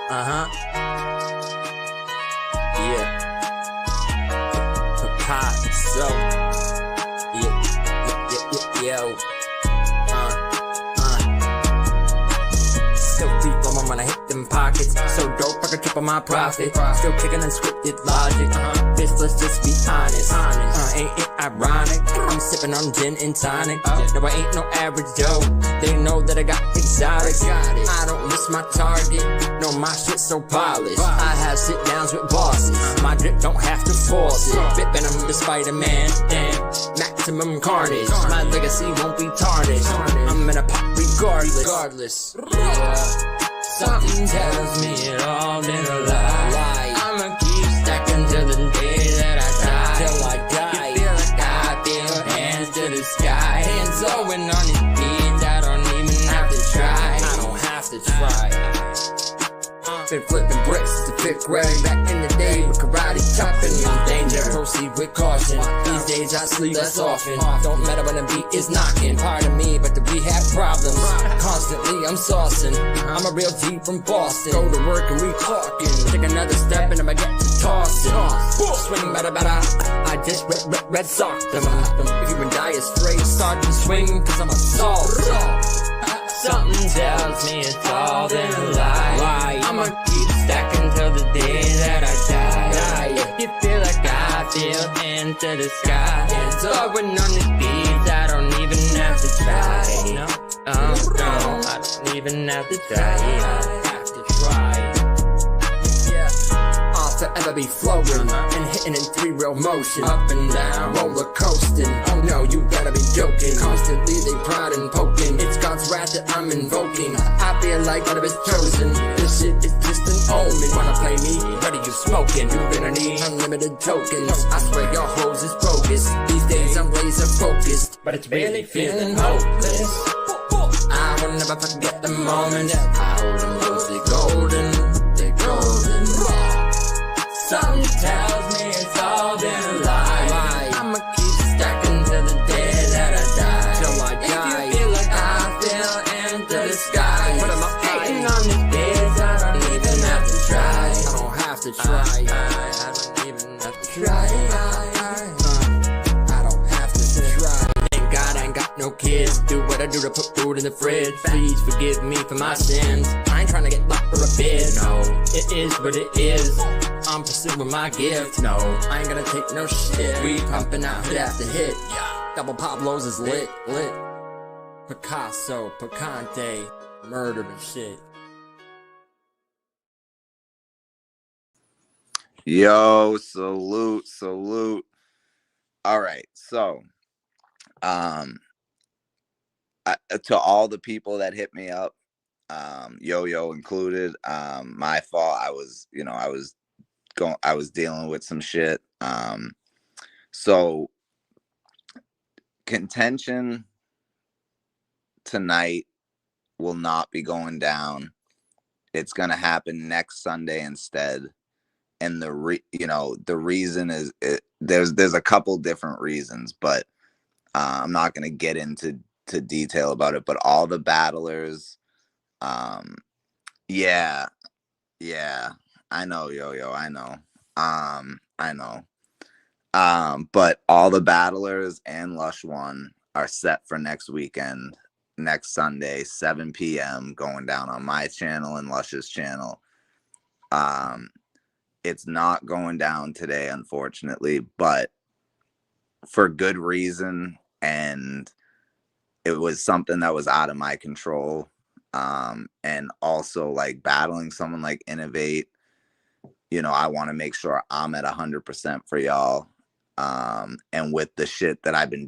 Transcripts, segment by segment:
Yeah. Picasso. Yo. Still free from them when I hit them pockets. So dope, I can triple my profit. Still kicking unscripted logic. Bitch, let's just be honest. Ain't it ironic? I'm sipping on gin and tonic. No, I ain't no average Joe. They know that I got exotics. I don't miss my target. No, my shit so polished. I have sit downs with bosses. My drip don't have to force it. Bit venom to Spider-Man. Damn, maximum carnage. My legacy won't be tarnished. I'm in a pop regardless. Yeah. Something tells me it all been a lie. I'ma keep stacking till the day that I die. Till I die. You feel like I feel, hands to the sky. Hands going on these beats, I don't even have to try. I don't have to try. Been flipping bricks since the 5th grade. Back in the day with karate chopping. Danger, proceed with caution. These days I sleep less often. Don't matter when the beat is knocking. Pardon me, but we have problems. Constantly I'm saucing. I'm a real G from Boston. Go to work and we talking. Take another step and I'ma get to tossing. Swing bada. I just red socked them. If you die is straight, start to swing cause I'm a salt. Something tells me it's all been a lie. I'ma keep stacking till the day that I die. If you feel like I feel, into the sky. So when on the beats, I don't even have to try. No, I don't even have to try. I don't have to try. Forever be floating and hitting in 3 real motion. Up and down, roller coasting. Oh no, you gotta be joking. Constantly they prod and poking. It's God's wrath that I'm invoking. I feel like I was chosen. This shit is just an omen. Wanna play me? Ready, you smoking. You're gonna need unlimited tokens. I swear your hoes is bogus. These days I'm laser focused, but it's really feeling hopeless. I will never forget the moment. I hold them mostly golden. They're golden. Something tells me it's all been a lie. I'ma keep stacking till the day that I die. Till I die. If you feel like I feel, into the sky. What am I hating on these days? I don't even have to try. I don't have to try. I don't even have to try. I don't have to try. Thank God I ain't got no kids. Do what I do to put food in the fridge. Please forgive me for my sins. I ain't trying to get locked for a bid. No, it is what it is. I'm pursuing my gift. No, I ain't gonna take no shit. We pumping out hit after hit. Double Pablo's is lit. Picasso, Picante, murder and shit. Yo, salute. All right, so to all the people that hit me up, Yo included, my fault. I was dealing with some shit. So Contention tonight will not be going down. It's gonna happen next Sunday instead. And the reason is there's a couple different reasons, but I'm not gonna get into detail about it. But all the battlers, yeah. I know, Yo, I know. I know. But all the battlers and Lush One are set for next weekend, next Sunday, 7 p.m. going down on my channel and Lush's channel. It's not going down today, unfortunately, but for good reason, and it was something that was out of my control. And also, like, battling someone like Innovate, I want to make sure I'm at 100% for y'all. And with the shit that I've been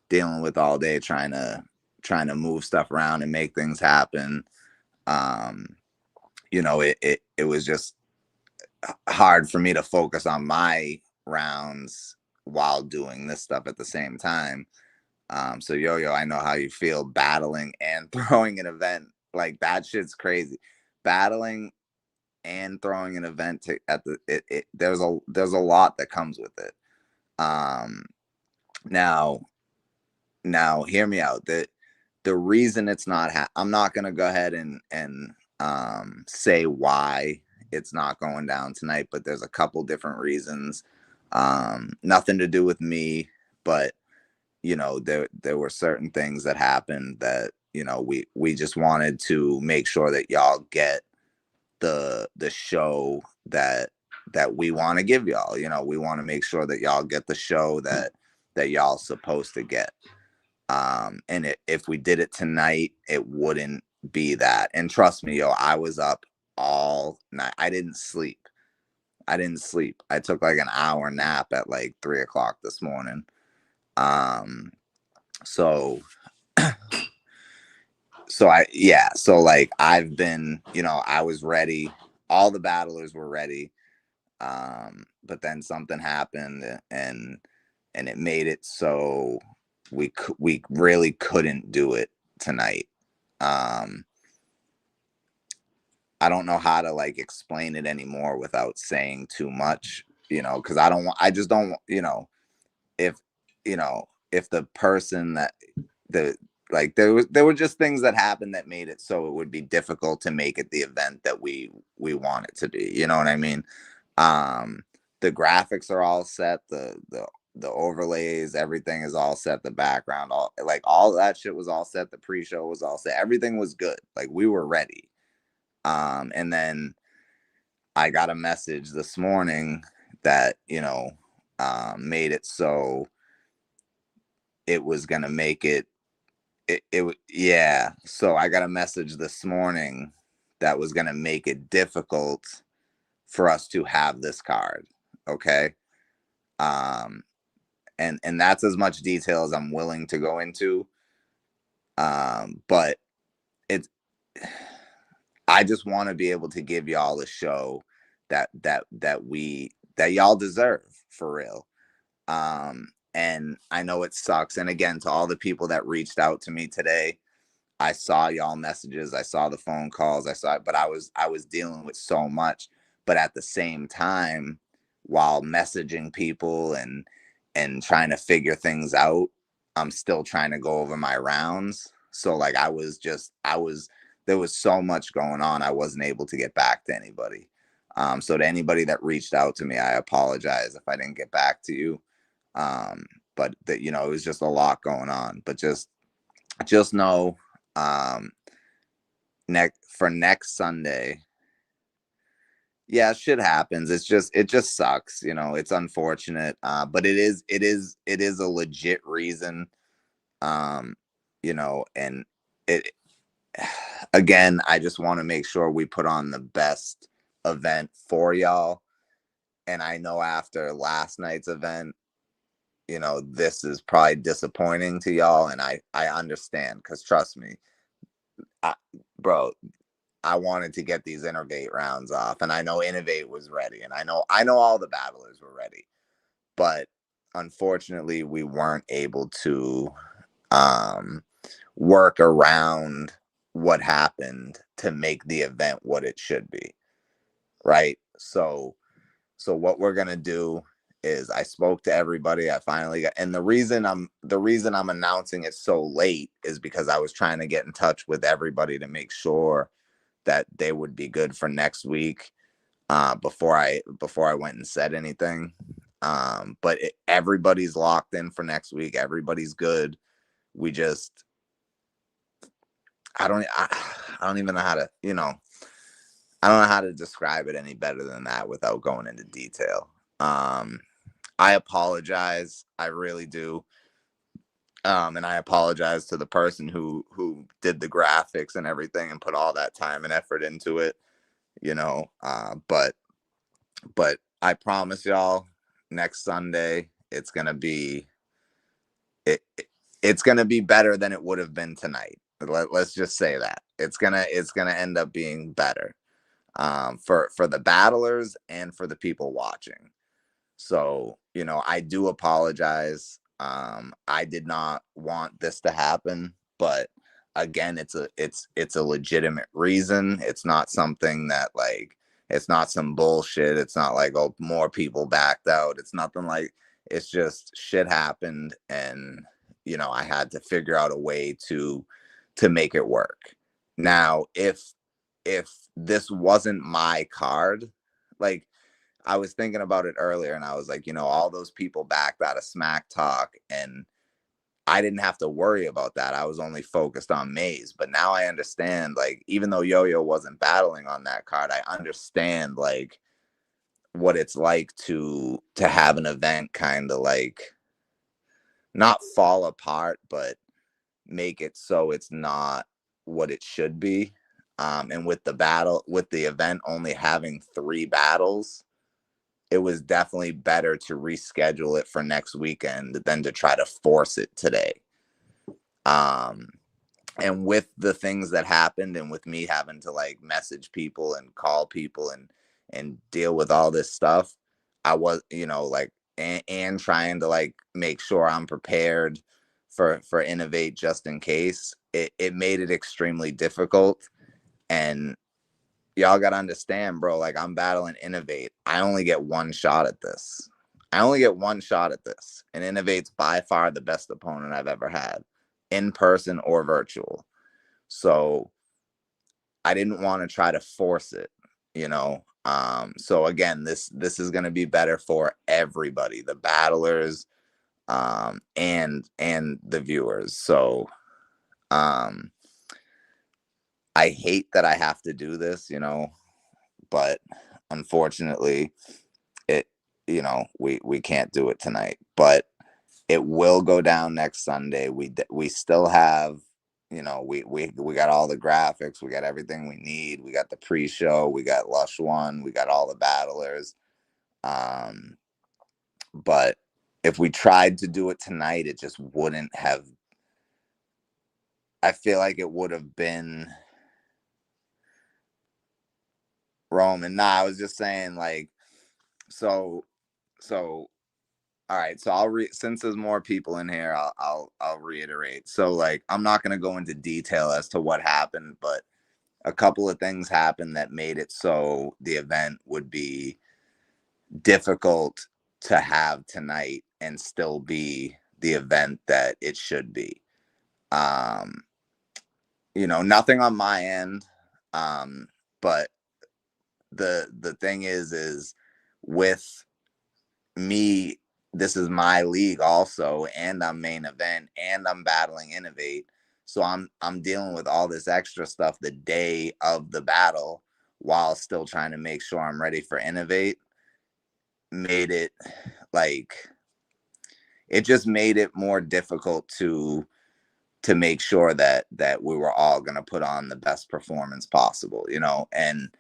dealing with all day, trying to move stuff around and make things happen. It was just hard for me to focus on my rounds while doing this stuff at the same time. So Yo, I know how you feel battling and throwing an event. Like, that shit's crazy. Battling and throwing an event there's a lot that comes with it. Now hear me out. The reason it's not I'm not gonna go ahead and say why it's not going down tonight, but there's a couple different reasons. Nothing to do with me, but there were certain things that happened that we just wanted to make sure that y'all get the show that we want to give y'all. We want to make sure that y'all get the show that y'all supposed to get. And if we did it tonight, it wouldn't be that. And trust me, I was up all night. I didn't sleep. I took like an hour nap at like 3 o'clock this morning. So so like I've been, I was ready. All the battlers were ready. But then something happened, and it made it so we really couldn't do it tonight. I don't know how to like explain it anymore without saying too much, because I just don't, if if the person that the like there were just things that happened that made it so it would be difficult to make it the event that we want it to be. You know what I mean? The graphics are all set, the overlays, everything is all set, the background, all that shit was all set, the pre-show was all set, everything was good, like we were ready. And then I got a message this morning that made it so it was gonna make it yeah. So I got a message this morning that was gonna make it difficult for us to have this card. Okay. And that's as much detail as I'm willing to go into. But it's I just want to be able to give y'all a show that y'all deserve, for real. And I know it sucks. And again, to all the people that reached out to me today, I saw y'all messages, I saw the phone calls, I saw it, but I was dealing with so much. But at the same time, while messaging people and trying to figure things out, I'm still trying to go over my rounds. So like there was so much going on, I wasn't able to get back to anybody. So to anybody that reached out to me, I apologize if I didn't get back to you. But that it was just a lot going on. But just know, next Sunday, yeah, shit happens. It just sucks. It's unfortunate. But it is a legit reason. And it again, I just want to make sure we put on the best event for y'all. And I know after last night's event, this is probably disappointing to y'all, and I understand, because trust me, bro, I wanted to get these Innovate rounds off, and I know Innovate was ready, and I know all the battlers were ready, but unfortunately we weren't able to work around what happened to make the event what it should be, right? So what we're gonna do is, I spoke to everybody. I finally got, and the reason I'm announcing it so late is because I was trying to get in touch with everybody to make sure that they would be good for next week, before I went and said anything. But everybody's locked in for next week. Everybody's good. We just I don't even know how to I don't know how to describe it any better than that without going into detail. I apologize. I really do. And I apologize to the person who did the graphics and everything and put all that time and effort into it, but I promise y'all, next Sunday it's gonna be it's gonna be better than it would have been tonight. Let's just say that it's gonna end up being better, for the battlers and for the people watching. So, I do apologize. I did not want this to happen, but again, it's a legitimate reason. It's not something that, like, it's not some bullshit. It's not like, oh, more people backed out. It's nothing like, it's just shit happened, and I had to figure out a way to make it work. Now, if if this wasn't my card, like I was thinking about it earlier and I was like, all those people backed out of Smack Talk and I didn't have to worry about that. I was only focused on Maze. But now I understand, like, even though Yo-Yo wasn't battling on that card, I understand like what it's like to have an event kind of like not fall apart, but make it so it's not what it should be. And with the event only having 3 battles, it was definitely better to reschedule it for next weekend than to try to force it today. And with the things that happened and with me having to like message people and call people and deal with all this stuff, I was, like, and trying to like make sure I'm prepared for Innovate just in case. It made it extremely difficult. And y'all got to understand, bro, like I'm battling Innovate. I only get one shot at this. And Innovate's by far the best opponent I've ever had, in person or virtual. So I didn't want to try to force it, So again, this is going to be better for everybody, the battlers, and the viewers. So I hate that I have to do this, but unfortunately it, we can't do it tonight, but it will go down next Sunday. We still have, we got all the graphics, we got everything we need. We got the pre-show, we got Lush One, we got all the battlers. But if we tried to do it tonight, it just wouldn't have. I feel like it would have been Roman. Nah, I was just saying, like, so all right, so since there's more people in here, I'll reiterate. So like I'm not going to go into detail as to what happened, but a couple of things happened that made it so the event would be difficult to have tonight and still be the event that it should be. Nothing on my end, but the thing is with me, this is my league also, and I'm main event and I'm battling Innovate. So I'm dealing with all this extra stuff the day of the battle while still trying to make sure I'm ready for Innovate. Made it like, it just made it more difficult to make sure that we were all going to put on the best performance possible, and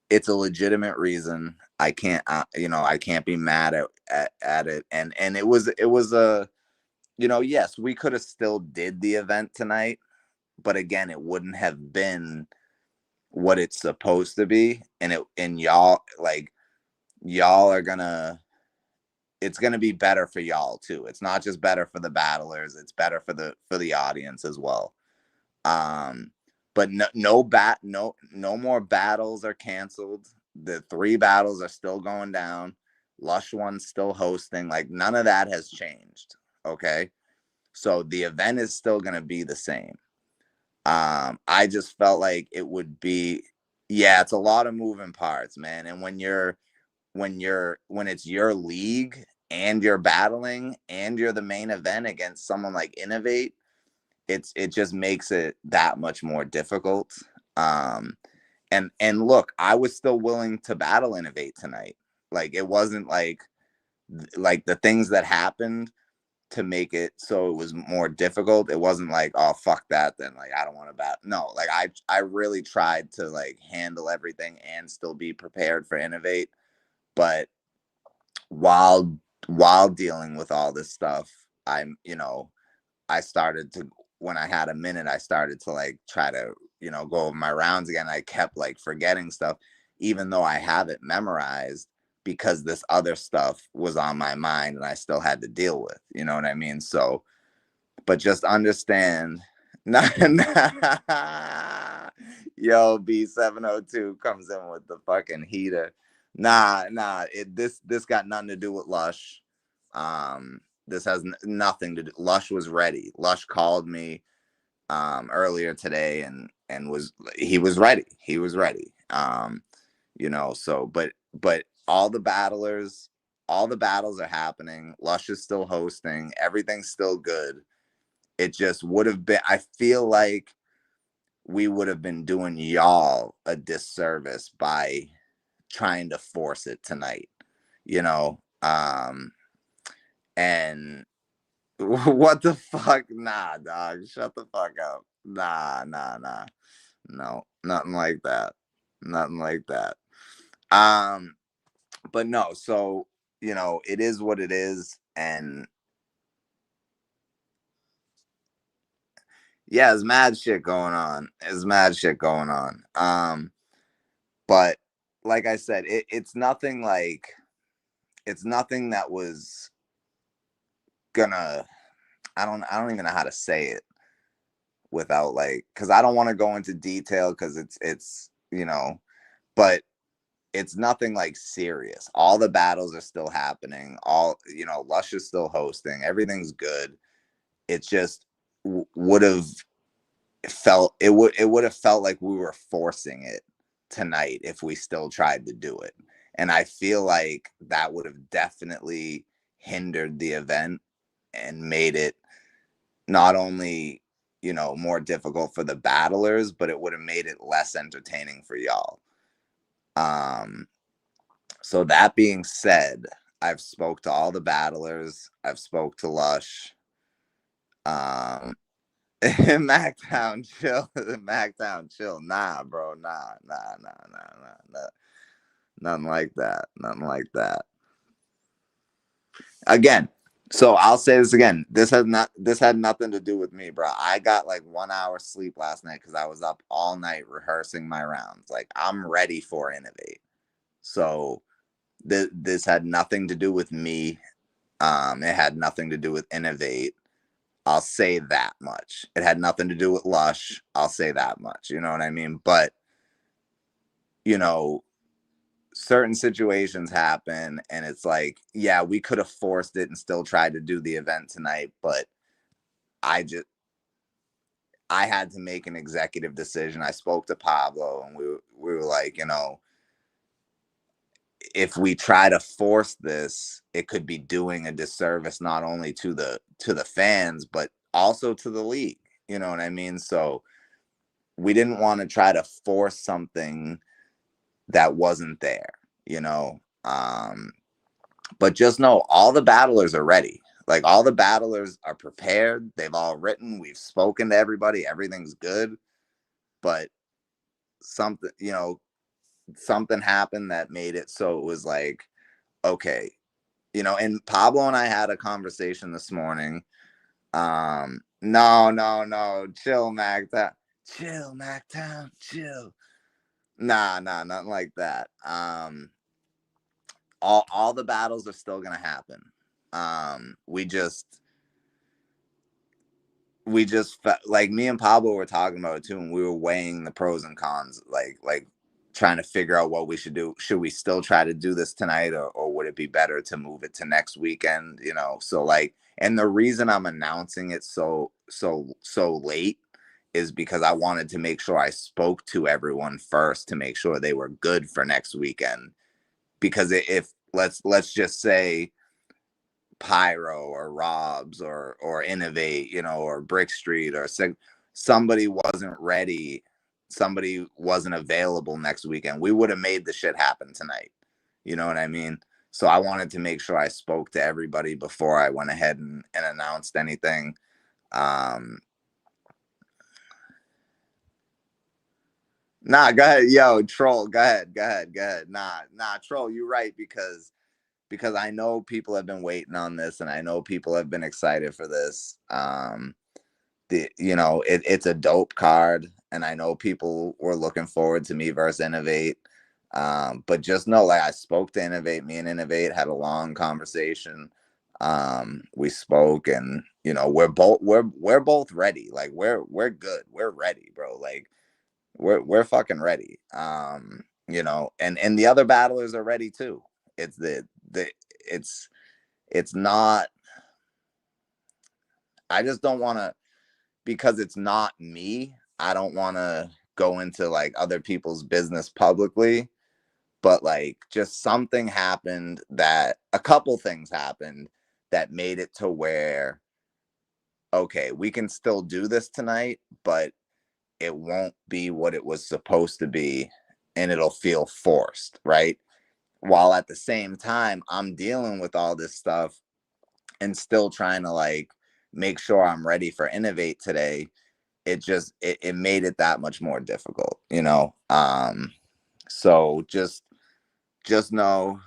it's a legitimate reason. I can't, I can't be mad at it. And it was a, yes, we could have still did the event tonight, but again, it wouldn't have been what it's supposed to be. And y'all are gonna, it's gonna be better for y'all too. It's not just better for the battlers, it's better for the audience as well. But no more battles are canceled. The 3 battles are still going down. Lush One's still hosting. Like none of that has changed. Okay. So the event is still going to be the same. I just felt like it would be, yeah, it's a lot of moving parts, man. And when it's your league and you're battling and you're the main event against someone like Innovate, it just makes it that much more difficult. And look, I was still willing to battle Innovate tonight. Like it wasn't like the things that happened to make it so it was more difficult. It wasn't like, oh fuck that, then like I don't want to battle. No, like I really tried to like handle everything and still be prepared for Innovate. But while dealing with all this stuff, I started to, when I had a minute, I started to like try to, go over my rounds again. I kept like forgetting stuff, even though I have it memorized, because this other stuff was on my mind and I still had to deal with, you know what I mean? So, but just understand, yo, B702 comes in with the fucking heater. This got nothing to do with Lush. This has nothing to do. Lush was ready. Lush called me earlier today, and he was ready. He was ready. You know, so but all the battles are happening. Lush is still hosting. Everything's still good. It just would have been, I feel like we would have been doing y'all a disservice by trying to force it tonight, you know. And what the fuck? Nah, dog. Shut the fuck up. Nah. No, nothing like that. Nothing like that. Um, but no, so you know, it is what it is, and yeah, there's mad shit going on. There's mad shit going on. But like I said, it's nothing like, it's nothing that was gonna, I don't even know how to say it without like, because I don't want to go into detail because it's you know, but it's nothing like serious. All the battles are still happening. All, you know, Lush is still hosting. Everything's good. It just would have felt, it would have felt like we were forcing it tonight if we still tried to do it. And I feel like that would have definitely hindered the event and made it not only, you know, more difficult for the battlers, but it would have made it less entertaining for y'all. Um, so that being said, I've spoke to all the battlers. I've spoke to Lush. Um, Mactown chill. Mactown chill. Nah, bro. Nah. Nothing like that. Nothing like that. Again, so I'll say this again. This had nothing to do with me, bro. I got like 1 hour sleep last night because I was up all night rehearsing my rounds. Like I'm ready for Innovate. So this had nothing to do with me. It had nothing to do with Innovate. I'll say that much. It had nothing to do with Lush. I'll say that much. You know what I mean? But, you know, certain situations happen and it's like, yeah, we could have forced it and still tried to do the event tonight, but I just, I had to make an executive decision. I spoke to Pablo and we were like, you know, if we try to force this, it could be doing a disservice not only to the fans, but also to the league. You know what I mean? So we didn't want to try to force something that wasn't there, you know. But just know all the battlers are ready. Like all the battlers are prepared. They've all written. We've spoken to everybody. Everything's good. But something, you know, something happened that made it so it was like, okay, you know. And Pablo and I had a conversation this morning. No, chill, Mactown, chill. Nah, nothing like that. All the battles are still gonna happen. We just like me and Pablo were talking about it too, and we were weighing the pros and cons, like trying to figure out what we should do. Should we still try to do this tonight, or would it be better to move it to next weekend? You know, so like, and the reason I'm announcing it so late is because I wanted to make sure I spoke to everyone first to make sure they were good for next weekend. Because if let's just say Pyro or Robs or Innovate, you know, or Brick Street or somebody wasn't ready, somebody wasn't available next weekend, we would have made the shit happen tonight. You know what I mean? So I wanted to make sure I spoke to everybody before I went ahead and announced anything. Um, Nah, go ahead, yo, troll. Go ahead. Nah, troll. You're right because I know people have been waiting on this, and I know people have been excited for this. You know, it's a dope card, and I know people were looking forward to me versus Innovate. But just know, like I spoke to Innovate, me and Innovate had a long conversation. We spoke, and you know, we're both ready. Like we're good. We're ready, bro. Like we're fucking ready. You know, and the other battlers are ready too. It's the it's not, I just don't want to, because it's not me, I don't want to go into like other people's business publicly, but like just something happened, that a couple things happened that made it to where, okay, we can still do this tonight, but it won't be what it was supposed to be, and it'll feel forced, right? While at the same time, I'm dealing with all this stuff and still trying to like make sure I'm ready for Innovate today. It made it that much more difficult, you know. So just know,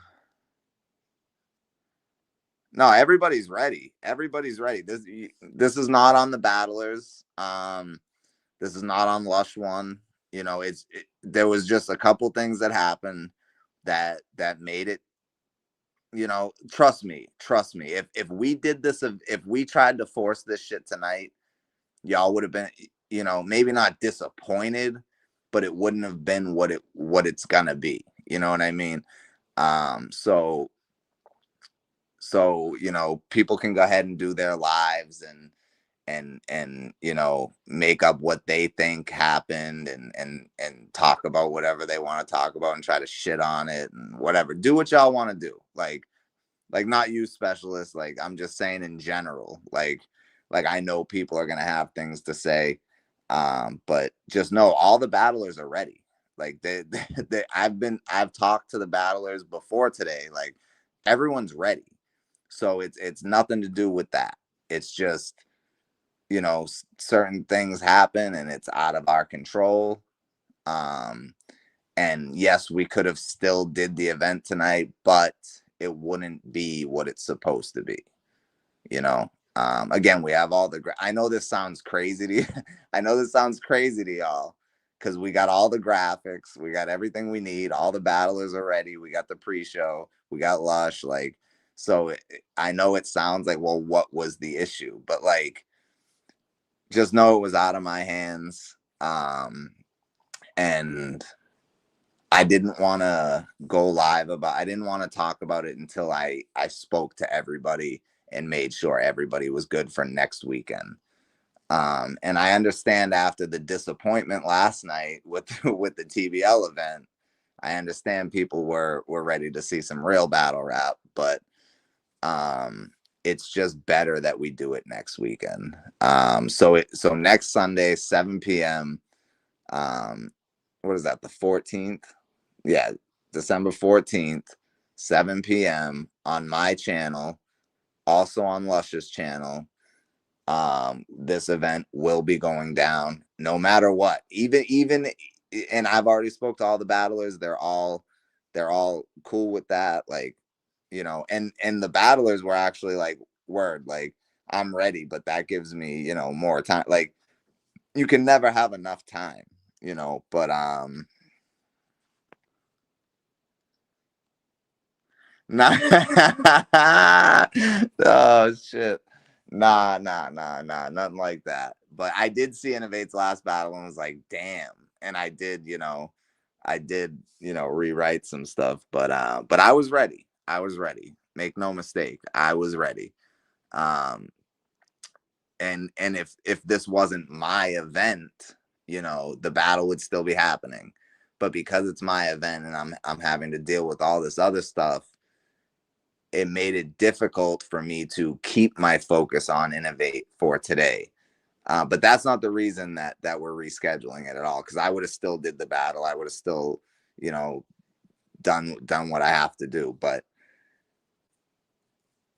no, everybody's ready. Everybody's ready. This is not on the battlers. This is not on Lush One. You know, there was just a couple things that happened that made it. You know, trust me. If we did this, if we tried to force this shit tonight, y'all would have been, you know, maybe not disappointed, but it wouldn't have been what it's gonna be. You know what I mean? So you know, people can go ahead and do their lives and you know, make up what they think happened and talk about whatever they want to talk about and try to shit on it and whatever. Do what y'all want to do. Like not you specialists, like I'm just saying in general. Like I know people are gonna have things to say. But just know all the battlers are ready. Like I've talked to the battlers before today. Like everyone's ready. So it's nothing to do with that. It's just, you know, certain things happen and it's out of our control. Um, and yes, we could have still did the event tonight, but it wouldn't be what it's supposed to be, you know. Again, we have all the I know this sounds crazy to you. I know this sounds crazy to y'all, because we got all the graphics, we got everything we need, all the battlers are ready, we got the pre-show, we got Lush, like, so I know it sounds like, well, what was the issue? But like, just know it was out of my hands. And I didn't want to go live about, I didn't want to talk about it until I spoke to everybody and made sure everybody was good for next weekend. And I understand after the disappointment last night with with the TBL event, I understand people were ready to see some real battle rap, but it's just better that we do it next weekend. So next Sunday, 7 p.m. What is that, the 14th? Yeah, December 14th, 7 p.m. on my channel, also on Lush's channel. This event will be going down no matter what. Even and I've already spoke to all the battlers. They're all cool with that. Like, you know, and the battlers were actually like, word, like, I'm ready, but that gives me, you know, more time. Like, you can never have enough time, you know, but nah. Oh shit. Nah, nothing like that. But I did see Innovate's last battle and was like, damn. And I did, you know, rewrite some stuff, but I was ready. I was ready. Make no mistake. I was ready. Um and if this wasn't my event, you know, the battle would still be happening. But because it's my event and I'm having to deal with all this other stuff, it made it difficult for me to keep my focus on Innovate for today. But that's not the reason that we're rescheduling it at all, because I would have still did the battle. I would have still, you know, done what I have to do. But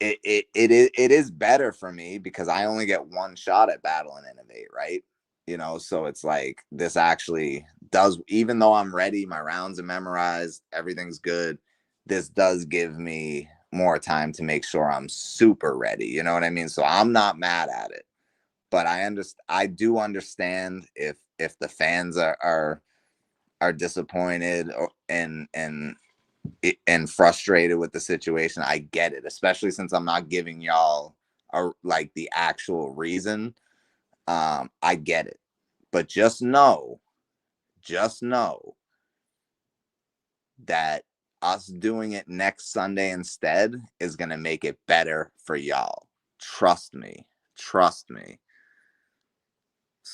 it is better for me because I only get one shot at battle and Innovate, right? You know, so it's like this actually does, even though I'm ready, my rounds are memorized, everything's good, this does give me more time to make sure I'm super ready. You know what I mean? So I'm not mad at it. But I do understand if the fans are disappointed and frustrated with the situation. I get it, especially since I'm not giving y'all like the actual reason. I get it, but just know that us doing it next Sunday instead is gonna make it better for y'all. Trust me. Trust me.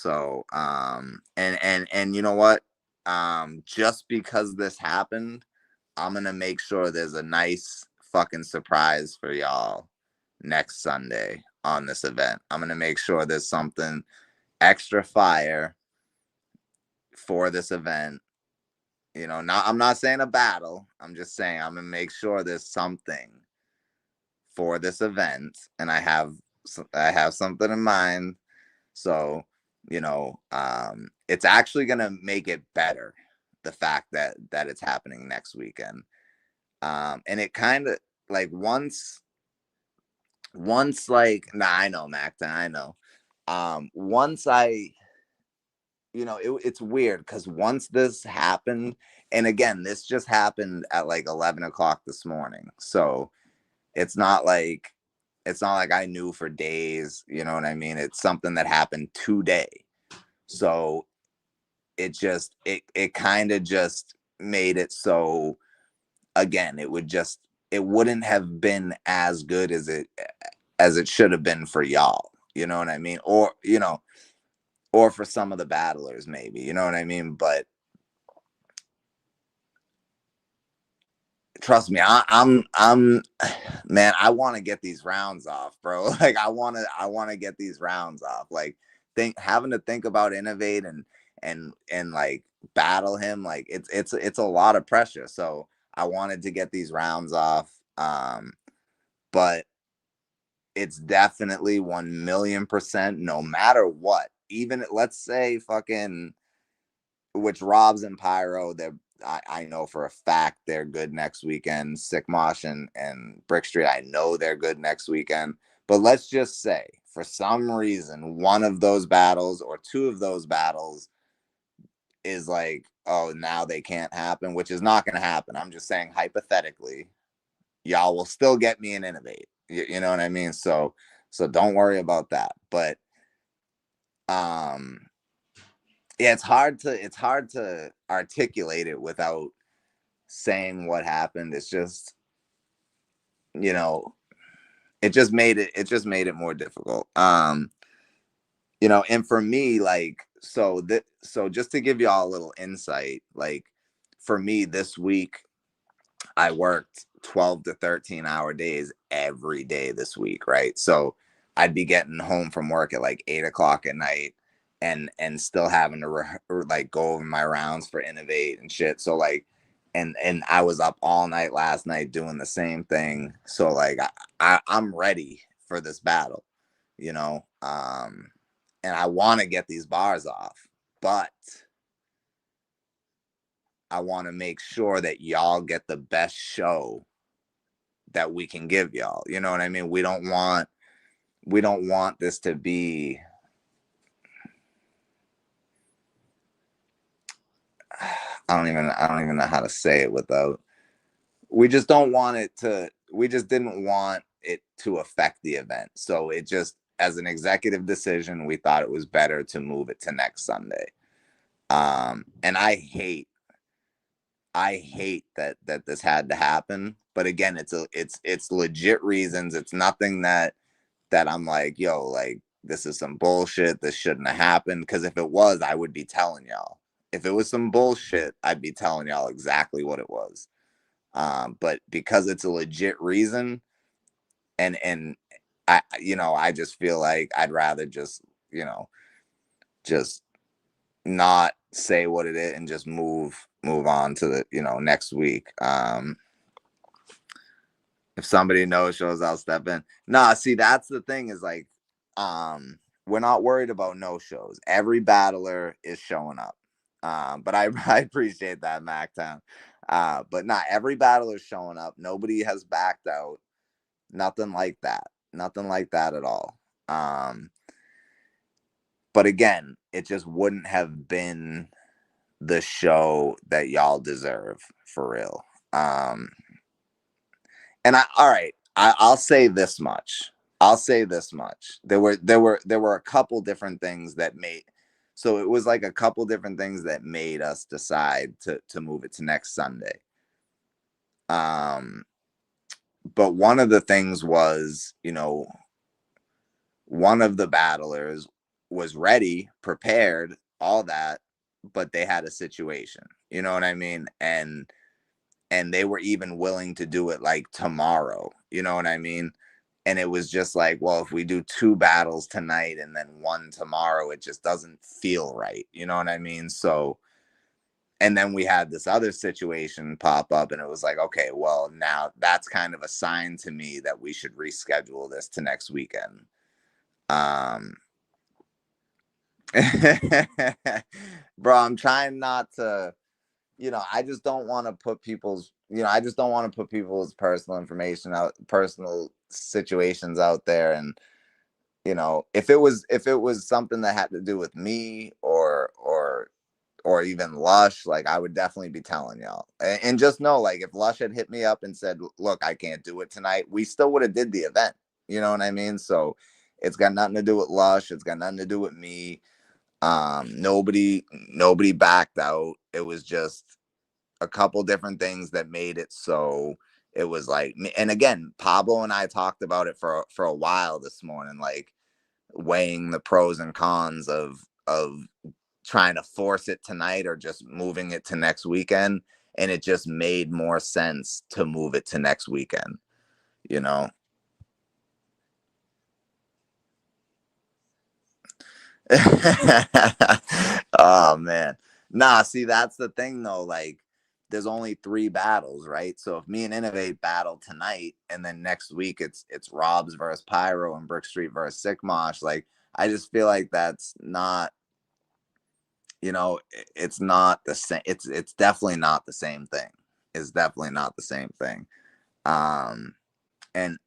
So and you know what? Just because this happened, I'm gonna make sure there's a nice fucking surprise for y'all next Sunday on this event. I'm gonna make sure there's something extra fire for this event. You know, not I'm not saying a battle. I'm just saying I'm gonna make sure there's something for this event, and I have something in mind. So, you know, it's actually gonna make it better, the fact that it's happening next weekend. And it kind of like once like nah, I know, Mac, I know. Once I you know, it's weird because once this happened, and again, this just happened at like 11 o'clock this morning. So it's not like I knew for days, you know what I mean? It's something that happened today. So it kind of just made it so, again, it wouldn't have been as good as it should have been for y'all, you know what I mean? Or, you know, or for some of the battlers, maybe, you know what I mean? But trust me, I'm man, I want to get these rounds off, bro. Like I want to get these rounds off. Like having to think about Innovate and like battle him, like it's a lot of pressure. So I wanted to get these rounds off. But it's definitely 1,000,000%, no matter what. Even let's say fucking, which Robs and Pyro, I know for a fact they're good next weekend. Sick Mosh and Brick Street, I know they're good next weekend. But let's just say, for some reason, one of those battles or two of those battles is like, oh, now they can't happen, which is not going to happen. I'm just saying, hypothetically, y'all will still get me an Innovate. You know what I mean? So don't worry about that. But um yeah, it's hard to articulate it without saying what happened. It's just, you know, it just made it more difficult. You know, and for me, like, so just to give y'all a little insight, like for me this week, I worked 12 to 13-hour days every day this week, right? So I'd be getting home from work at like 8 o'clock at night and still having to like go over my rounds for Innovate and shit. So like, and I was up all night last night doing the same thing. So like I'm ready for this battle, you know? And I want to get these bars off, but I want to make sure that y'all get the best show that we can give y'all. You know what I mean? We don't want this to be, I don't even know how to say it without, we just don't want it to, we just didn't want it to affect the event. So it just, as an executive decision, we thought it was better to move it to next Sunday. And I hate that this had to happen. But again, it's legit reasons. It's nothing that I'm like, yo, like this is some bullshit. This shouldn't have happened. Because if it was, I would be telling y'all. If it was some bullshit, I'd be telling y'all exactly what it was. But because it's a legit reason, and I, you know, I just feel like I'd rather just, you know, just not say what it is and just move on to the, you know, next week. If somebody knows shows, I'll step in. Nah, see, that's the thing is like, we're not worried about no shows. Every battler is showing up. But I appreciate that, Mactown. But not every battler is showing up. Nobody has backed out. Nothing like that. Nothing like that at all. But again, it just wouldn't have been the show that y'all deserve for real. And all right, I'll say this much. I'll say this much. There were a couple different things that made, so it was like a couple different things that made us decide to move it to next Sunday. But one of the things was, you know, one of the battlers was ready, prepared, all that, but they had a situation, you know what I mean? And they were even willing to do it like tomorrow, you know what I mean? And it was just like, well, if we do 2 battles tonight and then 1 tomorrow, it just doesn't feel right, you know what I mean? So, and then we had this other situation pop up, and it was like, okay, well, now that's kind of a sign to me that we should reschedule this to next weekend. um Bro, I'm trying not to, I just don't want to put people's, I just don't want to put people's personal information out, personal situations out there. And, if it was something that had to do with me or even Lush, like I would definitely be telling y'all. And just know, like, if Lush had hit me up and said, look, I can't do it tonight, we still would have did the event. You know what I mean? So it's got nothing to do with Lush. It's got nothing to do with me. Nobody backed out. It was just a couple different things that made it so it was like, and again, Pablo and I talked about it for a while this morning, like weighing the pros and cons of trying to force it tonight or just moving it to next weekend. And it just made more sense to move it to next weekend, you know? Oh man. Nah, see, that's the thing though. Like, there's only 3 battles, right? So if me and Innovate battle tonight and then next week it's Rob's versus Pyro and Brick Street versus Sickmosh, like I just feel like that's not, it's not the same. It's definitely not the same thing. It's definitely not the same thing. Um and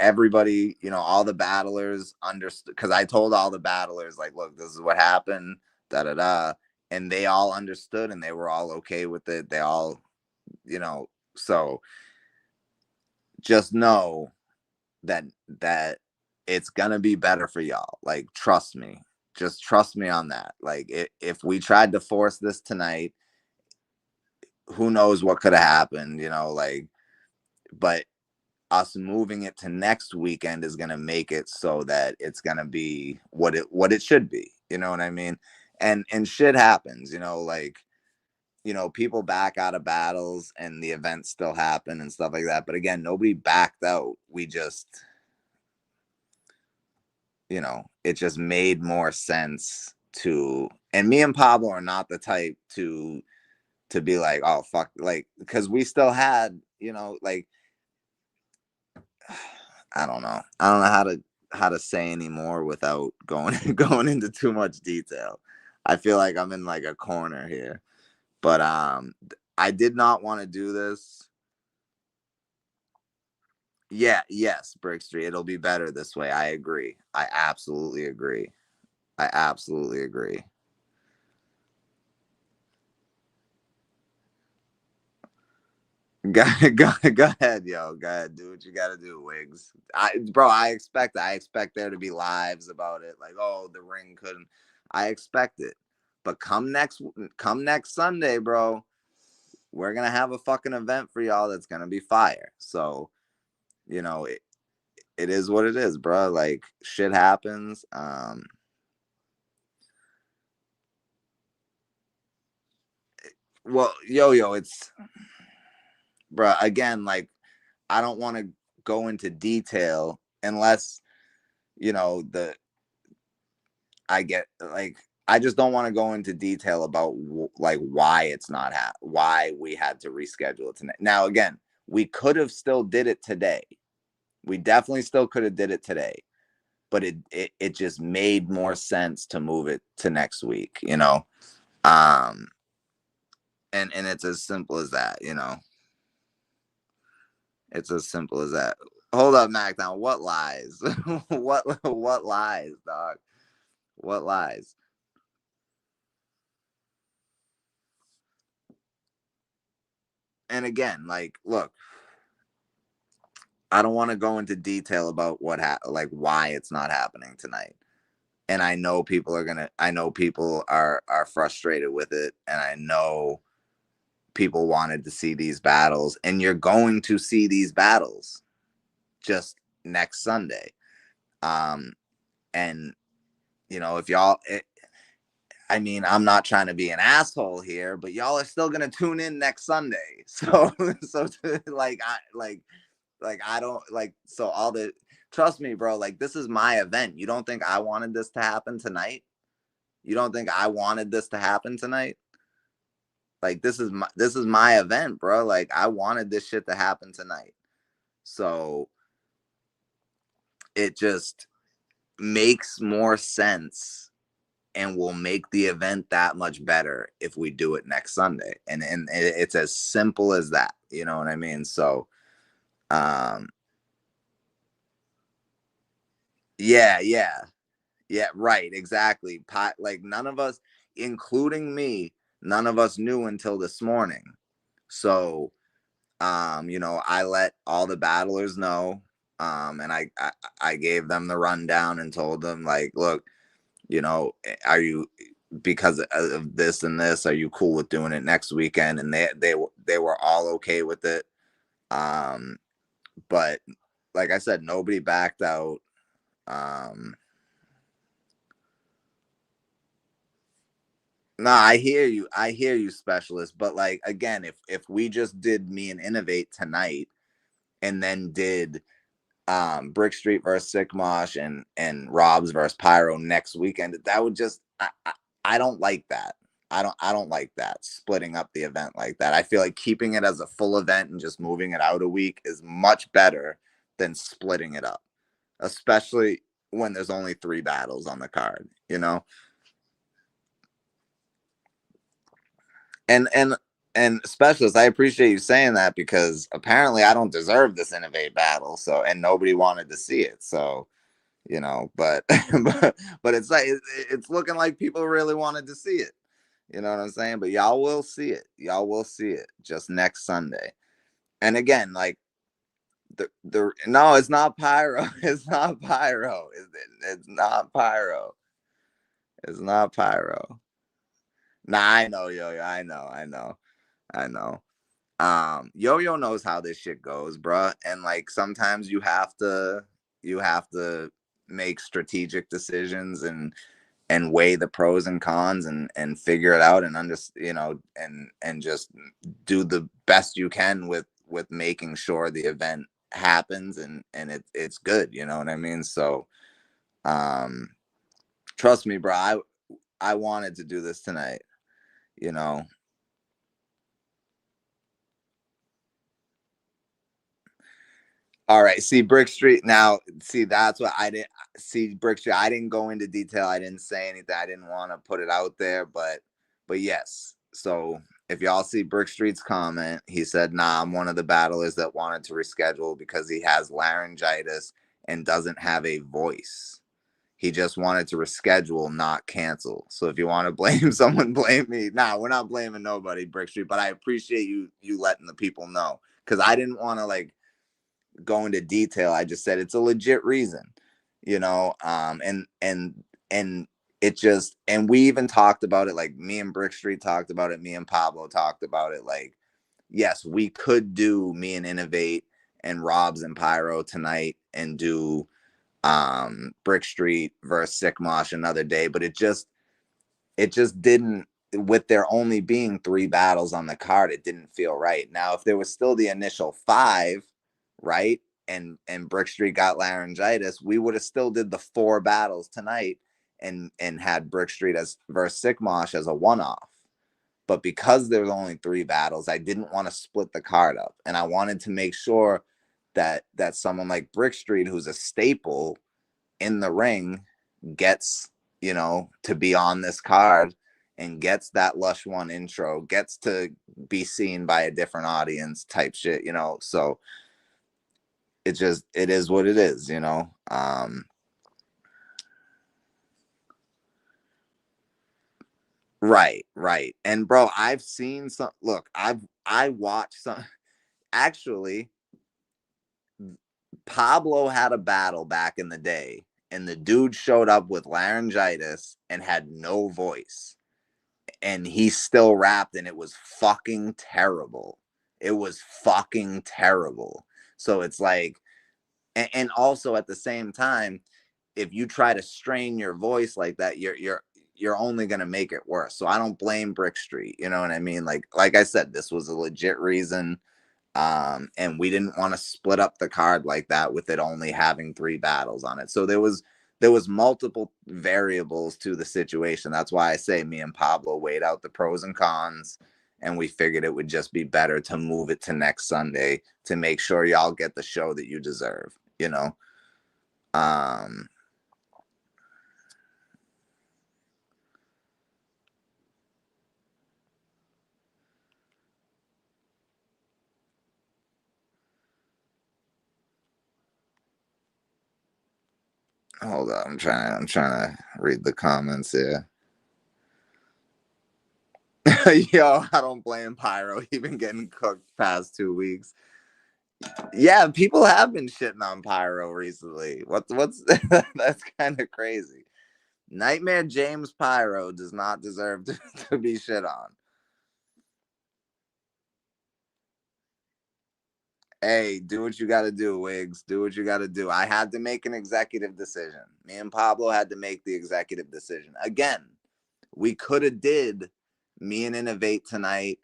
everybody, all the battlers understood, because I told all the battlers, like, look, this is what happened, da da da, and they all understood and they were all okay with it. They all, so just know that that it's gonna be better for y'all. Like, trust me, just trust me on that. Like, if we tried to force this tonight, who knows what could have happened, like, but us moving it to next weekend is going to make it so that it's going to be what it should be, you know what I mean? And shit happens, like, people back out of battles and the events still happen and stuff like that, but again, nobody backed out. We just, it just made more sense to, and me and Pablo are not the type to be like, oh fuck, like, because we still had, like, I don't know how to say anymore without going going into too much detail. I feel like I'm in like a corner here. But I did not want to do this. Yeah, yes, Brick Street. It'll be better this way. I agree. I absolutely agree. I absolutely agree. Go ahead, yo. Go ahead. Do what you gotta do, Wigs. I expect there to be lives about it. Like, oh, the ring couldn't. I expect it. But come next Sunday, bro, we're gonna have a fucking event for y'all that's gonna be fire. So, it is what it is, bro. Like, shit happens. Well, yo, it's, bro, again, like, I don't want to go into detail unless, the I get, like, I just don't want to go into detail about like why it's not why we had to reschedule it tonight. Now again, we could have still did it today. We definitely still could have did it today, but it just made more sense to move it to next week, Um and it's as simple as that. It's as simple as that. Hold up, Macdown. What lies? what lies, dog? What lies? And again, like, look, I don't want to go into detail about like why it's not happening tonight. And I know people are frustrated with it, and I know people wanted to see these battles, and you're going to see these battles just next Sunday. Um and if y'all, I mean, I'm not trying to be an asshole here, but y'all are still gonna tune in next Sunday. So, I don't like, so all the, trust me, bro, like, this is my event. You don't think I wanted this to happen tonight? You don't think I wanted this to happen tonight? Like, this is my event, bro. Like, I wanted this shit to happen tonight. So it just makes more sense and will make the event that much better if we do it next Sunday. And it's as simple as that. You know what I mean? So um yeah, yeah. Yeah, right, exactly. Like, none of us, including me, none of us knew until this morning. So I let all the battlers know, and I gave them the rundown and told them, like, look, are you, because of this and this, are you cool with doing it next weekend? And they were all okay with it. But like I said, nobody backed out. Um, No, I hear you, specialist. But, like, again, if we just did me and Innovate tonight, and then did Brick Street versus Sickmosh and Rob's versus Pyro next weekend, that would just, I don't like that. I don't like that, splitting up the event like that. I feel like keeping it as a full event and just moving it out a week is much better than splitting it up, especially when there's only 3 battles on the card, and specialist, I appreciate you saying that, because apparently I don't deserve this Innovate battle. So, and nobody wanted to see it. So, but but it's like, it's looking like people really wanted to see it. You know what I'm saying? But y'all will see it. Y'all will see it just next Sunday. And again, like, the no, it's not Pyro. It's not Pyro. It's not Pyro. It's not Pyro. Nah, I know, yo, I know. Yo-Yo knows how this shit goes, bruh. And, like, sometimes you have to make strategic decisions and weigh the pros and cons and figure it out, and and just do the best you can with making sure the event happens, and it's good. You know what I mean? So, um, trust me, bro. I wanted to do this tonight. You know. All right. See, Brick Street. Now, see, that's what I didn't see. Brick Street. I didn't go into detail. I didn't say anything. I didn't want to put it out there, but yes. So if y'all see Brick Street's comment, he said, "Nah, I'm one of the battlers that wanted to reschedule because he has laryngitis and doesn't have a voice. He just wanted to reschedule, not cancel. So if you want to blame someone, blame me. Nah, we're not blaming nobody, Brick Street. But I appreciate you letting the people know, because I didn't want to, like, go into detail. I just said it's a legit reason, and it just, and we even talked about it, like, me and Brick Street talked about it, me and Pablo talked about it, like, yes, we could do me and Innovate and Robs and Pyro tonight and do Brick Street versus Sick Mosh another day, but it just didn't, with there only being 3 battles on the card, it didn't feel right. Now, if there was still the initial 5, right, and Brick Street got laryngitis, we would have still did the 4 battles tonight, and had Brick Street as versus Sick Mosh as a one-off. But because there's only 3 battles, I didn't want to split the card up, and I wanted to make sure that someone like Brick Street, who's a staple in the ring, gets, to be on this card, and gets that Lush One intro, gets to be seen by a different audience type shit. So it is what it is. Right. And, bro, I've seen some, look, I watched some, actually. Pablo had a battle back in the day, and the dude showed up with laryngitis and had no voice, and he still rapped, and it was fucking terrible. It was fucking terrible. So it's like, and also at the same time, if you try to strain your voice like that, you're only going to make it worse. So I don't blame Brick Street. You know what I mean? Like I said, this was a legit reason. And we didn't want to split up the card like that with it only having 3 battles on it. So there was multiple variables to the situation. That's why I say me and Pablo weighed out the pros and cons, and we figured it would just be better to move it to next Sunday to make sure y'all get the show that you deserve, you know. Hold on, I'm trying to read the comments here. Yo, I don't blame Pyro. He been getting cooked past 2 weeks. Yeah, people have been shitting on Pyro recently. What's that's kind of crazy. Nightmare James Pyro does not deserve to be shit on. Hey, do what you got to do, Wiggs. Do what you got to do. I had to make an executive decision. Me and Pablo had to make the executive decision. Again, we could have did me and Innovate tonight,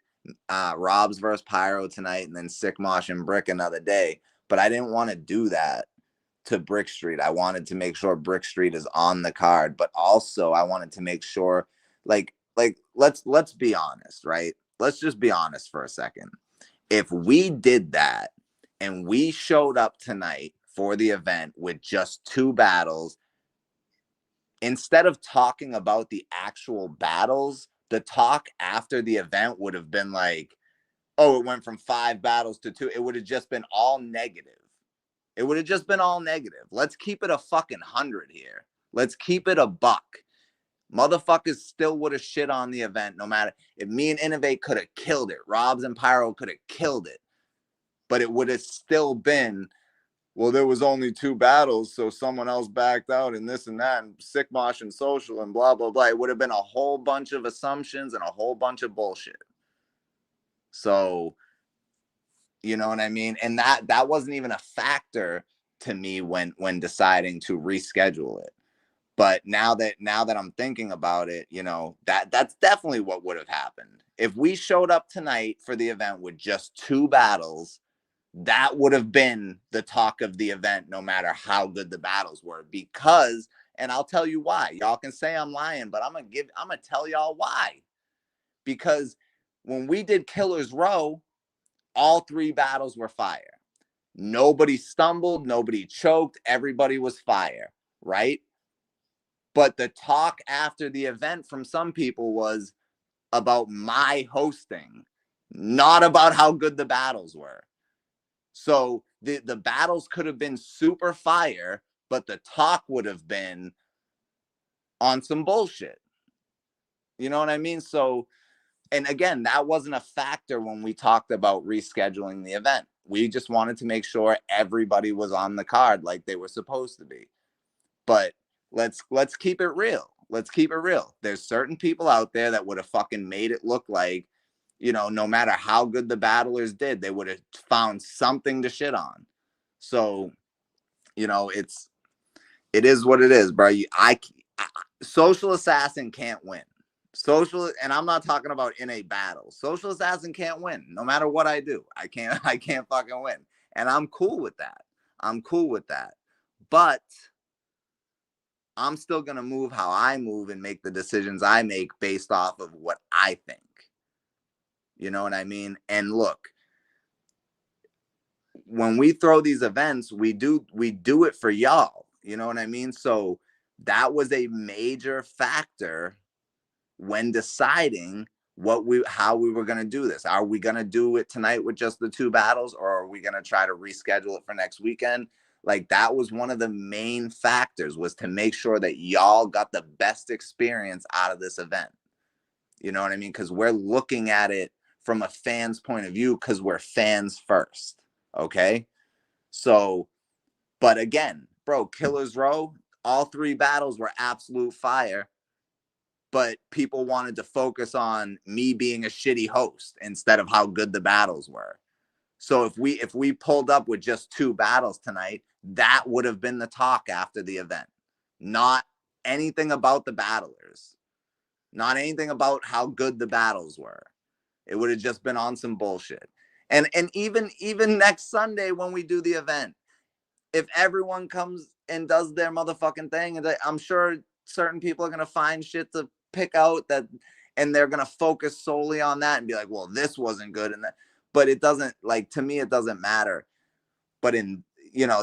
Rob's versus Pyro tonight, and then Sick Mosh and Brick another day. But I didn't want to do that to Brick Street. I wanted to make sure Brick Street is on the card, but also I wanted to make sure, like let's be honest, right? Let's just be honest for a second. If we did that and we showed up tonight for the event with just 2 battles, instead of talking about the actual battles, the talk after the event would have been like, oh, it went from 5 battles to 2. It would have just been all negative. It would have just been all negative. Let's keep it a fucking 100 here. Let's keep it a buck. Motherfuckers still would have shit on the event no matter. If me and Innovate could have killed it, Robs and Pyro could have killed it, but it would have still been, well, there was only 2 battles, so someone else backed out and this and that, and Sick Mosh and Social and blah, blah, blah. It would have been a whole bunch of assumptions and a whole bunch of bullshit. So, you know what I mean? And that wasn't even a factor to me when deciding to reschedule it. But now that I'm thinking about it, you know, that's definitely what would have happened. If we showed up tonight for the event with just 2 battles, that would have been the talk of the event, no matter how good the battles were. Because, and I'll tell you why. Y'all can say I'm lying, but I'm gonna tell y'all why. Because when we did Killer's Row, all 3 battles were fire. Nobody stumbled, nobody choked, everybody was fire, right? But the talk after the event from some people was about my hosting, not about how good the battles were. So the battles could have been super fire, but the talk would have been on some bullshit. You know what I mean? So, and again, that wasn't a factor when we talked about rescheduling the event. We just wanted to make sure everybody was on the card like they were supposed to be. But let's keep it real. Let's keep it real. There's certain people out there that would have fucking made it look like, you know, no matter how good the battlers did, they would have found something to shit on. So, you know, it is what it is, bro. Social Assassin can't win. And I'm not talking about in a battle. Social Assassin can't win no matter what I do. I can't fucking win. And I'm cool with that. But I'm still going to move how I move and make the decisions I make based off of what I think. You know what I mean? And look, when we throw these events, we do it for y'all. You know what I mean? So that was a major factor when deciding how we were going to do this. Are we going to do it tonight with just the 2 battles, or are we going to try to reschedule it for next weekend? Like, that was one of the main factors, was to make sure that y'all got the best experience out of this event. You know what I mean? Because we're looking at it from a fan's point of view, because we're fans first. Okay? So, but again, bro, Killer's Row, all 3 battles were absolute fire. But people wanted to focus on me being a shitty host instead of how good the battles were. So if we pulled up with just 2 battles tonight, that would have been the talk after the event. not anything about the battlers, not anything about how good the battles were. It would have just been on some bullshit. And even next Sunday when we do the event, if everyone comes and does their motherfucking thing, and I'm sure certain people are gonna find shit to pick out that, and they're gonna focus solely on that and be like, well, this wasn't good, and that, but it doesn't, like, to me, it doesn't matter. But in,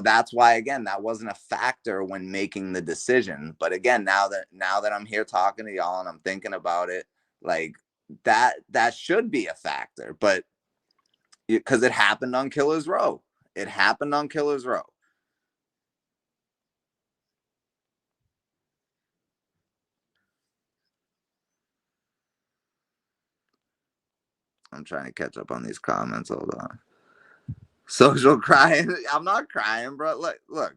that's why, again, that wasn't a factor when making the decision. But again, now that I'm here talking to y'all and I'm thinking about it, like, that should be a factor. But because it happened on Killer's Row. It happened on Killer's Row. I'm trying to catch up on these comments. Hold on. Social crying. I'm not crying, bro. Look, look.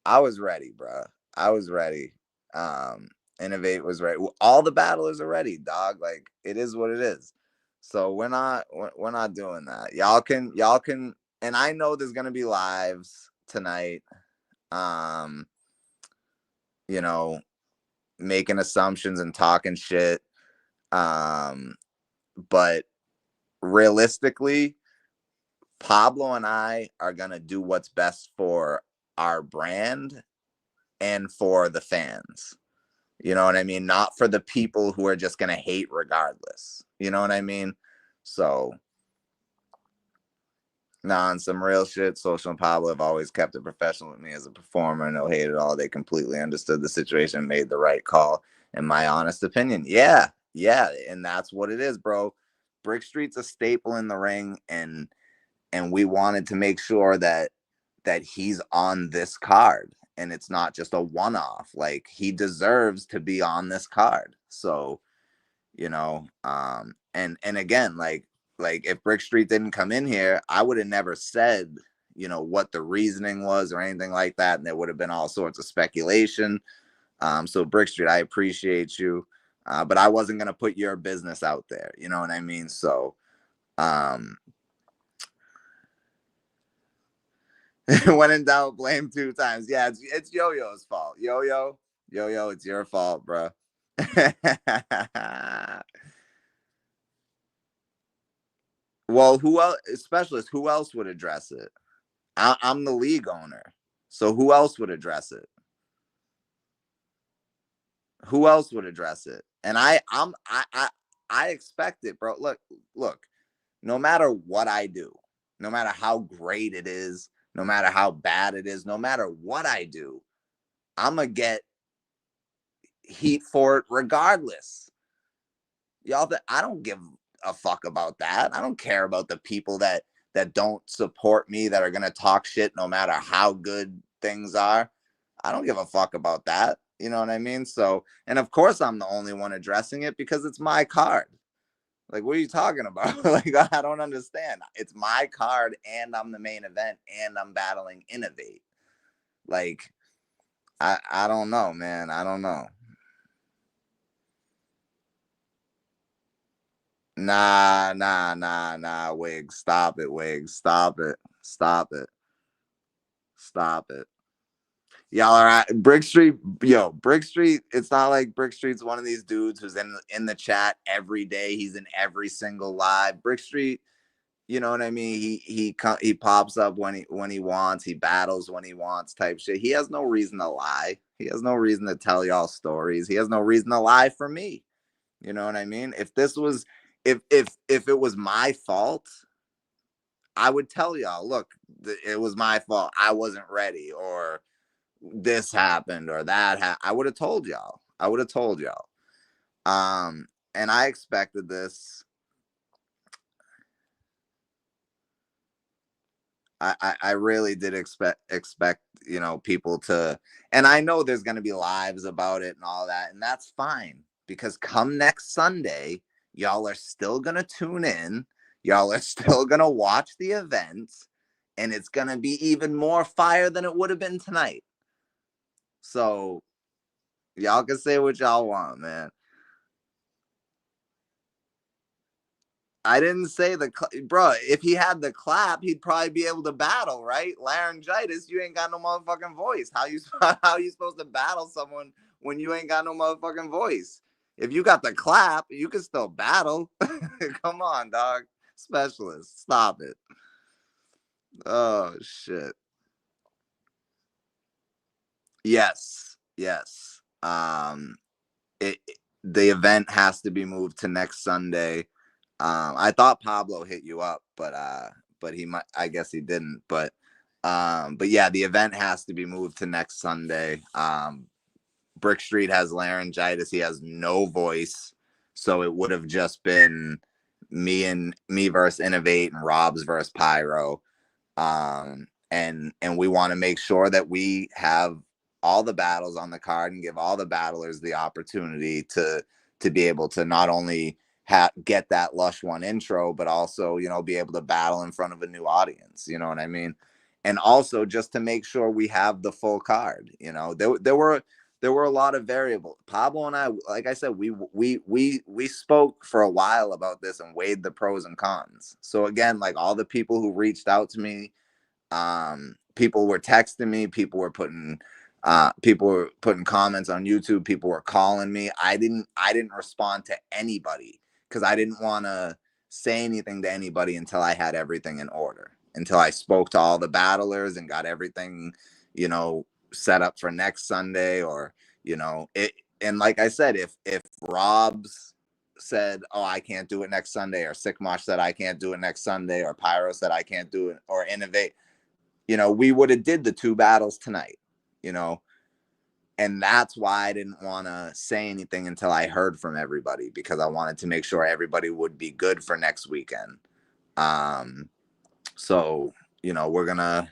I was ready, bro. I was ready. Innovate was ready. All the battlers are ready, dog. Like, it is what it is. So we're not doing that. Y'all can, and I know there's gonna be lives tonight. Um, you know, making assumptions and talking shit. But realistically, Pablo and I are gonna do what's best for our brand and for the fans. You know what I mean? Not for the people who are just gonna hate regardless. You know what I mean? So, nah, on some real shit, Social and Pablo have always kept it professional with me as a performer. No hate at all. They completely understood the situation, made the right call, in my honest opinion. Yeah, yeah, and that's what it is, bro. Brick Street's a staple in the ring, and we wanted to make sure that he's on this card, and it's not just a one-off. Like, he deserves to be on this card. So, and again, like if Brick Street didn't come in here, I would have never said, what the reasoning was or anything like that, and there would have been all sorts of speculation. So Brick Street, I appreciate you, but I wasn't gonna put your business out there. You know what I mean? So, when in doubt, blame 2 times. Yeah, it's Yo-Yo's fault. Yo-Yo, it's your fault, bro. Well, who else? Specialist, who else would address it? I'm the league owner, so who else would address it? Who else would address it? And I expect it, bro. Look. No matter what I do, no matter how great it is, no matter how bad it is, no matter what I do, I'm gonna get heat for it regardless. Y'all, I don't give a fuck about that. I don't care about the people that don't support me, that are gonna talk shit no matter how good things are. I don't give a fuck about that. You know what I mean? So, and of course I'm the only one addressing it because it's my card. Like, what are you talking about? Like, I don't understand. It's my card, and I'm the main event, and I'm battling Innovate. Like, I don't know, man. I don't know. Nah, Wiggs. Stop it, Wiggs. Stop it. Stop it. Stop it. Y'all are at Brick Street. Yo, Brick Street. It's not like Brick Street's one of these dudes who's in the chat every day. He's in every single live. Brick Street, you know what I mean? He pops up when he wants. He battles when he wants, type shit. He has no reason to lie. He has no reason to tell y'all stories. He has no reason to lie for me. You know what I mean? If it was my fault, I would tell y'all, look, it was my fault. I wasn't ready, or this happened, or that I would have told y'all. I would have told y'all. And I expected this. I really did expect people to, and I know there's going to be lives about it and all that, and that's fine, because come next Sunday, y'all are still going to tune in, y'all are still going to watch the events, and it's going to be even more fire than it would have been tonight. So y'all can say what y'all want, man. I didn't say bro. If he had the clap, he'd probably be able to battle, right? Laryngitis, you ain't got no motherfucking voice. How you supposed to battle someone when you ain't got no motherfucking voice? If you got the clap, you can still battle. Come on, dog. Specialist, stop it. Oh shit. Yes, yes. The event has to be moved to next Sunday. I thought Pablo hit you up, but he might. I guess he didn't. But yeah, the event has to be moved to next Sunday. Brick Street has laryngitis. He has no voice, so it would have just been me versus Innovate and Rob's versus Pyro. And we want to make sure that we have all the battles on the card and give all the battlers the opportunity to be able to not only get that Lush One intro, but also, you know, be able to battle in front of a new audience. You know what I mean? And also just to make sure we have the full card. You know, there were a lot of variables. Pablo and I, like I said, we spoke for a while about this and weighed the pros and cons. So again, like all the people who reached out to me, people were texting me, people were putting comments on YouTube, people were calling me. I didn't respond to anybody because I didn't want to say anything to anybody until I had everything in order, until I spoke to all the battlers and got everything, you know, set up for next Sunday. Or, you know, it. And like I said, if Rob's said, oh, I can't do it next Sunday, or Sickmosh said I can't do it next Sunday, or Pyro said I can't do it, or Innovate, you know, we would have did the 2 battles tonight, you know. And that's why I didn't want to say anything until I heard from everybody, because I wanted to make sure everybody would be good for next weekend. So, you know, we're gonna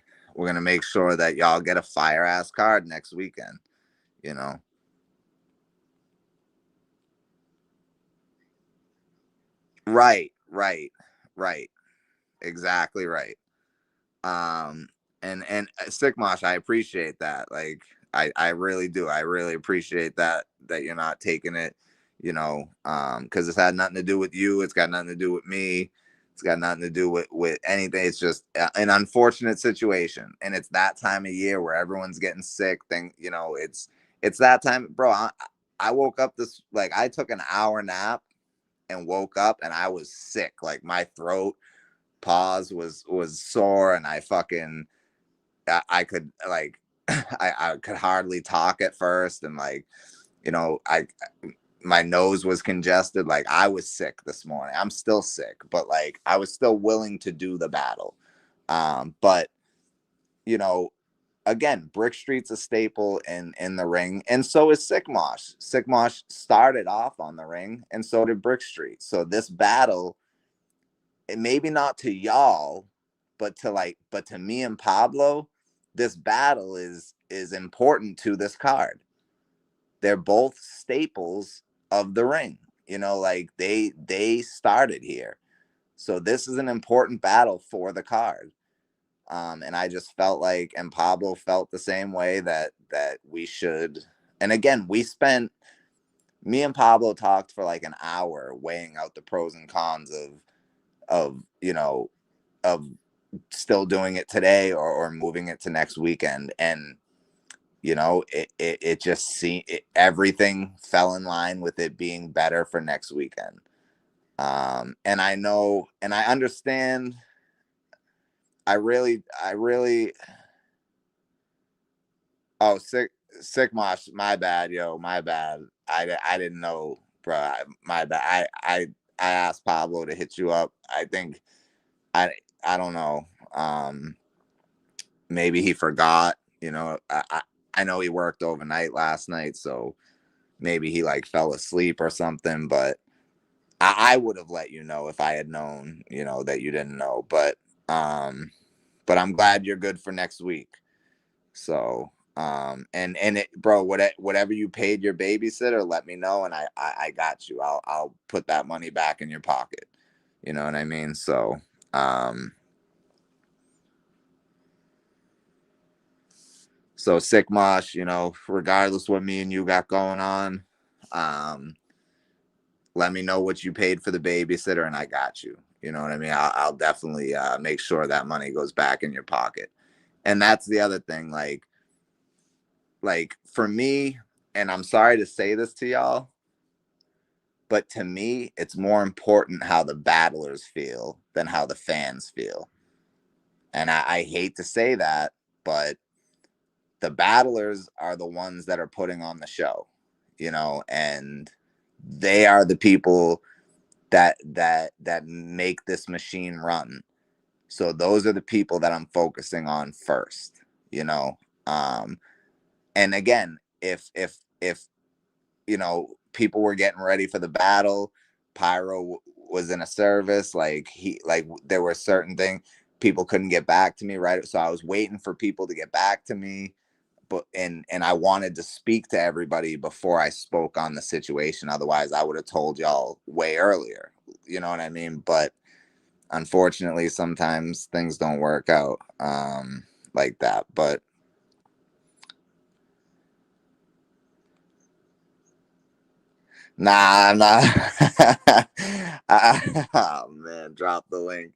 make sure that y'all get a fire ass card next weekend, you know. Right, right, right. Exactly right. And Sickmosh, I appreciate that. Like I really do. I really appreciate that you're not taking it, you know, because it's had nothing to do with you. It's got nothing to do with me. It's got nothing to do with anything. It's just an unfortunate situation, and it's that time of year where everyone's getting sick. You know, it's that time, bro. I woke up like I took an hour nap and woke up and I was sick. Like my throat pause was sore, and I could like I could hardly talk at first, and like, you know, my nose was congested. Like I was sick this morning. I'm still sick, but like I was still willing to do the battle. But you know, again, Brick Street's a staple in the ring, and so is Sickmosh. Sickmosh started off on the ring, and so did Brick Street. So this battle, and maybe not to y'all, but to me and Pablo, this battle is important to this card. They're both staples of the ring. You know, like they started here. So this is an important battle for the card. And I just felt like, and Pablo felt the same way, that we should. And again, me and Pablo talked for like an hour weighing out the pros and cons of you know, of still doing it today, or moving it to next weekend. And you know, it just everything fell in line with it being better for next weekend. And I know, and I understand. I really oh, sick mosh, my bad, yo, my bad. I didn't know, bro. My bad. I asked Pablo to hit you up. I think I I don't know. Maybe he forgot. You know, I know he worked overnight last night, so maybe he like fell asleep or something. But I would have let you know if I had known, you know, that you didn't know. But I'm glad you're good for next week. So and it, bro, whatever you paid your babysitter, let me know, and I got you. I'll put that money back in your pocket. You know what I mean? So So Sick Mosh, you know, regardless what me and you got going on, um, let me know what you paid for the babysitter and I got you. You know what I mean? I'll definitely make sure that money goes back in your pocket. And that's the other thing. Like for me, and I'm sorry to say this to y'all, but to me, it's more important how the battlers feel than how the fans feel. And I hate to say that, but the battlers are the ones that are putting on the show, you know, and they are the people that make this machine run. So those are the people that I'm focusing on first, you know. And again, if you know, people were getting ready for the battle, Pyro was in a service, like there were certain things people couldn't get back to me, right? So I was waiting for people to get back to me, but and I wanted to speak to everybody before I spoke on the situation. Otherwise, I would have told y'all way earlier. You know what I mean? But unfortunately, sometimes things don't work out like that. But nah. Oh man, drop the link.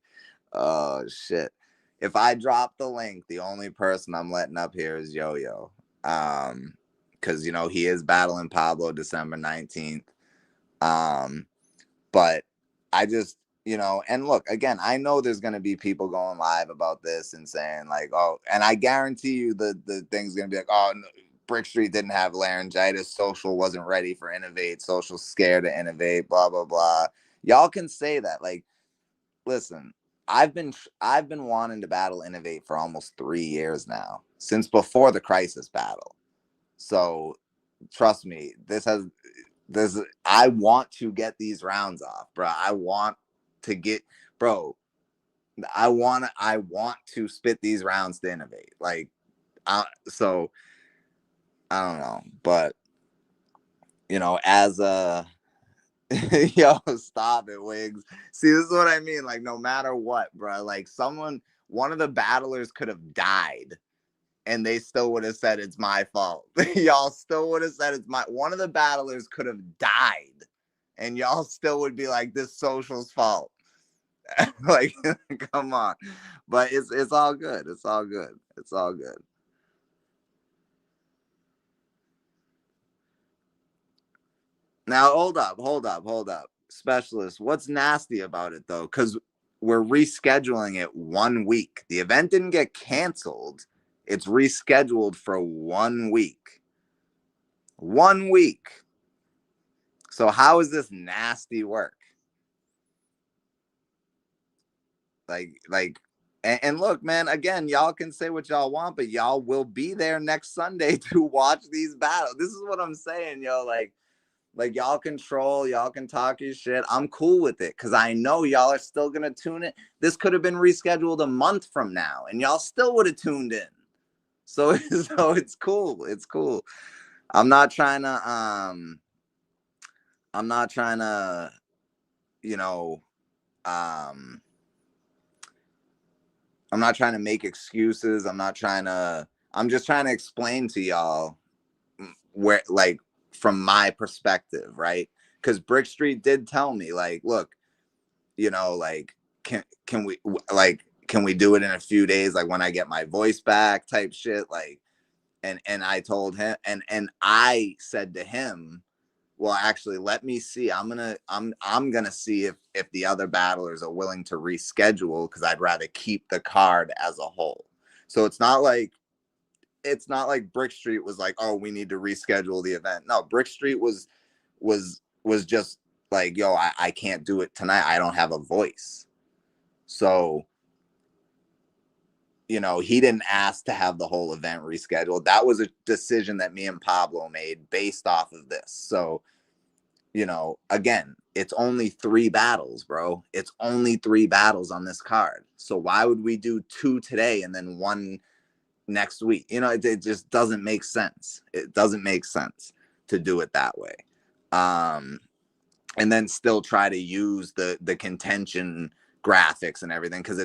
Oh shit. If I drop the link, the only person I'm letting up here is Yo Yo. Because you know he is battling Pablo December 19th. But I just, you know, and look, again, I know there's gonna be people going live about this and saying like, oh, and I guarantee you the thing's gonna be like, oh, no, Brick Street didn't have laryngitis, Social wasn't ready for Innovate, Social scared to innovate, blah blah blah. Y'all can say that. Like, listen, I've been wanting to battle Innovate for almost 3 years now, since before the Crisis battle. So trust me, I want to get these rounds off, bro. I want to get, bro. I want to spit these rounds to Innovate. Like, so I don't know, but you know, as a yo, stop it, Wigs. See, this is what I mean. Like, no matter what, bro. Like, one of the battlers could have died and they still would have said it's my fault. Y'all still would have said it's my, one of the battlers could have died and y'all still would be like, this Social's fault. Like, come on. But it's all good. It's all good. It's all good. Now hold up. Specialist, what's nasty about it though? Because we're rescheduling it 1 week. The event didn't get canceled. It's rescheduled for 1 week. 1 week. So how is this nasty work? Like, and look, man, again, y'all can say what y'all want, but y'all will be there next Sunday to watch these battles. This is what I'm saying, yo. Like y'all control, y'all can talk your shit. I'm cool with it because I know y'all are still gonna tune in. This could have been rescheduled a month from now, and y'all still would have tuned in. So, so it's cool. It's cool. I'm not trying to I'm not trying to, you know, um I'm not trying to make excuses. I'm just trying to explain to y'all where, like, from my perspective, right? Because Brick Street did tell me, like, look, you know, like, can we like can we do it in a few days, like when I get my voice back, type shit, like, and I told him, and I said to him, well, actually, let me see. I'm gonna see if the other battlers are willing to reschedule because I'd rather keep the card as a whole. So it's not like Brick Street was like, oh, we need to reschedule the event. No, Brick Street was just like, yo, I can't do it tonight. I don't have a voice. So, you know, he didn't ask to have the whole event rescheduled. That was a decision that me and Pablo made based off of this. So, you know, again, it's only 3 battles, bro. It's only 3 battles on this card. So why would we do 2 today and then 1 next week? You know, it just doesn't make sense. It doesn't make sense to do it that way. And then still try to use the contention graphics and everything, because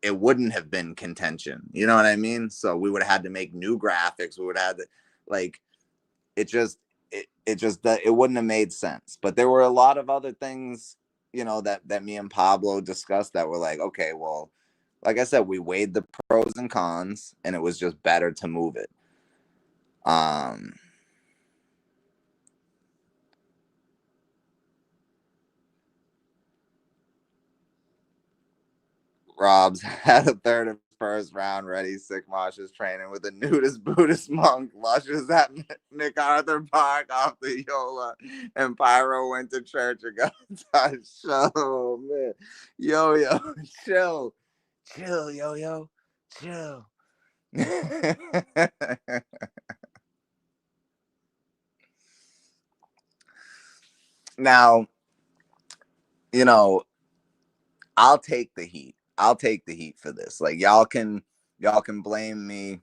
it wouldn't have been contention. You know what I mean? So we would have had to make new graphics. We would have had to, like, it just, it just it wouldn't have made sense. But there were a lot of other things, you know, that me and Pablo discussed that were like, okay, well, like I said, we weighed the pros and cons, and it was just better to move it. Rob's had a third of first round ready. Sick Mosh is training with a nudist Buddhist monk. Lushes at MacArthur Park off the Yola. And Pyro went to church and got a show, man. Yo, chill. Chill, yo. Chill. Now, you know, I'll take the heat. I'll take the heat for this. Like y'all can blame me.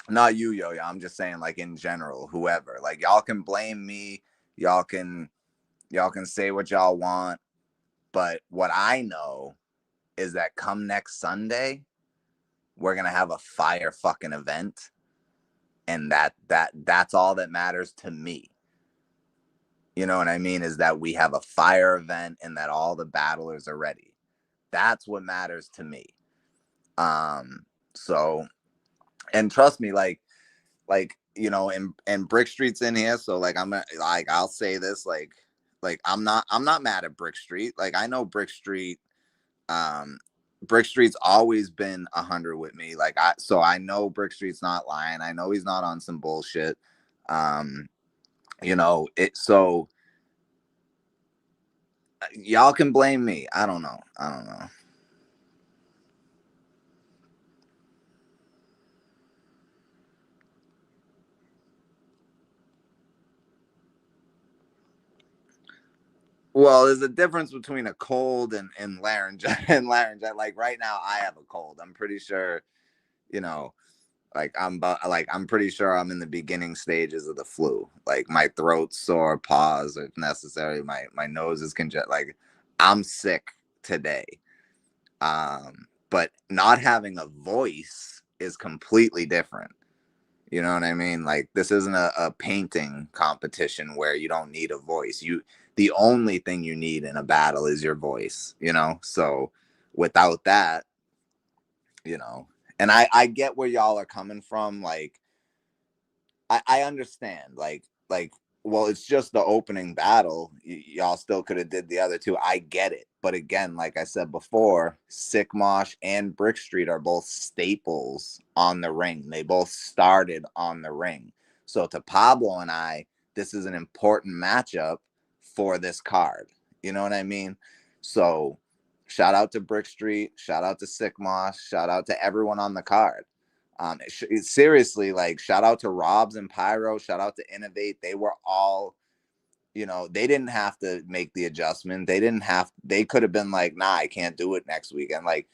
Not you, yo. I'm just saying, like in general, whoever. Like y'all can blame me. Y'all can say what y'all want. But what I know is that come next Sunday, we're gonna have a fire fucking event. And that's all that matters to me. You know what I mean? Is that we have a fire event and that all the battlers are ready. That's what matters to me. So, and trust me, like, you know, and Brick Street's in here. So like, I'll say this, like I'm not mad at Brick Street. Like I know Brick Street, Brick Street's always been 100 with me. Like so I know Brick Street's not lying. I know he's not on some bullshit. You know, so y'all can blame me. I don't know. Well, there's a difference between a cold and laryngitis. Like right now, I have a cold. I'm pretty sure, you know, I'm pretty sure I'm in the beginning stages of the flu. Like my throat's sore, pause if necessary. My nose is congested. Like I'm sick today. But not having a voice is completely different. You know what I mean? Like this isn't a painting competition where you don't need a voice. The only thing you need in a battle is your voice, you know? So without that, you know, and I get where y'all are coming from. Like I understand. Like well, it's just the opening battle. Y'all still could have did the other two. I get it. But again, like I said before, Sick Mosh and Brick Street are both staples on the ring. They both started on the ring. So to Pablo and I, this is an important matchup for this card. You know what I mean? So shout out to Brick Street, shout out to Sick Mosh, shout out to everyone on the card. Seriously, like shout out to Robs and Pyro, shout out to Innovate. They were all, you know, they didn't have to make the adjustment. They could have been like, nah, I can't do it next weekend. Like,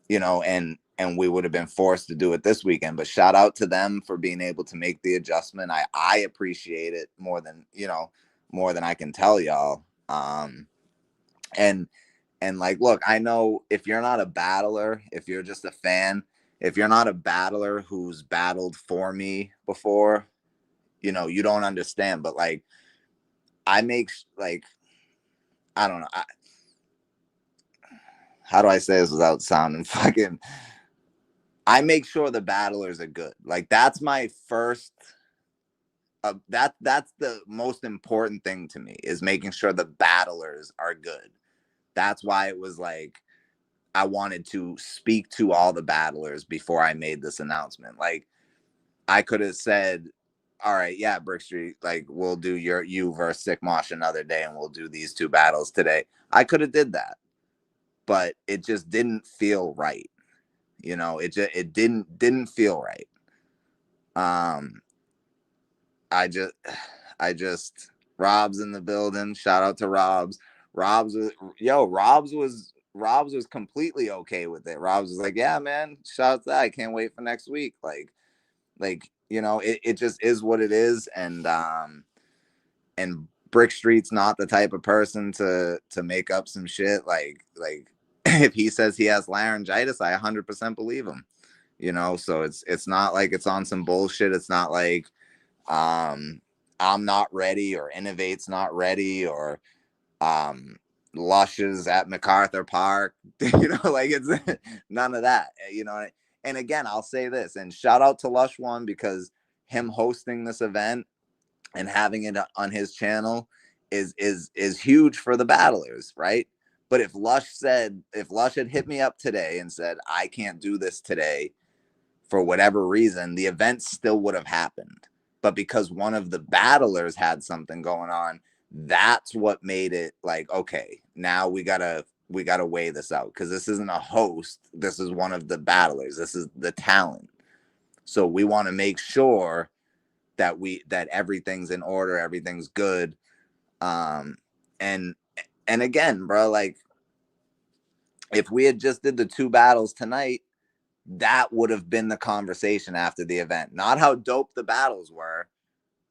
you know, and we would have been forced to do it this weekend. But shout out to them for being able to make the adjustment. I appreciate it more than, you know, more than I can tell y'all. And like, look, I know if you're not a battler, if you're just a fan, if you're not a battler who's battled for me before, you know, you don't understand. But like, I make like, I don't know. How do I say this without sounding fucking? I make sure the battlers are good. Like that's my first. That's the most important thing to me is making sure the battlers are good. That's why it was like I wanted to speak to all the battlers before I made this announcement. Like I could have said, all right, yeah, Brick Street, like we'll do you versus Sick Mosh another day and we'll do these two battles today. I could have did that, but it just didn't feel right. You know, it didn't feel right. I just Rob's in the building. Shout out to Rob's. Rob's was completely okay with it. Rob's was like, yeah, man, shout out to that. I can't wait for next week. Like, you know, it just is what it is. And Brick Street's not the type of person to make up some shit. Like if he says he has laryngitis, I 100% believe him. You know, so it's not like it's on some bullshit. It's not like I'm not ready, or Innovate's not ready, or Lush is at MacArthur Park. Like it's none of that. And again, I'll say this, and shout out to Lush One, because him hosting this event and having it on his channel is huge for the battlers, right? But if Lush had hit me up today and said, I can't do this today for whatever reason, the event still would have happened. But because one of the battlers had something going on, that's what made it like, okay, now we gotta weigh this out, because this isn't a host, this is one of the battlers, this is the talent. So we want to make sure that everything's in order, everything's good. And again, bro, like, if we had just did the 2 battles tonight, that would have been the conversation after the event. Not how dope the battles were,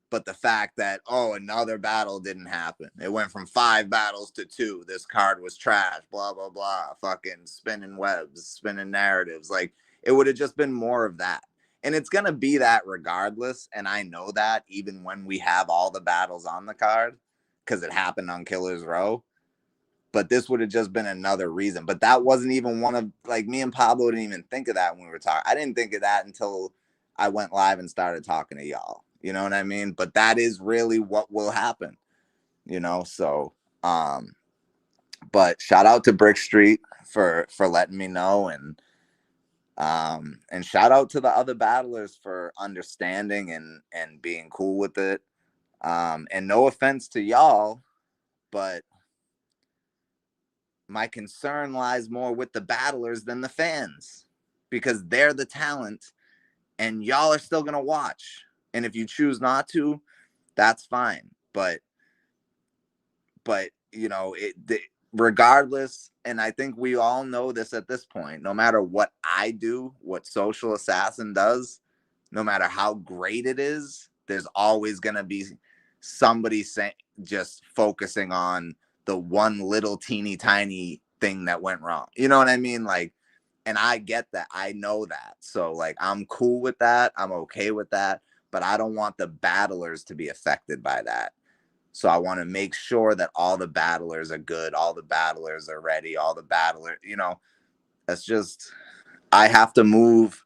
but the fact that, oh, another battle didn't happen. It went from 5 battles to 2. This card was trash, blah, blah, blah. Fucking spinning webs, spinning narratives. Like, it would have just been more of that. And it's going to be that regardless. And I know that even when we have all the battles on the card, because it happened on Killer's Row. But this would have just been another reason. But that wasn't even one of, like, me and Pablo didn't even think of that when we were talking. I didn't think of that until I went live and started talking to y'all. You know what I mean? But that is really what will happen, so, but shout out to Brick Street for letting me know. And shout out to the other battlers for understanding and being cool with it. And no offense to y'all, but my concern lies more with the battlers than the fans, because they're the talent and y'all are still going to watch. And if you choose not to, that's fine. But regardless, and I think we all know this at this point, no matter what I do, what Social Assassin does, no matter how great it is, there's always going to be somebody just focusing on the one little teeny tiny thing that went wrong. You know what I mean? Like, and I get that. I know that. So, like, I'm cool with that. I'm okay with that. But I don't want the battlers to be affected by that. So I want to make sure that all the battlers are good. All the battlers are ready. All the battlers, that's just, I have to move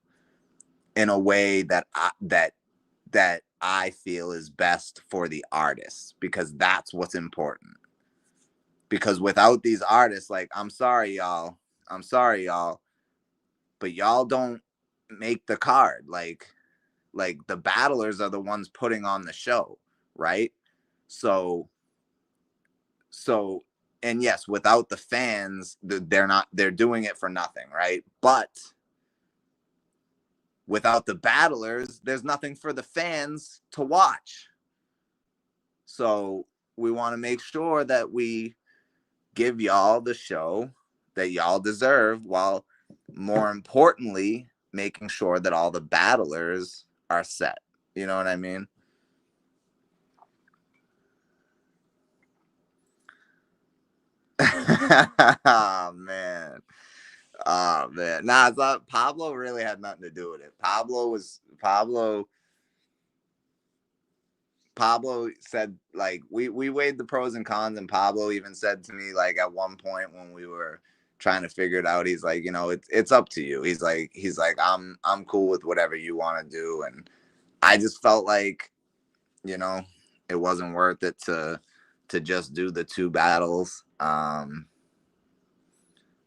in a way that I feel is best for the artists, because that's what's important. Because without these artists, like, I'm sorry, y'all, but y'all don't make the card. Like the battlers are the ones putting on the show, right? So, and yes, without the fans, they're doing it for nothing, right? But without the battlers, there's nothing for the fans to watch. So we want to make sure that we give y'all the show that y'all deserve, while more importantly, making sure that all the battlers are set. You know what I mean? Oh man. Nah, it's not, Pablo really had nothing to do with it. Pablo said, like, we weighed the pros and cons, and Pablo even said to me, like, at one point when we were trying to figure it out, he's like, it's up to you. He's like, I'm cool with whatever you want to do. And I just felt like, it wasn't worth it to just do the 2 battles. And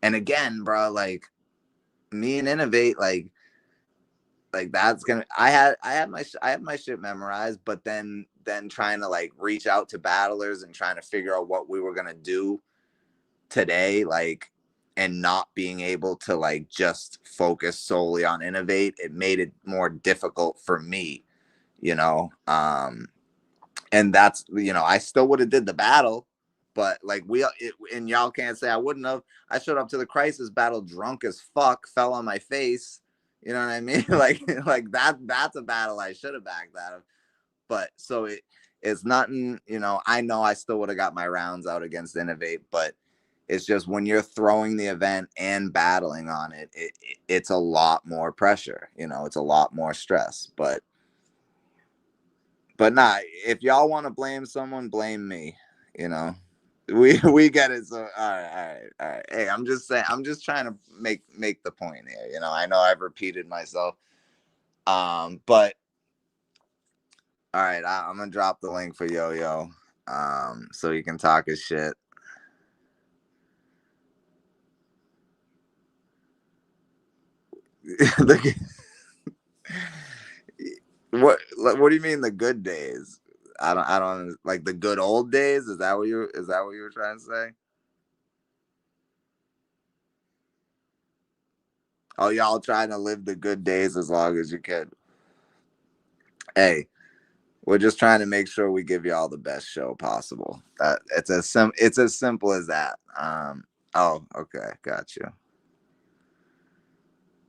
again, bro, like, me and Innovate, like that's gonna, I had my shit memorized, but then trying to, like, reach out to battlers and trying to figure out what we were gonna do today, like, and not being able to, like, just focus solely on Innovate, it made it more difficult for me, and that's, I still would have did the battle, but, like, and y'all can't say I wouldn't have. I showed up to the Crisis battle drunk as fuck, fell on my face. You know what I mean? like that's a battle I should have backed out of. But so it's nothing, I know I still would have got my rounds out against Innovate, but it's just when you're throwing the event and battling on it, it's a lot more pressure, it's a lot more stress. But But nah, if y'all want to blame someone, blame me. You know, we get it. So all right. Hey, I'm just saying. I'm just trying to make the point here. You know, I know I've repeated myself. But all right, I'm gonna drop the link for Yo Yo, so you can talk his shit. What do you mean the good days? I don't like the good old days. Is that what you were trying to say? Oh, y'all trying to live the good days as long as you can. Hey, we're just trying to make sure we give y'all the best show possible. It's as simple as that. Oh, okay, got you.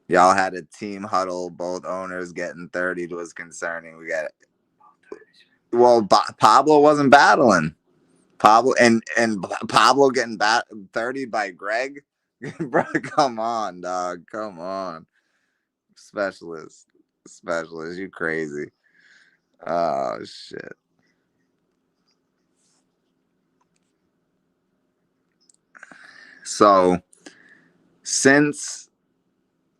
Y'all had a team huddle. Both owners getting 30 was concerning. We got well, Pablo wasn't battling. Pablo and Pablo getting 30 by Greg. Bro, come on, dog. Come on. Specialist. You crazy. Oh shit. So since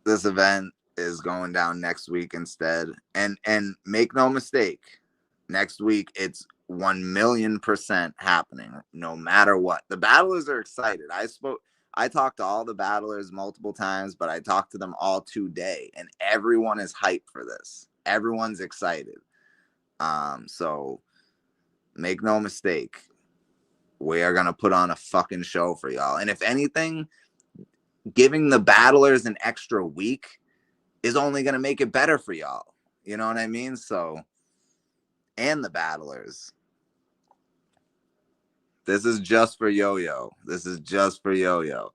this event is going down next week instead, and make no mistake, next week it's 1,000,000% happening no matter what. The battlers are excited. I talked to all the battlers multiple times, but I talked to them all today, and everyone is hyped for this. Everyone's excited. So make no mistake, we are gonna put on a fucking show for y'all. And if anything, giving the battlers an extra week is only gonna make it better for y'all. You know what I mean? So, and the battlers. This is just for Yo Yo. This is just for Yo Yo.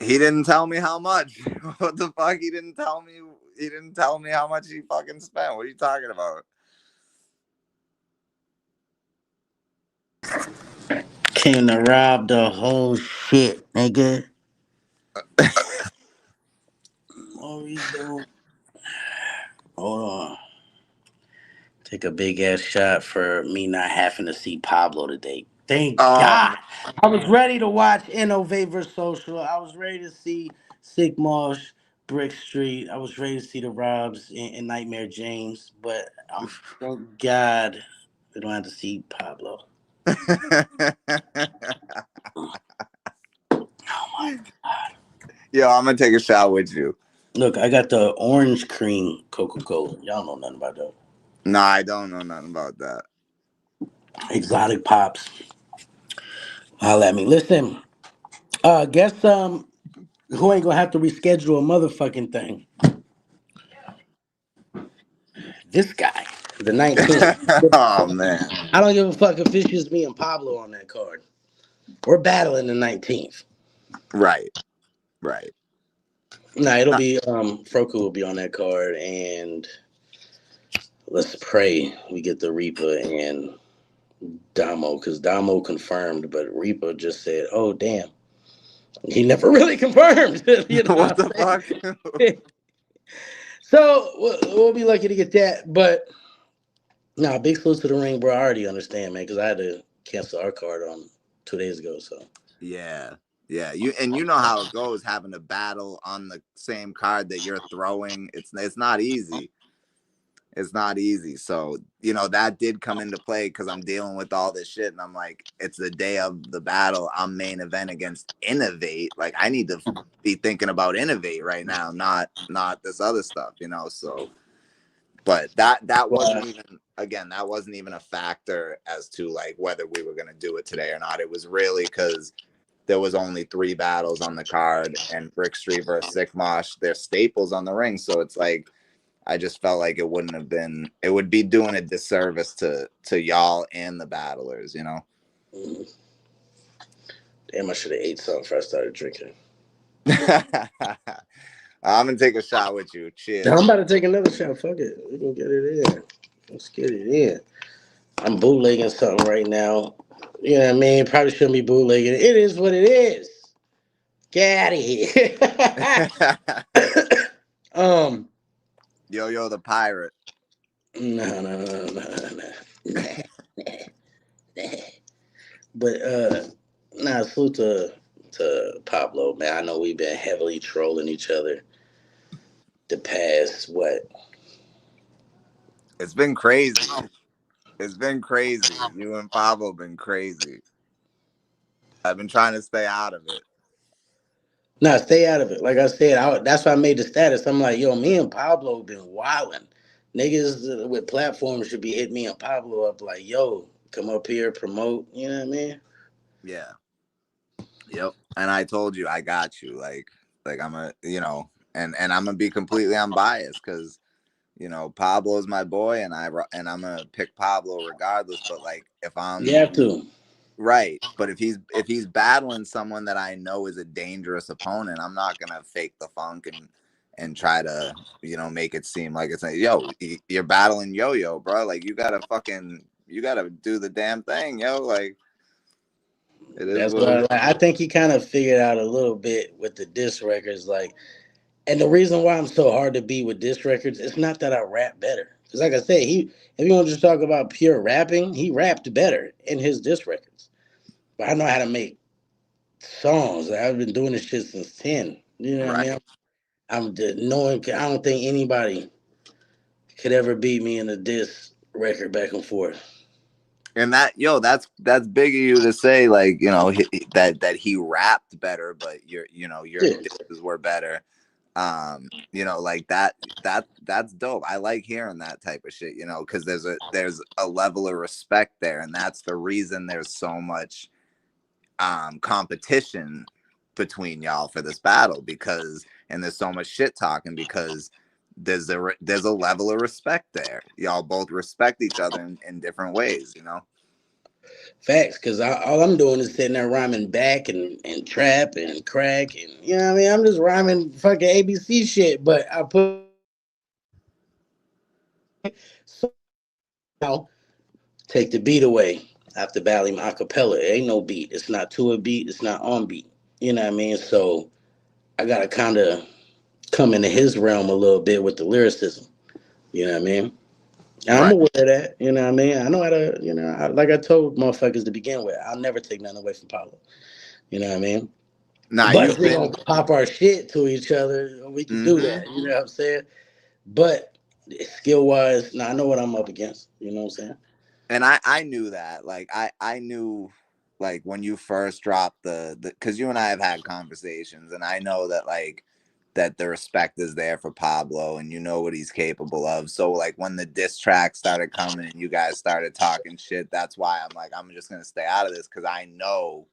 He didn't tell me how much. What the fuck? He didn't tell me. He didn't tell me how much he fucking spent. What are you talking about? Came to rob the whole shit, nigga. What we doing? Hold on. Take a big ass shot for me not having to see Pablo today. Thank Oh God. man. I was ready to watch Innovate vs. Social. I was ready to see Sick Marsh, Brick Street. I was ready to see the Robs and Nightmare James. But thank God we don't have to see Pablo. Oh my God. Yo, I'm gonna take a shot with you. Look, I got the orange cream Coca-Cola. Y'all know nothing about that. Nah, I don't know nothing about that. Exotic Pops. Holla at me. Listen, guess who ain't gonna have to reschedule a motherfucking thing? This guy, the 19th. Oh man. I don't give a fuck if it's just me and Pablo on that card. We're battling the 19th. Right. Right. Nah, it'll be Froku will be on that card, and let's pray we get the Reaper and Damo, because Damo confirmed, but Reaper just said, "Oh damn." He never really confirmed. You know What what the I'm fuck? saying? So we'll be lucky to get that. But no, big salute to the ring, bro. I already understand, man, because I had to cancel our card on 2 days ago. So Yeah. Yeah. You know how it goes having to battle on the same card that you're throwing. It's not easy. It's not easy. So, that did come into play because I'm dealing with all this shit. And I'm like, it's the day of the battle. I'm main event against Innovate. Like, I need to be thinking about Innovate right now, not this other stuff. So, but that wasn't even a factor as to like whether we were going to do it today or not. It was really because there was only 3 battles on the card, and Brick Street versus Sick Mosh, they're staples on the ring. So it's like, I just felt like it would be doing a disservice to y'all and the battlers. mm, damn, I should have ate something before I started drinking. I'm gonna take a shot with you. I'm Cheers. about to take another shot. Fuck it, we can get it in. Let's get it in. I'm bootlegging something right now. You know what I mean? Probably shouldn't be bootlegging. It is what it is. Get out of here. um, Yo, the pirate. no. But nah, salute to Pablo, man. I know we've been heavily trolling each other the past what? It's been crazy. It's been crazy. You and Pablo been crazy. I've been trying to stay out of it. Nah, stay out of it. Like I said, that's why I made the status. I'm like, yo, me and Pablo been wilding. Niggas with platforms should be hitting me and Pablo up like, yo, come up here, promote. You know what I mean? Yeah. Yep. And I told you I got you. Like I'm a and I'm gonna be completely unbiased because Pablo's my boy and I'm gonna pick Pablo regardless. But like if You I'm have to. right, but if he's battling someone that I know is a dangerous opponent, I'm not gonna fake the funk and try to make it seem like it's like, yo, you're battling Yo-Yo, bro. Like you gotta do the damn thing, yo. Like it is That's what what it is. I think he kind of figured out a little bit with the diss records. Like, and the reason why I'm so hard to beat with diss records, it's not that I rap better. Because, like I said, if you want to just talk about pure rapping, he rapped better in his diss records. But I know how to make songs. Like, I've been doing this shit since 10. You know what I mean? Right. I'm just knowing, I don't think anybody could ever beat me in a diss record back and forth. And that's big of you to say, like, that he rapped better, but your Yeah. disses were better. Like that's dope. I like hearing that type of shit, because there's a level of respect there, and that's the reason there's so much competition between y'all for this battle, because and there's so much shit talking because there's a level of respect there. Y'all both respect each other in different ways. Facts, because all I'm doing is sitting there rhyming back and trap and crack and you know what I mean. I'm just rhyming fucking ABC shit, but I put so now take the beat away after battling my acapella. It ain't no beat. It's not to a beat. It's not on beat. You know what I mean? So I gotta kind of come into his realm a little bit with the lyricism. You know what I mean? And I'm Right. aware of that. You know what I mean? I know how to. Like I told motherfuckers to begin with, I'll never take nothing away from Pablo. You know what I mean? Nah, But if you've we gonna been. pop our shit to each other, we can do Mm-hmm. that. You know what I'm saying? But skill wise, now I know what I'm up against. You know what I'm saying? And I knew that. Like I knew, like, when you first dropped the because you and I have had conversations, and I know that, like, that the respect is there for Pablo, and you know what he's capable of. So like when the diss track started coming and you guys started talking shit, that's why I'm like, I'm just gonna stay out of this, because I know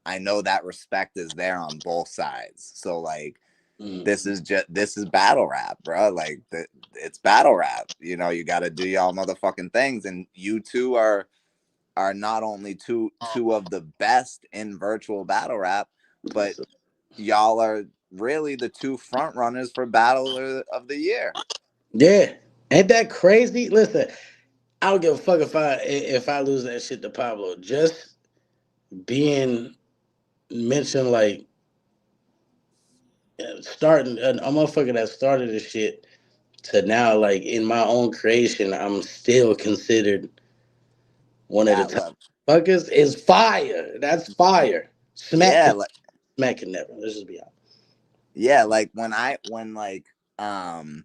that respect is there on both sides. So like Mm. this is battle rap, bro. Like it's battle rap. You got to do y'all motherfucking things, and you two are not only two of the best in virtual battle rap, but So, y'all are really the two front runners for battle of the year. yeah, ain't that crazy? Listen, I don't give a fuck if I lose that shit to Pablo. Just being mentioned like starting a motherfucker that started this shit to now like in my own creation, I'm still considered one of the At top level, fuckers is fire. That's fire. Smack yeah, can like smack can never. Let's just be honest. yeah, like um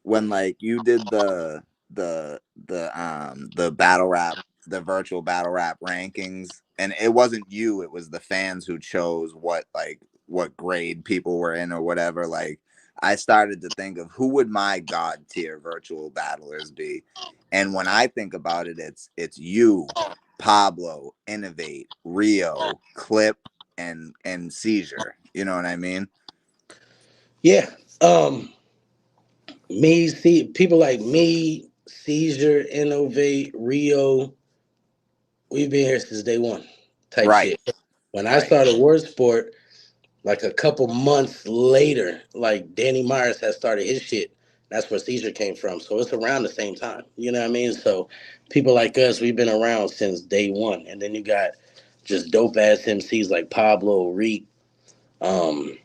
when like you did the battle rap, the virtual battle rap rankings, and it wasn't you, it was the fans who chose what grade people were in or whatever. Like, I started to think of who would my god tier virtual battlers be, and when I think about it, it's you, Pablo, Innovate, Rio, Clip, and Seizure. You know what I mean? Yeah. Um me see people like me, Seizure, Innovate, Rio, we've been here since day one type Right, shit. When I right. started Word Sport, like a couple months later, like Danny Myers had started his shit That's where Seizure came from. So it's around the same time. You know what I mean? So people like us, we've been around since day one. And then you got just dope ass MCs like Pablo, Reek, um,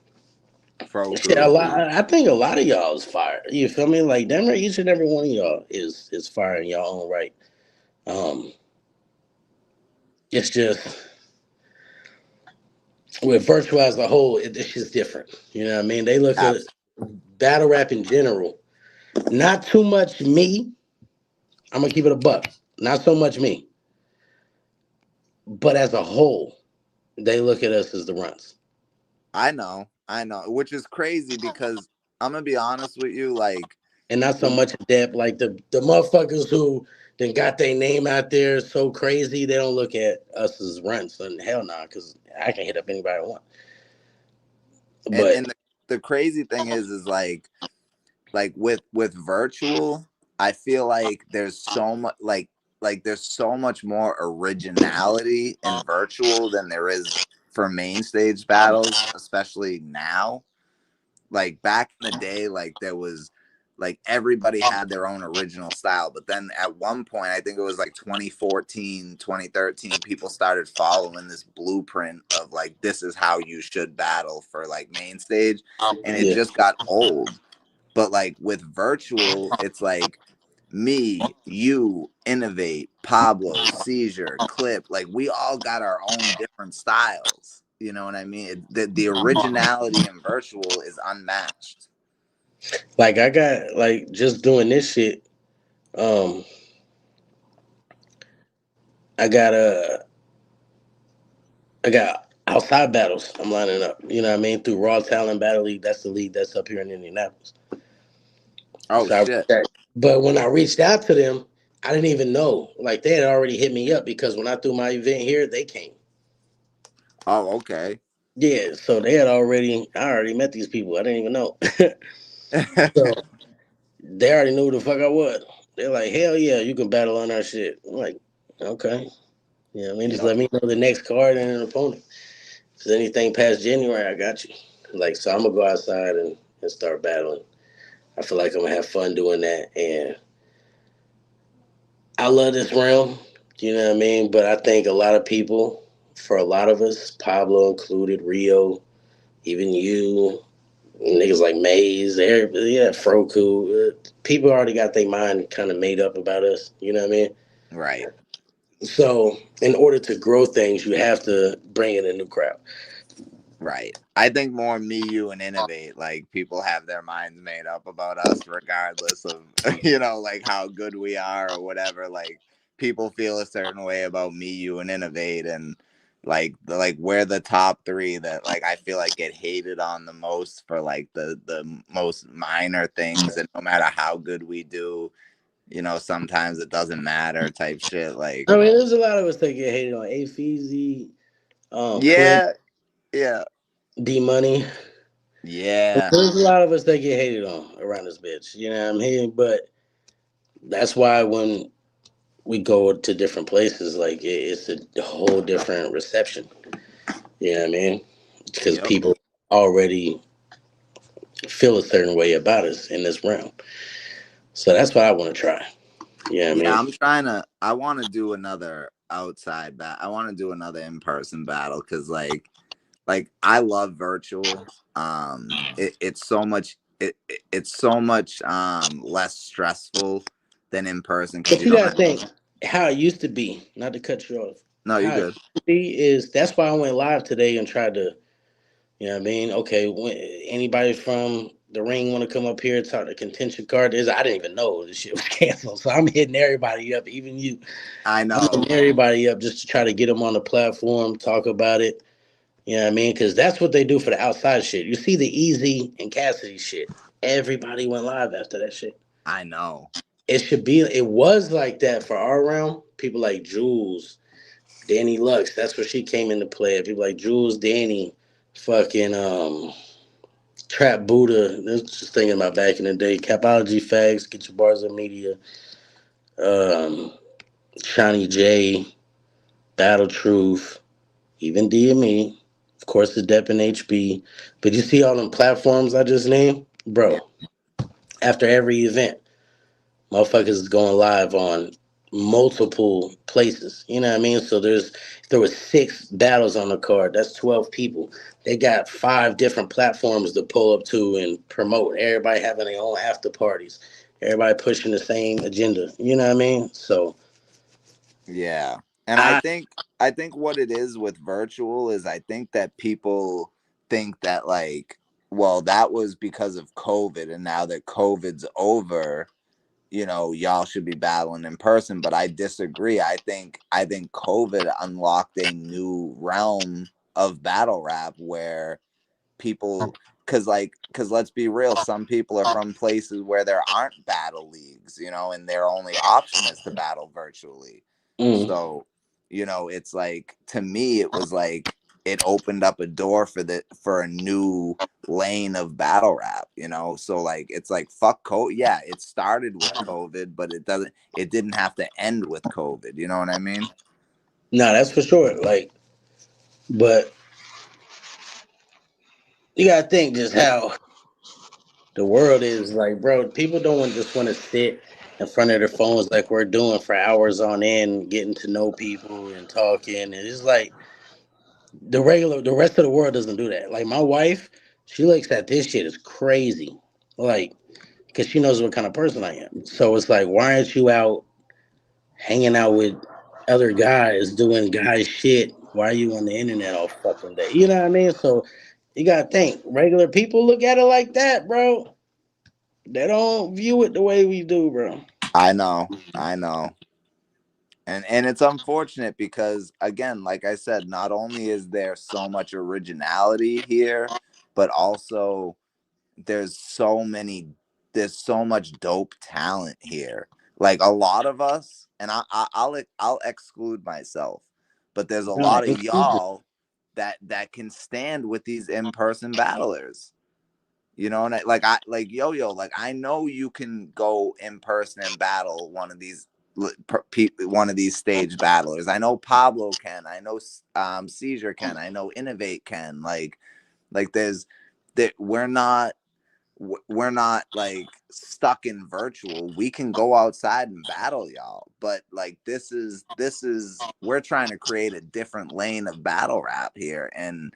shit, a Froku. lot. I think a lot of y'all is fire. You feel me? Like damn right, each and every one of y'all is fire in your own right. Um, it's just with virtual as a whole, it's just different. You know what I mean? They look at battle rap in general. Not too much me. I'm gonna keep it a buck. Not so much me, but as a whole, they look at us as the runs. I know, which is crazy because I'm gonna be honest with you, like And not so the much depth. Like the motherfuckers who then got their name out there so crazy, they don't look at us as runs. And hell nah, because I can hit up anybody I want. But and the crazy thing is with virtual, I feel like there's so much there's so much more originality in virtual than there is for main stage battles, especially now. Like back in the day, like there was like everybody had their own original style, but then at one point, I think it was like 2014, 2013, people started following this blueprint of like this is how you should battle for like main stage, and it yeah, just got old. But like with virtual, it's like me, you, Innovate, Pablo, Seizure, Clip, like we all got our own different styles. You know what I mean? The originality in virtual is unmatched. like I got like just doing this shit. Um, I got I got outside battles. I'm lining up. You know what I mean? Through Raw Talent Battle League. That's the league that's up here in Indianapolis. Oh So shit. but when I reached out to them, I didn't even know. Like they had already hit me up because when I threw my event here, they came. Oh, okay. Yeah, so they had already. I already met these people. I didn't even know. So they already knew who the fuck I was. They're like, hell yeah, you can battle on our shit. I'm like, okay. Yeah, I mean, just Yep. let me know the next card and an opponent. If there's anything past January, I got you. Like, so I'm gonna go outside and start battling. I feel like I'm gonna have fun doing that, and I love this realm. You know what I mean? But I think a lot of people, for a lot of us, Pablo included, Rio, even you, niggas like Maze, everybody, yeah, Froku. People already got their mind kind of made up about us. You know what I mean? Right. So, in order to grow things, you have to bring in a new crowd. Right. I think more me, you, and Innovate. Like people have their minds made up about us, regardless of like how good we are or whatever. Like people feel a certain way about me, you, and Innovate, and like we're the top three that like I feel like get hated on the most for like the most minor things, and no matter how good we do, sometimes it doesn't matter type shit. Like I mean, there's a lot of us that get hated on. A Feezy, Clip, yeah, yeah, D Money. yeah, There's a lot of us that get hated on around this bitch. You know what I mean? But that's why when we go to different places, like it's a whole different reception. You know what I mean? Because yep. people already feel a certain way about us in this realm. So that's what I want to try. You know what I Yeah, mean? I'm trying to. I want to do another outside I want to do another in person battle because, like I love virtual. It's so much. It's so much less stressful than in person because But you you don't gotta have. think how it used to be. Not to cut you off. No, you How it good. used to be is that's why I went live today and tried to. You know what I mean? Okay, when, anybody from the ring want to come up here and talk the contention card? Is I didn't even know this shit was canceled, so I'm hitting everybody up, even you. I I'm know. hitting everybody up just to try to get them on the platform, talk about it. You know what I mean? Because that's what they do for the outside shit. You see the Easy and Cassidy shit. Everybody went live after that shit. I know. It should be. It was like that for our round. People like Jules, Danny Lux. That's where she came into play. People like Jules, Danny, fucking Trap Buddha. This is just thinking about back in the day. Capology Fags, Get Your Bars of Media. Um, Shawnee J, Battle Truth, even DME. Of course, the Dep and HB. But you see all them platforms I just named? Yeah. Bro, after every event. Motherfuckers is going live on multiple places. You know what I mean? So there was 6 battles on the card. That's 12 people. They got 5 different platforms to pull up to and promote. Everybody having their own after parties. Everybody pushing the same agenda. You know what I mean? So Yeah. And I I think what it is with virtual is I think that people think that like, well, that was because of COVID, and now that COVID's over, you know, y'all should be battling in person. But I disagree. I think COVID unlocked a new realm of battle rap where people, because let's be real, some people are from places where there aren't battle leagues, you know, and their only option is to battle virtually. mm, So, you know, it's like, to me it was like it opened up a door for a new lane of battle rap, you know. So like, it's like, fuck COVID. Yeah, it started with COVID, but it didn't have to end with COVID, you know what I mean? no, that's for sure. Like, but you gotta think just how the world is like, bro. People don't just want to sit in front of their phones like we're doing for hours on end, getting to know people and talking. And it's like the rest of the world doesn't do that. Like my wife, she looks at this shit as crazy, like because she knows what kind of person I am. So it's like, why aren't you out hanging out with other guys doing guy shit? Why are you on the internet all fucking day? You know what I mean? So you gotta think. Regular people look at it like that, bro. They don't view it the way we do, bro. I know. And it's unfortunate because, again, like I said, not only is there so much originality here, but also there's so many there's so much dope talent here. Like a lot of us, and I'll exclude myself, but there's a Nah, lot of y'all that can stand with these in-person battlers. You know, and I like Yo-Yo, like I know you can go in person and battle one of these stage battlers. I know Pablo can. I know Seizure can. I know Innovate can. Like there's that we're not like stuck in virtual. We can go outside and battle y'all. But like this is we're trying to create a different lane of battle rap here, and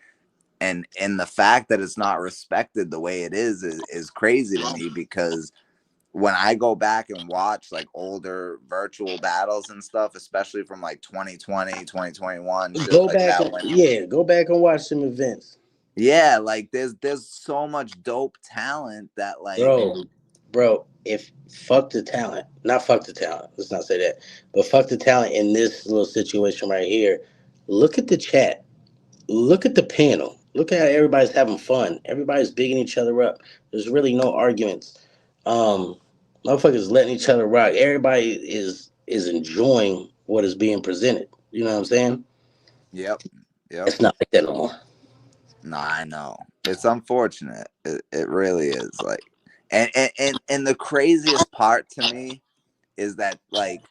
the fact that it's not respected the way it is crazy to me, because when I go back and watch like older virtual battles and stuff, especially from like 2020, 2021, shit go like back that, and when yeah, go back and watch some events, yeah, like there's so much dope talent that like bro. Bro, if fuck the talent, not fuck the talent. Let's not say that, but fuck the talent in this little situation right here. Look at the chat. Look at the panel. Look at how everybody's having fun. Everybody's bigging each other up. There's really no arguments. Um, Motherfuckers letting each other rock. Everybody is enjoying what is being presented. You know what I'm saying? yep, yep. It's not like that no more. No, I know. It's unfortunate. It really is. Like, and the craziest part to me is that like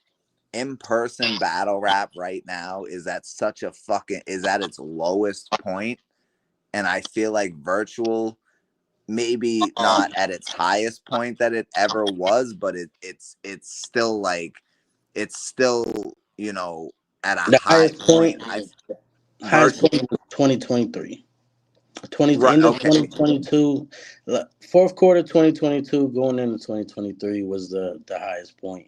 in-person battle rap right now is at its lowest point, and I feel like virtual, maybe not at its highest point that it ever was, but it's still like it's still, you know, at a The high point. I highest virtual point was 2023. 20 Right, end of okay. 2022, fourth quarter 2022 going into 2023 was the highest point.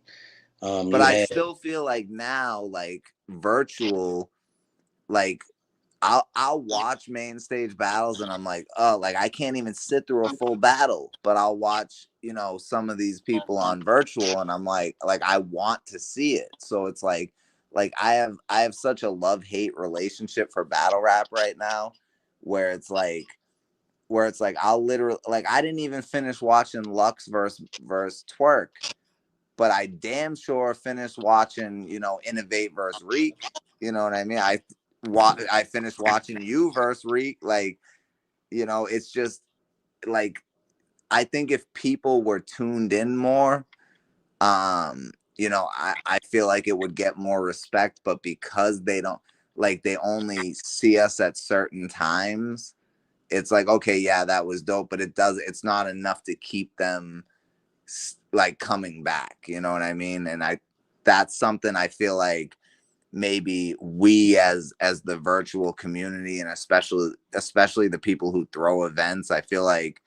But You I had still feel like now, like virtual, like I'll watch main stage battles and I'm like, oh, like I can't even sit through a full battle, but I'll watch, you know, some of these people on virtual and I'm like I want to see it. So it's like I have such a love-hate relationship for battle rap right now, where it's like I'll literally, like, I didn't even finish watching Lux versus Twerk, but I damn sure finished watching, you know, Innovate versus Reek. You know what I mean? I finished watching you versus Reek. Like, you know, it's just like, I think if people were tuned in more, you know, I feel like it would get more respect. But because they don't, like, they only see us at certain times, it's like, okay, yeah, that was dope, but it's not enough to keep them like coming back, you know what I mean? And that's something I feel like maybe we as the virtual community, and especially the people who throw events, I feel like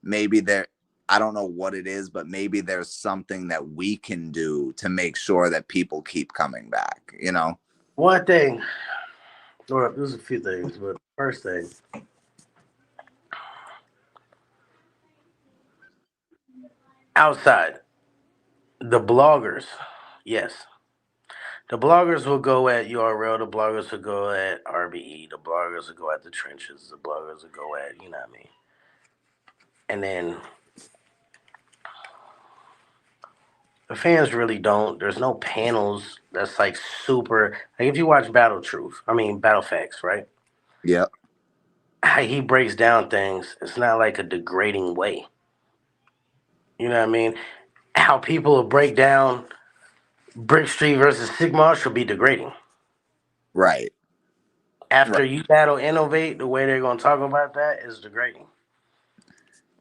maybe there, I don't know what it is, but maybe there's something that we can do to make sure that people keep coming back, you know? One thing, or there's a few things, but first thing, outside, the bloggers, yes. The bloggers will go at URL, the bloggers will go at RBE, the bloggers will go at the trenches, the bloggers will go at, you know what I mean? And then the fans really don't. There's no panels that's like super. Like if you watch Battle Facts, right? Yeah. How he breaks down things, it's not like a degrading way. You know what I mean? How people will break down Brick Street versus Sigma should be degrading. Right. After you battle Innovate, the way they're going to talk about that is degrading.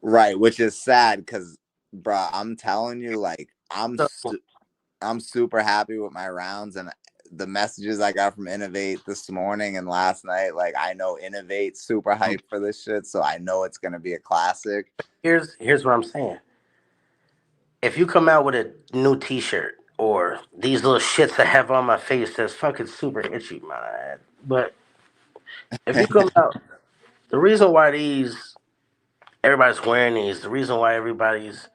Right, which is sad because, bro, I'm telling you, like, I'm super happy with my rounds, and the messages I got from Innovate this morning and last night, like, I know Innovate's super hyped for this shit, so I know it's gonna be a classic. Here's what I'm saying. If you come out with a new T-shirt or these little shits I have on my face that's fucking super itchy, man. But if you come out, the reason why everybody's wearing these, the reason why everybody's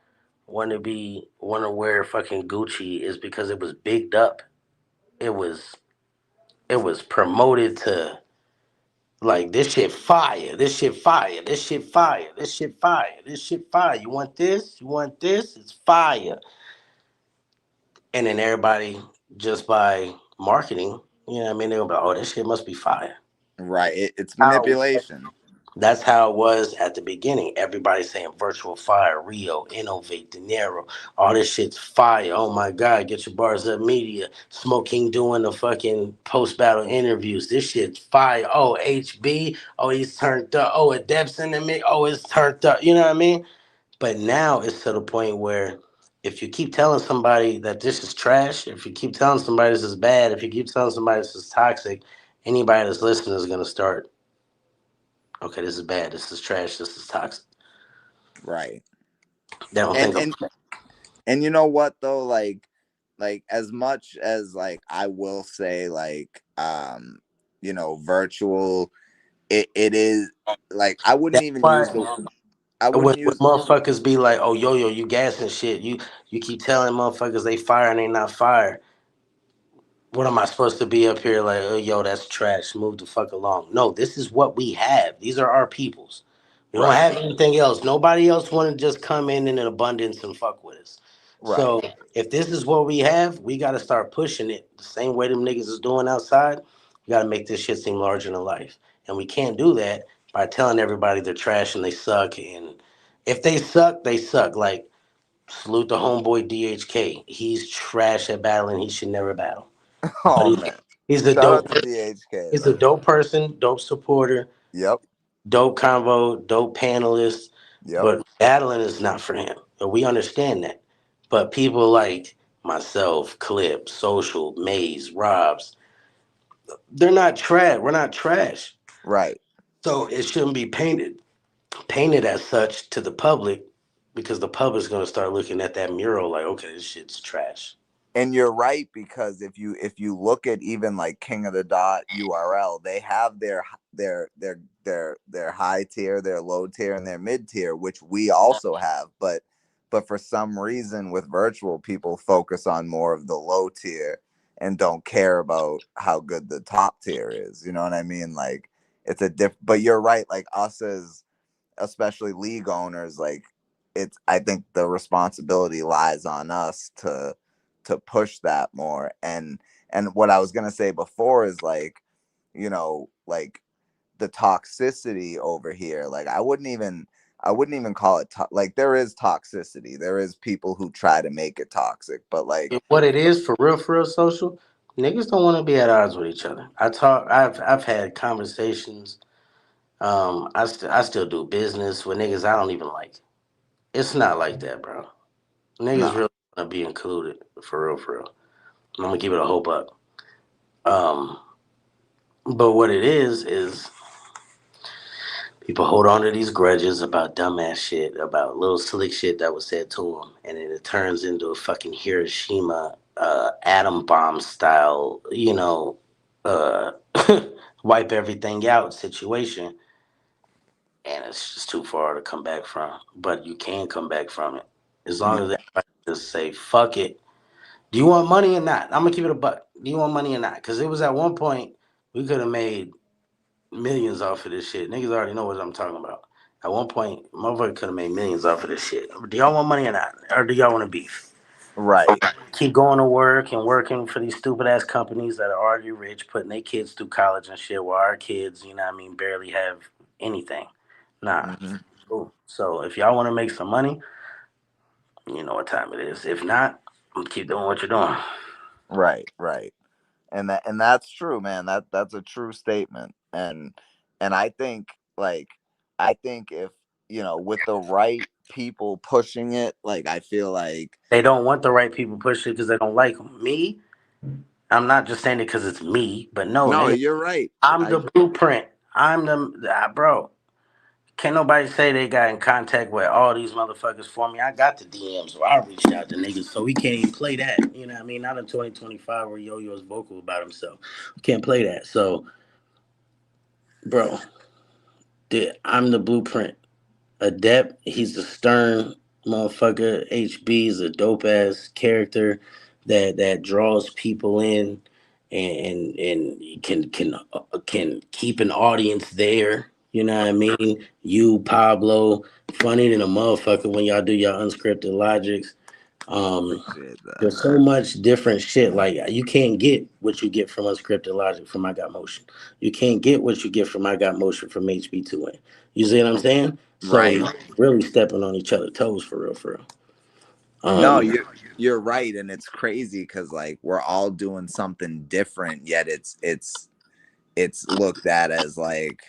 want to wear fucking Gucci is because it was bigged up. It was promoted to like this shit fire, this shit fire, this shit fire, this shit fire, this shit fire. You want this? You want this? It's fire. And then everybody just by marketing, you know what I mean? They'll be like, oh, this shit must be fire. Right, it's manipulation. That's how it was at the beginning. Everybody saying virtual fire, Rio, Innovate, De Niro, all this shit's fire. Oh my God, get your bars up media. Smoking doing the fucking post battle interviews. This shit's fire. Oh, HB. Oh, he's turned up. Oh, a Dep's in the mix. Oh, it's turned up. You know what I mean? But now it's to the point where if you keep telling somebody that this is trash, if you keep telling somebody this is bad, if you keep telling somebody this is toxic, anybody that's listening is going to start, okay, this is bad, this is trash, this is toxic. Right. They don't think and you know what though, like as much as like I will say like you know, virtual, it is like I wouldn't even use the I when wouldn't use motherfuckers be like, oh, yo, you gassing shit. You keep telling motherfuckers they fire and they not fire. What am I supposed to be up here like, oh, yo, that's trash. Move the fuck along. No, this is what we have. These are our peoples. We don't have anything else. Nobody else want to just come in an abundance and fuck with us. right. So if this is what we have, we got to start pushing it the same way them niggas is doing outside. We got to make this shit seem larger than life. And we can't do that by telling everybody they're trash and they suck. And if they suck, they suck. Like, salute the homeboy DHK. He's trash at battling. He should never battle. Oh But man. he's a Shout out dope. to DHK He's a though. dope person, dope supporter, Yep. dope convo, dope panelist. Yep. But battling is not for him. And we understand that. But people like myself, Clip, Social, Maze, Robs, they're not trash. We're not trash. Right. So it shouldn't be painted as such to the public because the public's gonna start looking at that mural like, okay, this shit's trash. And you're right, because if you look at even like King of the Dot URL, they have their high tier, their low tier, and their mid tier, which we also have. But for some reason with virtual, people focus on more of the low tier and don't care about how good the top tier is. You know what I mean? Like it's a but you're right, like us as especially league owners, like it's, I think the responsibility lies on us to push that more. And what I was going to say before is like, you know, like the toxicity over here, like I wouldn't even call it like there is toxicity, there is people who try to make it toxic, but like What it is for real social, niggas don't want to be at odds with each other. I've had conversations. I still do business with niggas I don't even like. It's not like that, bro. Niggas No. really gonna be included for real, for real. I'm gonna keep it a whole buck. Um, but what it is people hold on to these grudges about dumbass shit, about little slick shit that was said to them, and then it turns into a fucking Hiroshima atom bomb style, uh, wipe everything out situation, and it's just too far to come back from. But you can come back from it as long as everybody just say fuck it. Do you want money or not? I'm gonna keep it a buck. Do you want money or not? Because it was at one point we could have made millions off of this shit. Niggas already know what I'm talking about. At one point, motherfucker could have made millions off of this shit. Do y'all want money or not? Or do y'all want to beef? Right. Keep going to work and working for these stupid ass companies that are already rich, putting their kids through college and shit, while our kids, barely have anything. Nah. Hmm. Cool. So if y'all want to make some money, you know what time it is. If not, keep doing what you're doing. Right. Right. And that's true, man. That's a true statement. And I think, like, I think if, with the right people pushing it, like, I feel like, They don't want the right people pushing it because they don't like them. Me, I'm not just saying it because it's me, but no, no, nigga, you're right. I'm I the blueprint. I'm bro. Can't nobody say they got in contact with all these motherfuckers for me. I got the DMs where I reached out to niggas, so we can't even play that. You know what I mean? Not in 2025 where Yo Yo's vocal about himself. We can't play that. So, bro, I'm the blueprint. Adept, he's a stern motherfucker. HB is a dope ass character that draws people in and can keep an audience there. You know what I mean? You, Pablo, funny than a motherfucker when y'all do your unscripted logics. appreciate that. There's so much different shit. Like you can't get what you get from unscripted logic from I Got Motion. You can't get what you get from I Got Motion from HB2N. You see what I'm saying? So Right. you're really stepping on each other's toes for real, for real. No, Um, you're right, and it's crazy because, like, we're all doing something different, yet it's looked at as, like,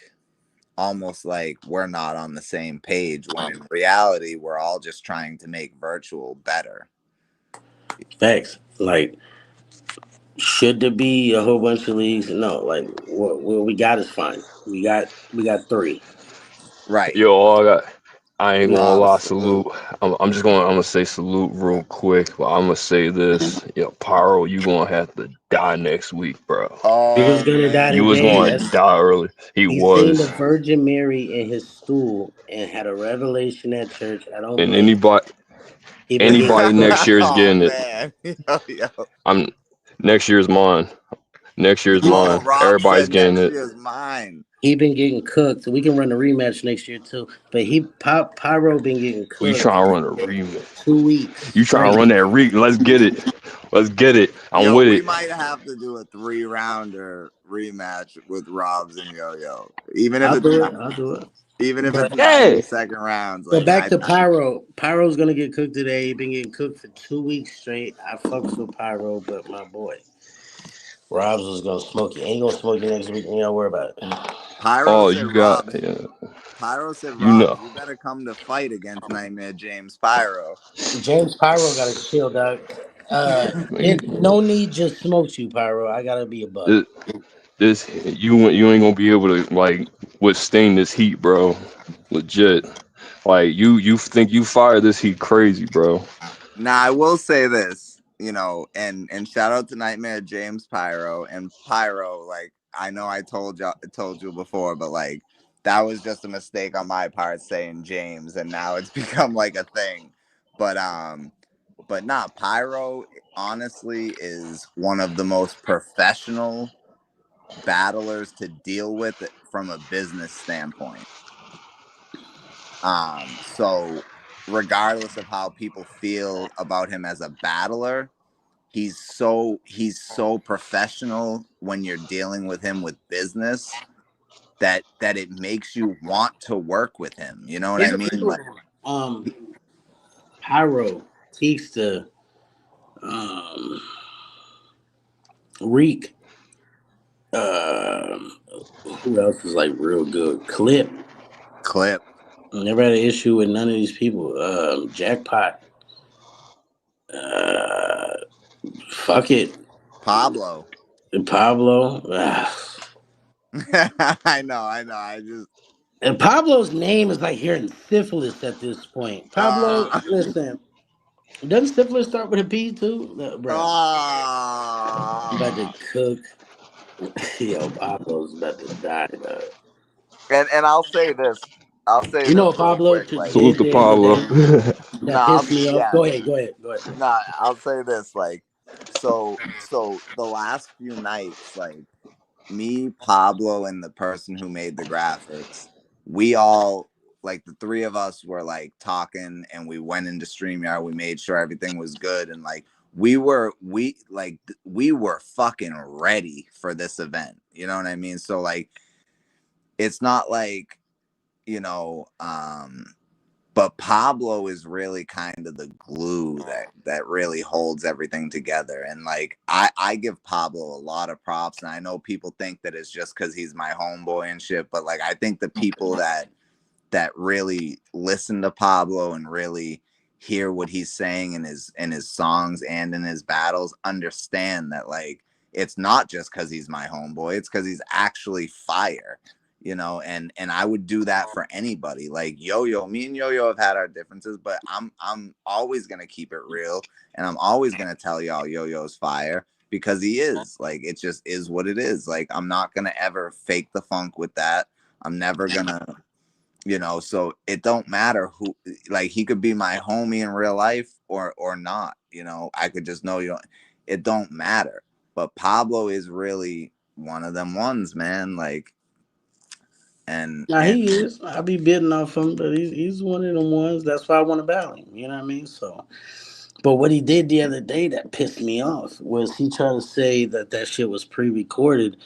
almost like we're not on the same page, when in reality we're all just trying to make virtual better. Facts. Like, should there be a whole bunch of leagues? No. Like, what we got is fine. We got three. Right. Yo, I ain't gonna Rob, lie, salute. salute. I'm gonna say salute real quick, but I'm gonna say this. Yo, Pyro, you gonna have to die next week, bro. He was Oh gonna die You man. was today. gonna That's die early. He He seen the was. Virgin Mary in his stool and had a revelation at church. I don't And blame him. He been getting anybody cooked. next year is Oh getting it. man. Yo, yo. I'm next year's mine. Next year's Oh, mine. Rob Everybody's said getting next it. year's mine. He been getting cooked. So we can run a rematch next year too. But Pyro been getting We cooked trying to for run a remix. 2 weeks You trying to straight. run that re? Let's get it. Let's get it. I'm Yo, with we it. might have to do a 3-rounder rematch with Robs and Yo Yo. Even if I'll it's do not it. I'll do it. even if But it's not in Yeah. the second rounds, but like back I to Pyro. Pyro's gonna get cooked today. He been getting cooked for 2 weeks straight. I fucks with Pyro, but my boy Robs was gonna smoke you. Ain't gonna smoke you next week. Ain't gotta worry about it. Pyro Oh, said you got. Robs. Yeah, Pyro said you Robs, know. you better come to fight against Nightmare James Pyro. James Pyro gotta chill, dog. No need just smoked you, Pyro. I gotta be a buck. This, you ain't gonna be able to like withstand this heat, bro. Legit. Like you think you fire this heat crazy, bro. Now I will say this, and shout out to Nightmare James Pyro and Pyro. Like, I know I told you before, but like that was just a mistake on my part saying James, and now it's become like a thing. But not Pyro. Honestly, is one of the most professional battlers to deal with from a business standpoint. So regardless of how people feel about him as a battler, he's so professional when you're dealing with him with business that it makes you want to work with him. You know what Here's I the thing mean? with Like, him. Pyro takes the um Reek. Um, who else is like real good? Clip. Clip. Never had an issue with none of these people. Jackpot. Fuck it. Pablo. Pablo. I know. I just And Pablo's name is like hearing syphilis at this point. Pablo, uh listen, doesn't syphilis start with a P too? No, bro, I'm about to uh, cook. Yo, Pablo's about to die, dog. and I'll say this. I'll say You know this what real Pablo quick. Like, Salute did to the other Pablo. day no, that pissed me off? yeah, Go ahead, go ahead, go ahead. no, I'll say this. Like, so the last few nights, like me, Pablo, and the person who made the graphics, we all like the three of us were like talking, and we went into StreamYard. We made sure everything was good, and like we were fucking ready for this event. You know what I mean? So like, it's not like you know, but Pablo is really kind of the glue that really holds everything together. And like I give Pablo a lot of props, and I know people think that it's just because he's my homeboy and shit, but like I think the people that really listen to Pablo and really hear what he's saying in his songs and in his battles understand that like it's not just because he's my homeboy, it's because he's actually fire, you know. And I would do that for anybody. Like Yo-Yo, me and Yo-Yo have had our differences, but I'm always gonna keep it real, and I'm always gonna tell y'all Yo-Yo's fire because he is. Like it just is what it is. Like I'm not gonna ever fake the funk with that. I'm never gonna, you know. So it don't matter who, like he could be my homie in real life or not, you know. I could just know, you know, it don't matter. But Pablo is really one of them ones, man. Like Now and he is. I be bidding off him, but he's one of them ones. That's why I want to battle him. You know what I mean? So, but what he did the other day that pissed me off was he tried to say that that shit was pre-recorded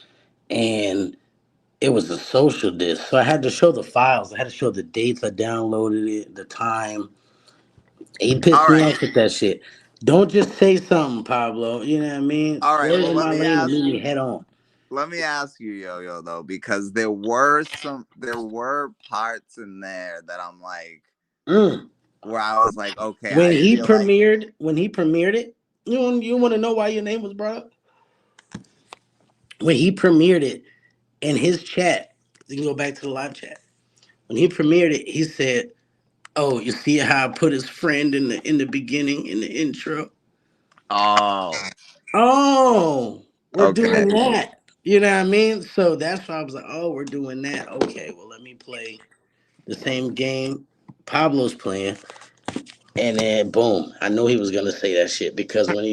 and it was a social disc. So I had to show the files. I had to show the dates I downloaded it, the time. He pissed all me right, off with that shit. Don't just say something, Pablo. You know what I mean? all right. Flirt Well, in my lane and meet me head on. let me ask you, Yo-Yo, though, because there were parts in there that I'm like, Mm. where I was like, okay, I feel like When he premiered it, you want to know why your name was brought up? When he premiered it in his chat, you can go back to the live chat. When he premiered it, he said, "Oh, you see how I put his friend in the beginning in the intro? oh, Oh, we're okay. doing that. You know what I mean? So that's why I was like, oh, we're doing that. Okay, well, let me play the same game Pablo's playing." And then boom, I knew he was gonna say that shit because when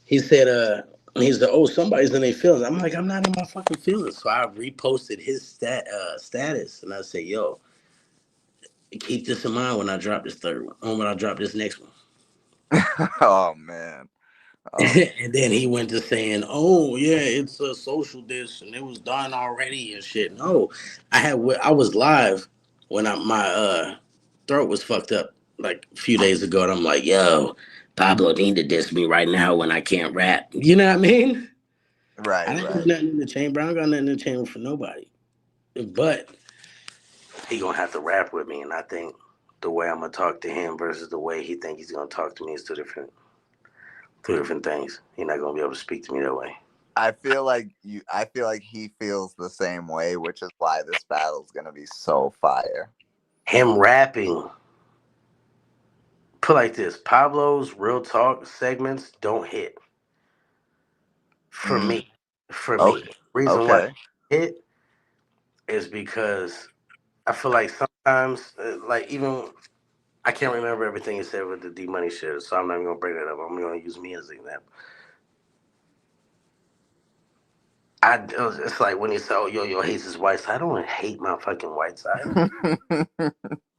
he said he said, "Oh, somebody's in their feelings." I'm like, I'm not in my fucking feelings. So I reposted his status and I said, "Yo, keep this in mind when I drop this third one, or when I drop this next one." Oh man. Oh, And then he went to saying, "Oh yeah, it's a social dish and it was done already and shit." No, I was live when my throat was fucked up like a few days ago, and I'm like, "Yo, Pablo need to diss me right now when I can't rap." You know what I mean? I right, didn't got right. nothing in the chamber. I don't got nothing in the chamber for nobody. But he gonna have to rap with me, and I think the way I'm gonna talk to him versus the way he think he's gonna talk to me is two different things. He's not gonna be able to speak to me that way. I feel like he feels the same way, which is why this battle is gonna be so fire. Him rapping, put like this: Pablo's real talk segments don't hit for Mm, me. For okay, me, reason why okay. they hit is because I feel like sometimes, like even I can't remember everything he said with the D Money shit, so I'm not even gonna bring that up. I'm gonna use me as an example. It's like when he said, "Oh, Yo hates his white side." I don't hate my fucking white side.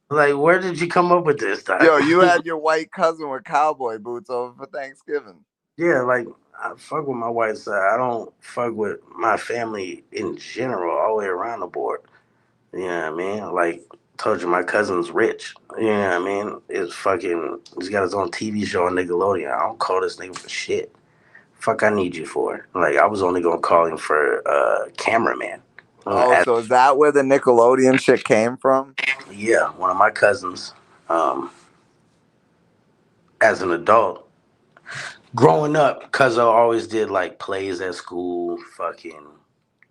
Like, where did you come up with this, dog? Yo, you had your white cousin with cowboy boots over for Thanksgiving. Yeah, like I fuck with my white side. I don't fuck with my family in general, all the way around the board. You know what I mean? Like told you, my cousin's rich. You know what I mean? It's fucking. He's got his own TV show on Nickelodeon. I don't call this nigga for shit. Fuck, I need you for. Like I was only gonna call him for cameraman. Oh, As, so is that where the Nickelodeon shit came from? yeah, one of my cousins. Um, as an adult, growing up, cuz I always did like plays at school, fucking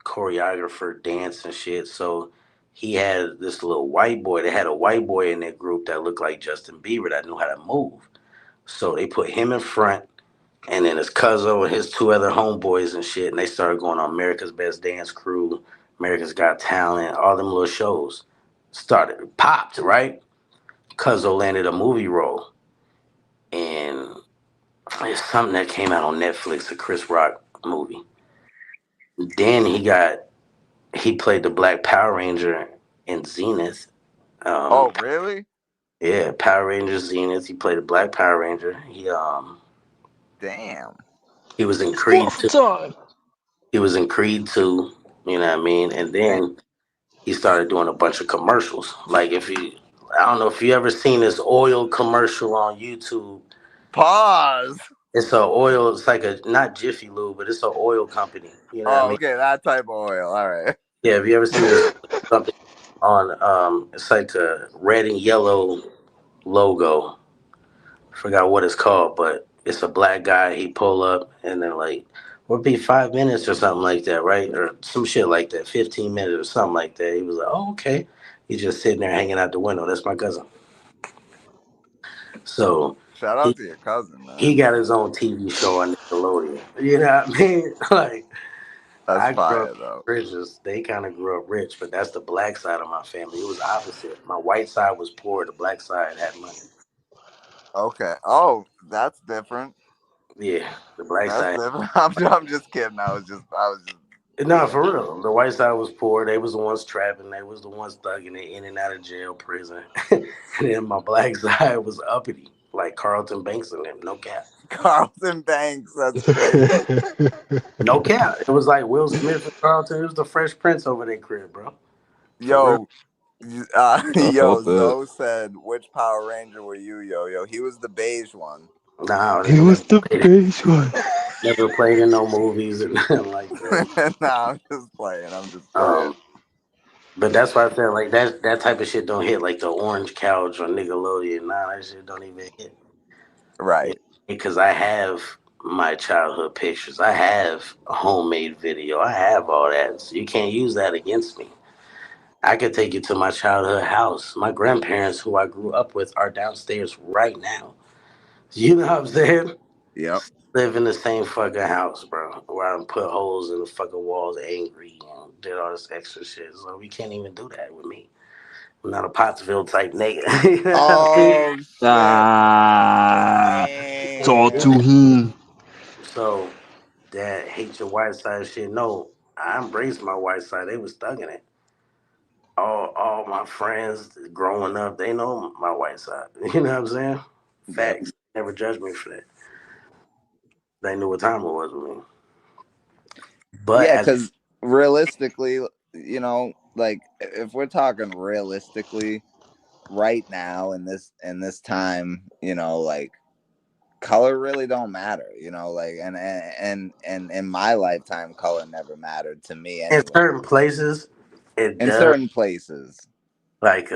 choreographer, dance and shit. So he had this little white boy. They had a white boy in their group that looked like Justin Bieber that knew how to move. So they put him in front, and then his cousin and his two other homeboys and shit, and they started going on America's Best Dance Crew, America's Got Talent, all them little shows. Started popped, right? Cuzzo landed a movie role, and it's something that came out on Netflix, a Chris Rock movie. Then he played the Black Power Ranger in Zenith. Oh, Um, really? yeah, Power Ranger Zenith. He played the Black Power Ranger. Damn. He was in It's Creed morphin' 2. time. He was in Creed 2. You know what I mean? And Damn. then he started doing a bunch of commercials. Like I don't know if you ever seen this oil commercial on YouTube. Pause. It's a oil. It's like a not Jiffy Lube, but it's an oil company. You know what I Oh, mean? okay, that type of oil. All right. Yeah. Have you ever seen this something on? It's like a red and yellow logo. Forgot what it's called, but it's a black guy. He pull up and they're like, "Would be 5 minutes or something like that, right? Or some shit like that, 15 minutes or something like that." He was like, "Oh, okay." He's just sitting there hanging out the window. That's my cousin. So Shout he out to your cousin, he man. got his own TV show on Nickelodeon. You know what I mean? Like That's I grew up fire though. rich. They kind of grew up rich, but that's the black side of my family. It was opposite. My white side was poor. The black side had money. Okay. Oh, that's different. Yeah, the black That's side. different. I'm just kidding. I was just No, being. for real. The white side was poor. They was the ones trapping. They was the ones thugging it in and out of jail, prison. And then my black side was uppity, like Carlton Banks and them. No cap. Carlton Banks. That's crazy. No cap. It was like Will Smith and Carlton. It was the Fresh Prince over their crib, bro. For real. Yo, I yo, felt that. Zoe said, which Power Ranger were you, yo? Yo, he was the beige one. Nah, He nigga was the played it. beige one. Never played in no movies and nothing like that. Nah, I'm just playing. I'm just playing. Um, but that's why I said like that type of shit don't hit like the Orange Couch or Nickelodeon. Nah, that shit don't even hit. Yeah, Right. because I have my childhood pictures. I have a homemade video. I have all that. So you can't use that against me. I could take you to my childhood house. My grandparents, who I grew up with, are downstairs right now. You know what I'm saying? Yep. Live in the same fucking house, bro. Where I put holes in the fucking walls, angry, and did all this extra shit. So we can't even do that with me. I'm not a Pottsville type nigga. You know what I mean? Oh shit. Ah, talk to Damn. him. So that hate your white side shit. No, I embraced my white side. They was thugging it. All my friends growing up, they know my white side. You know what I'm saying? Yep. Facts. Never judged me for that. They knew what time it was with me. But Yeah, as because realistically, like if we're talking realistically, right now in this time, like color really don't matter, like and in my lifetime, color never mattered to me in anyway. certain places, it In does. certain places, Like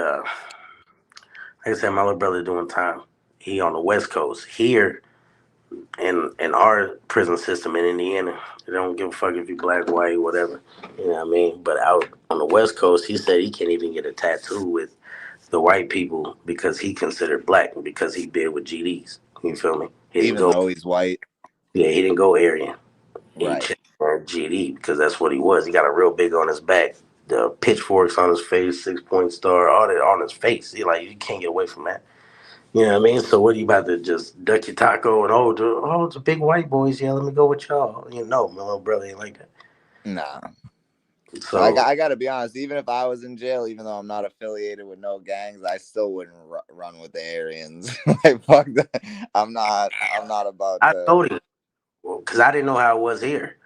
like I said, my little brother doing time. He on the West Coast. Here in our prison system in Indiana, they don't give a fuck if you black, white, whatever. You know what I mean? But out on the West Coast, he said he can't even get a tattoo with the white people because he considered black because he bid with GDs. You feel me? He didn't even go. though he's white. Yeah, he didn't go Aryan. He Right. checked GD because that's what he was. He got a real big on his back, the pitchforks on his face, 6 point star, all that on his face. He like you can't get away from that. You know what I mean? So what are you about to just duck your taco and it's a big white boys? Yeah, let me go with y'all. You know, my little brother ain't like that. Nah. I got, So I got to be honest. Even if I was in jail, even though I'm not affiliated with no gangs, I still wouldn't run with the Aryans. Like fuck that. I'm not. I'm not about I to. told him, well, because I didn't know how it was here.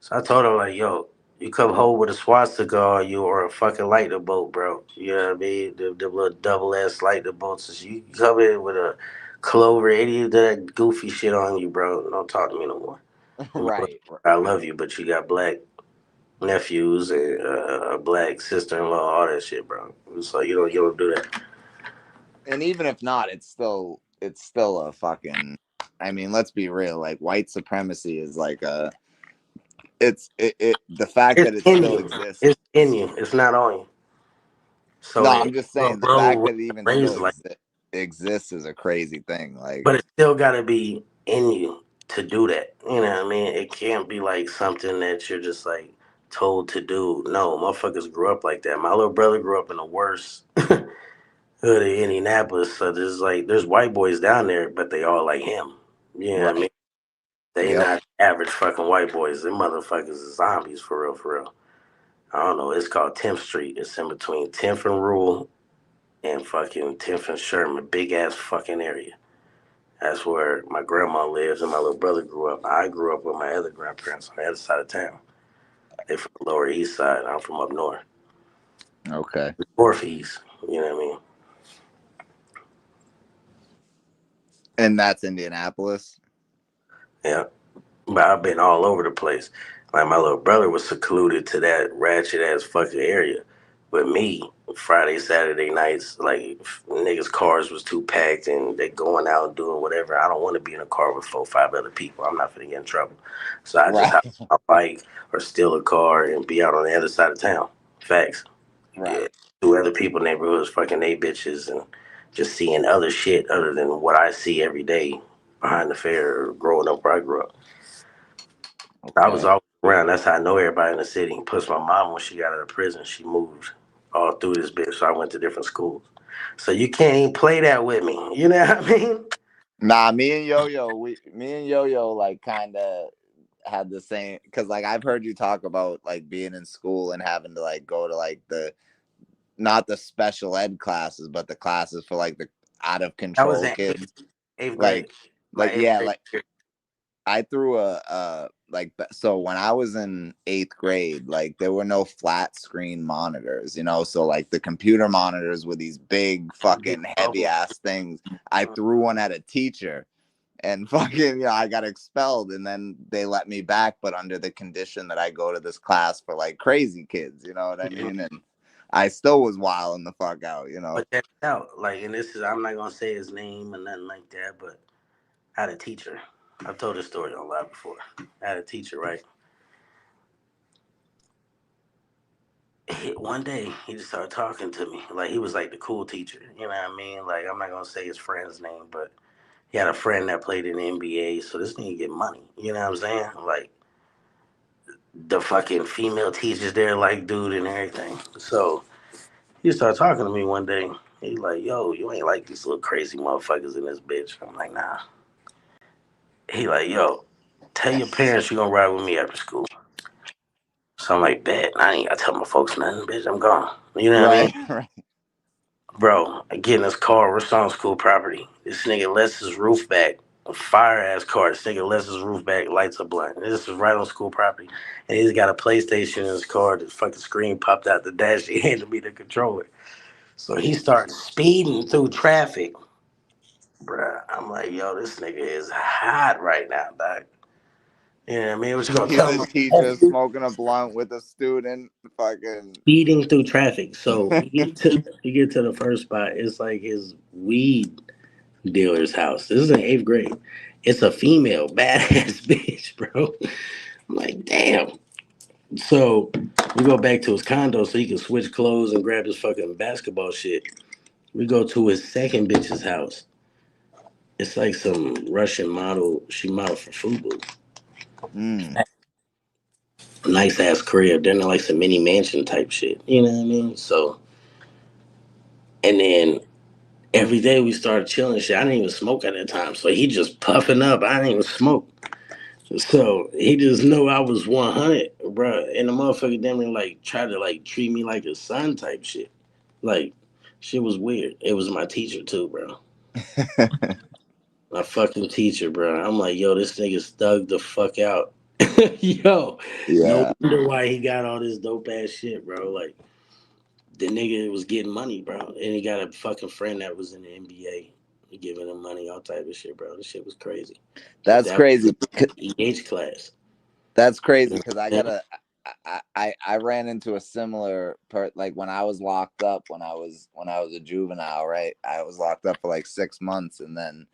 So I told him like, yo, you come home with a swastika on you or a fucking lightning bolt, bro. You know what I mean? The little double ass lightning bolts. You come in with a clover, any of that goofy shit on you, bro. Don't talk to me no more. Right. I love you, but you got black nephews and a black sister-in-law, all that shit, bro. So you don't do that. And even if not, it's still a fucking I mean, let's be real. Like white supremacy is like the fact It's that it in still you. exists. It's in you. It's not on you. No, So I'm just little saying the bro fact was that it even still raised like, exists is a crazy thing. Like, but it still got to be in you to do that. You know what I mean? It can't be like something that you're just like told to do. No, motherfuckers grew up like that. My little brother grew up in the worst hood of Indianapolis. So there's white boys down there, but they all like him. You know what I right? mean? They Yep. not average fucking white boys. Them motherfuckers is zombies for real, for real. I don't know. It's called 10th Street. It's in between 10th and Rule and fucking 10th and Sherman. Big ass fucking area. That's where my grandma lives and my little brother grew up. I grew up with my other grandparents on the other side of town. They from the Lower East Side. I'm from up north. Okay. Northeast. You know what I mean? And that's Indianapolis. Yeah. But I've been all over the place. Like my little brother was secluded to that ratchet ass fucking area. But me, Friday, Saturday nights, like niggas' cars was too packed and they going out and doing whatever. I don't want to be in a car with 4, 5 other people. I'm not gonna get in trouble. So I just Right. hop on my bike or steal a car and be out on the other side of town. Facts. Yeah. Right. 2 other people neighborhoods fucking they bitches and just seeing other shit other than what I see every day behind the fair or growing up where I grew up. I was Okay. always around. That's how I know everybody in the city. Plus, my mom, when she got out of prison, she moved all through this bitch. So I went to different schools. So you can't even play that with me. You know what I mean? Nah, me and Yo-Yo, like kind of had the same, because like I've heard you talk about like being in school and having to like go to like the not the special ed classes, but the classes for like the out of That was control in kids. eighth grade. Like, My eighth yeah, grade like year. I threw so when I was in 8th grade, like there were no flat screen monitors, so like the computer monitors were these big Big fucking heavy bubble. ass things. I threw one at a teacher and fucking I got expelled, and then they let me back, but under the condition that I go to this class for like crazy kids, you know what I mean? And I still was wilding the fuck out. But check it out. Like, and this is, I'm not going to say his name or nothing like that, but I had a teacher. I've told this story on live before. I had a teacher, right? One day he just started talking to me like he was like the cool teacher. You know what I mean? Like I'm not gonna say his friend's name, but he had a friend that played in the NBA, so this nigga get money. You know what I'm saying? Like the fucking female teachers there like dude and everything. So he started talking to me one day. He like, yo, you ain't like these little crazy motherfuckers in this bitch. I'm like, nah. He like, yo, tell your parents you gonna ride with me after school. So I'm like, bet. I ain't gotta tell my folks nothing, bitch. I'm gone. You know what I mean? Right. Right. Bro, I get in this car, we're on school property. This nigga lets his roof back. A fire ass car. This nigga lets his roof back, lights a blunt. This is right on school property. And he's got a PlayStation in his car. The fucking screen popped out the dash. He handed me the controller. So he starts speeding through traffic. Bruh, I'm like, yo, this nigga is hot right now, dog. You know what I mean? What you gonna tell The teacher him? smoking a blunt with a student, fucking. Speeding through traffic. So you get to the first spot. It's like his weed dealer's house. This is in eighth grade. It's a female badass bitch, bro. I'm like, damn. So we go back to his condo so he can switch clothes and grab his fucking basketball shit. We go to his second bitch's house. It's like some Russian model. She modeled for Fubu. Mm, Nice ass crib. They're in like some mini mansion type shit. You know what I mean? So, and then every day we started chilling shit. I didn't even smoke at that time. So he just puffing up. I didn't even smoke. So he just knew I was 100, bro. And the motherfucker damn near like tried to like treat me like a son type shit. Like, shit was weird. It was my teacher too, bro. My fucking teacher, bro. I'm like, yo, this nigga's thugged the fuck out. Yo, no yeah, wonder why he got all this dope ass shit, bro. Like, the nigga was getting money, bro. And he got a fucking friend that was in the NBA giving him money, all type of shit, bro. This shit was crazy. But that's that crazy. was EH class. That's You crazy know because what I'm saying? I ran into a similar like when I was locked up when I was a juvenile, right? I was locked up for like 6 months, and then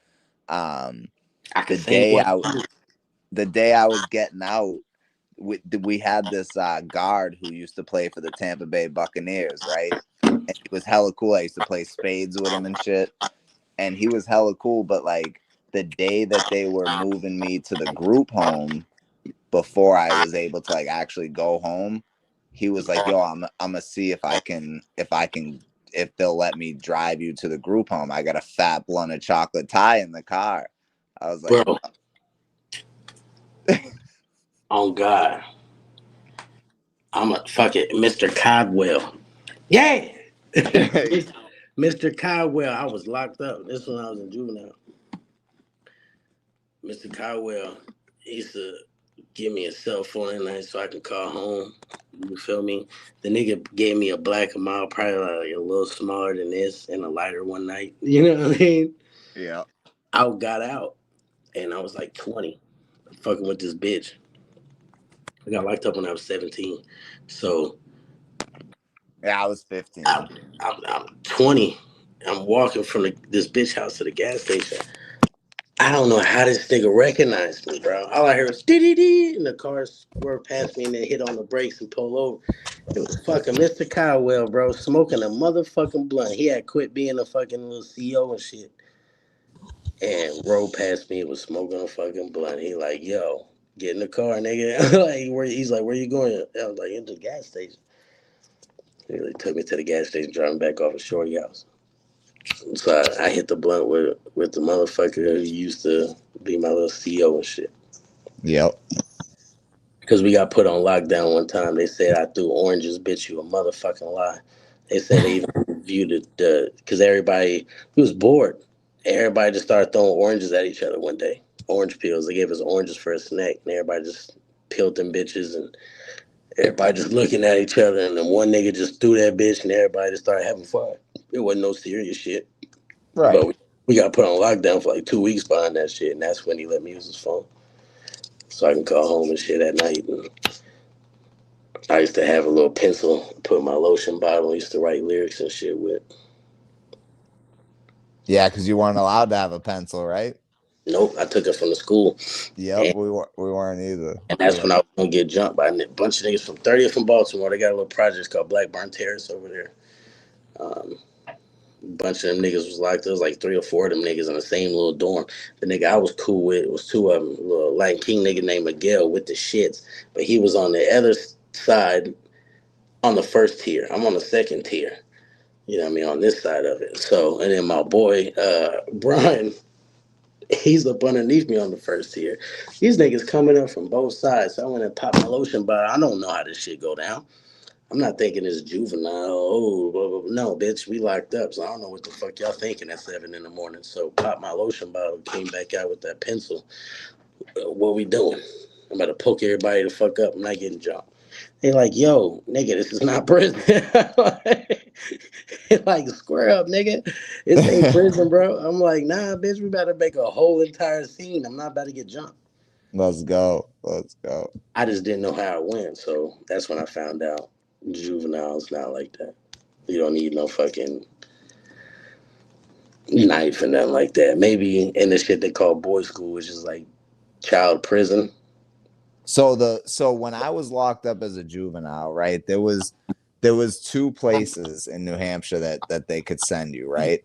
um I could The sing day one. I was getting out, we had this guard who used to play for the Tampa Bay Buccaneers, right? And he was hella cool. I used to play spades with him and shit. And he was hella cool. But like the day that they were moving me to the group home, before I was able to like actually go home, he was like, "Yo, I'm gonna see if they'll let me drive you to the group home. I got a fat blunt of chocolate tie in the car." I was like, Bro. Oh God. I'm a fuck it, Mr. Codwell. Yeah. Mr. Codwell, I was locked up. This when I was in juvenile. Mr. Codwell used to give me a cell phone at night so I could call home. You feel me? The nigga gave me a black mile, probably like a little smaller than this, and a lighter one night. You know what I mean? yeah. I got out, and I was like 20, fucking with this bitch. I got locked up when I was 17. So Yeah, I was 15. I'm 20. I'm walking from this bitch house to the gas station. I don't know how this nigga recognized me, bro. All I heard was dee, and the car swerved past me and then hit on the brakes and pulled over. It was fucking Mr. Cowell, bro, smoking a motherfucking blunt. He had quit being a fucking little CEO and shit. And rode past me and was smoking a fucking blunt. He like, yo, get in the car, nigga. He's like, where you going? I was like, into the gas station. He really took me to the gas station, driving back off of Shorty house. So I hit the blunt with the motherfucker who used to be my little CEO and shit. Yep. Because we got put on lockdown one time. They said I threw oranges, bitch, you a motherfucking lie. They said they even reviewed it because everybody was bored. Everybody just started throwing oranges at each other one day. Orange peels. They gave us oranges for a snack, and everybody just peeled them bitches, and everybody just looking at each other. And then one nigga just threw that bitch, and everybody just started having fun. It wasn't no serious shit. Right. But we got put on lockdown for like 2 weeks behind that shit, and that's when he let me use his phone. So I can call home and shit at night. And I used to have a little pencil, put my lotion bottle, used to write lyrics and shit with. Yeah, because you weren't allowed to have a pencil, right? Nope, I took it from the school. Yep, we weren't either. And that's when I was gonna get jumped by a bunch of niggas from 30th from Baltimore. They got a little project called Blackburn Terrace over there. A bunch of them niggas was like, there was like 3 or 4 of them niggas in the same little dorm. The nigga I was cool with was 2 of them. A little Latin King nigga named Miguel with the shits, but he was on the other side on the first tier. I'm on the second tier. You know what I mean? On this side of it. So, and then my boy, Brian, he's up underneath me on the first tier. These niggas coming up from both sides. So I went and popped my lotion, but I don't know how this shit go down. I'm not thinking it's juvenile. Oh, blah, blah, blah. No, bitch, we locked up. So I don't know what the fuck y'all thinking at 7 in the morning. So popped my lotion bottle, came back out with that pencil. What we doing? I'm about to poke everybody the fuck up. I'm not getting jumped. They like, yo, nigga, this is not prison. Like, square up, nigga. This ain't prison, bro. I'm like, nah, bitch, we about to make a whole entire scene. I'm not about to get jumped. Let's go. I just didn't know how it went. So that's when I found out juvenile's not like that. You don't need no fucking knife and nothing like that. Maybe in the shit they call boys' school, which is like child prison. So when I was locked up as a juvenile, right, there was 2 places in New Hampshire that they could send you, right?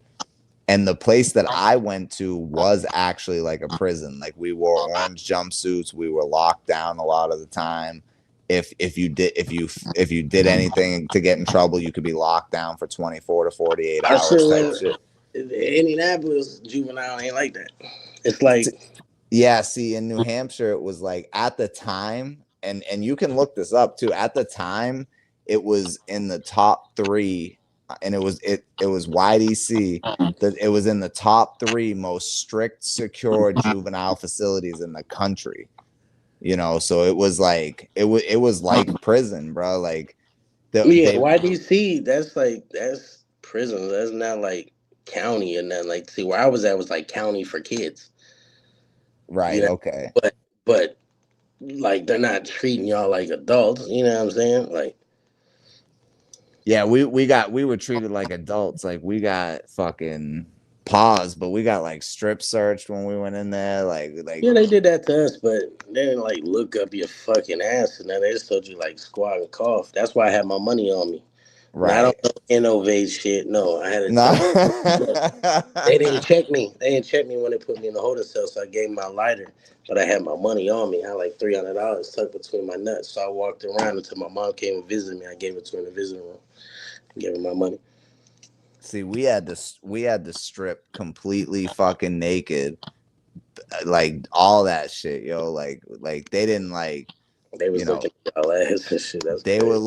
And the place that I went to was actually like a prison. Like we wore orange jumpsuits, we were locked down a lot of the time. If you did anything to get in trouble, you could be locked down for 24 to 48 hours type shit. Indianapolis juvenile ain't like that. It's like, yeah, see, in New Hampshire, it was like at the time, and you can look this up too. At the time, it was in the top 3, and it was YDC that it was in the top 3 most strict, secure juvenile facilities in the country. You know, so it was like it was like prison, bro. Like YDC, that's prison. That's not like county or nothing. Like, see, where I was at was like county for kids. Right. You know? Okay. But like they're not treating y'all like adults. You know what I'm saying? Like, yeah, we were treated like adults. Like we got fucking pause, but we got like strip searched when we went in there. Yeah, they did that to us, but they didn't like look up your fucking ass, and then they just told you like squat and cough. That's why I had my money on me. Not on right. no innovate shit. No, I had to No. tell them. They didn't check me. They didn't check me when they put me in the holding cell, so I gave them my lighter. But I had my money on me. I had like $300 tucked between my nuts. So I walked around until my mom came and visited me. I gave it to her in the visiting room. Gave her my money. See, we had to strip completely fucking naked, like all that shit, yo. Like they didn't like, They was you know, looking at y'all ass and shit. That's they crazy. will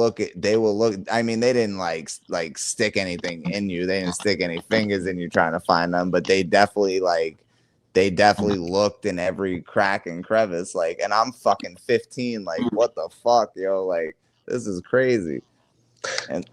look. I mean, they didn't like stick anything in you. They didn't stick any fingers in you trying to find them, but they definitely looked in every crack and crevice. Like, and I'm fucking 15. Like, what the fuck, yo? Like, this is crazy. And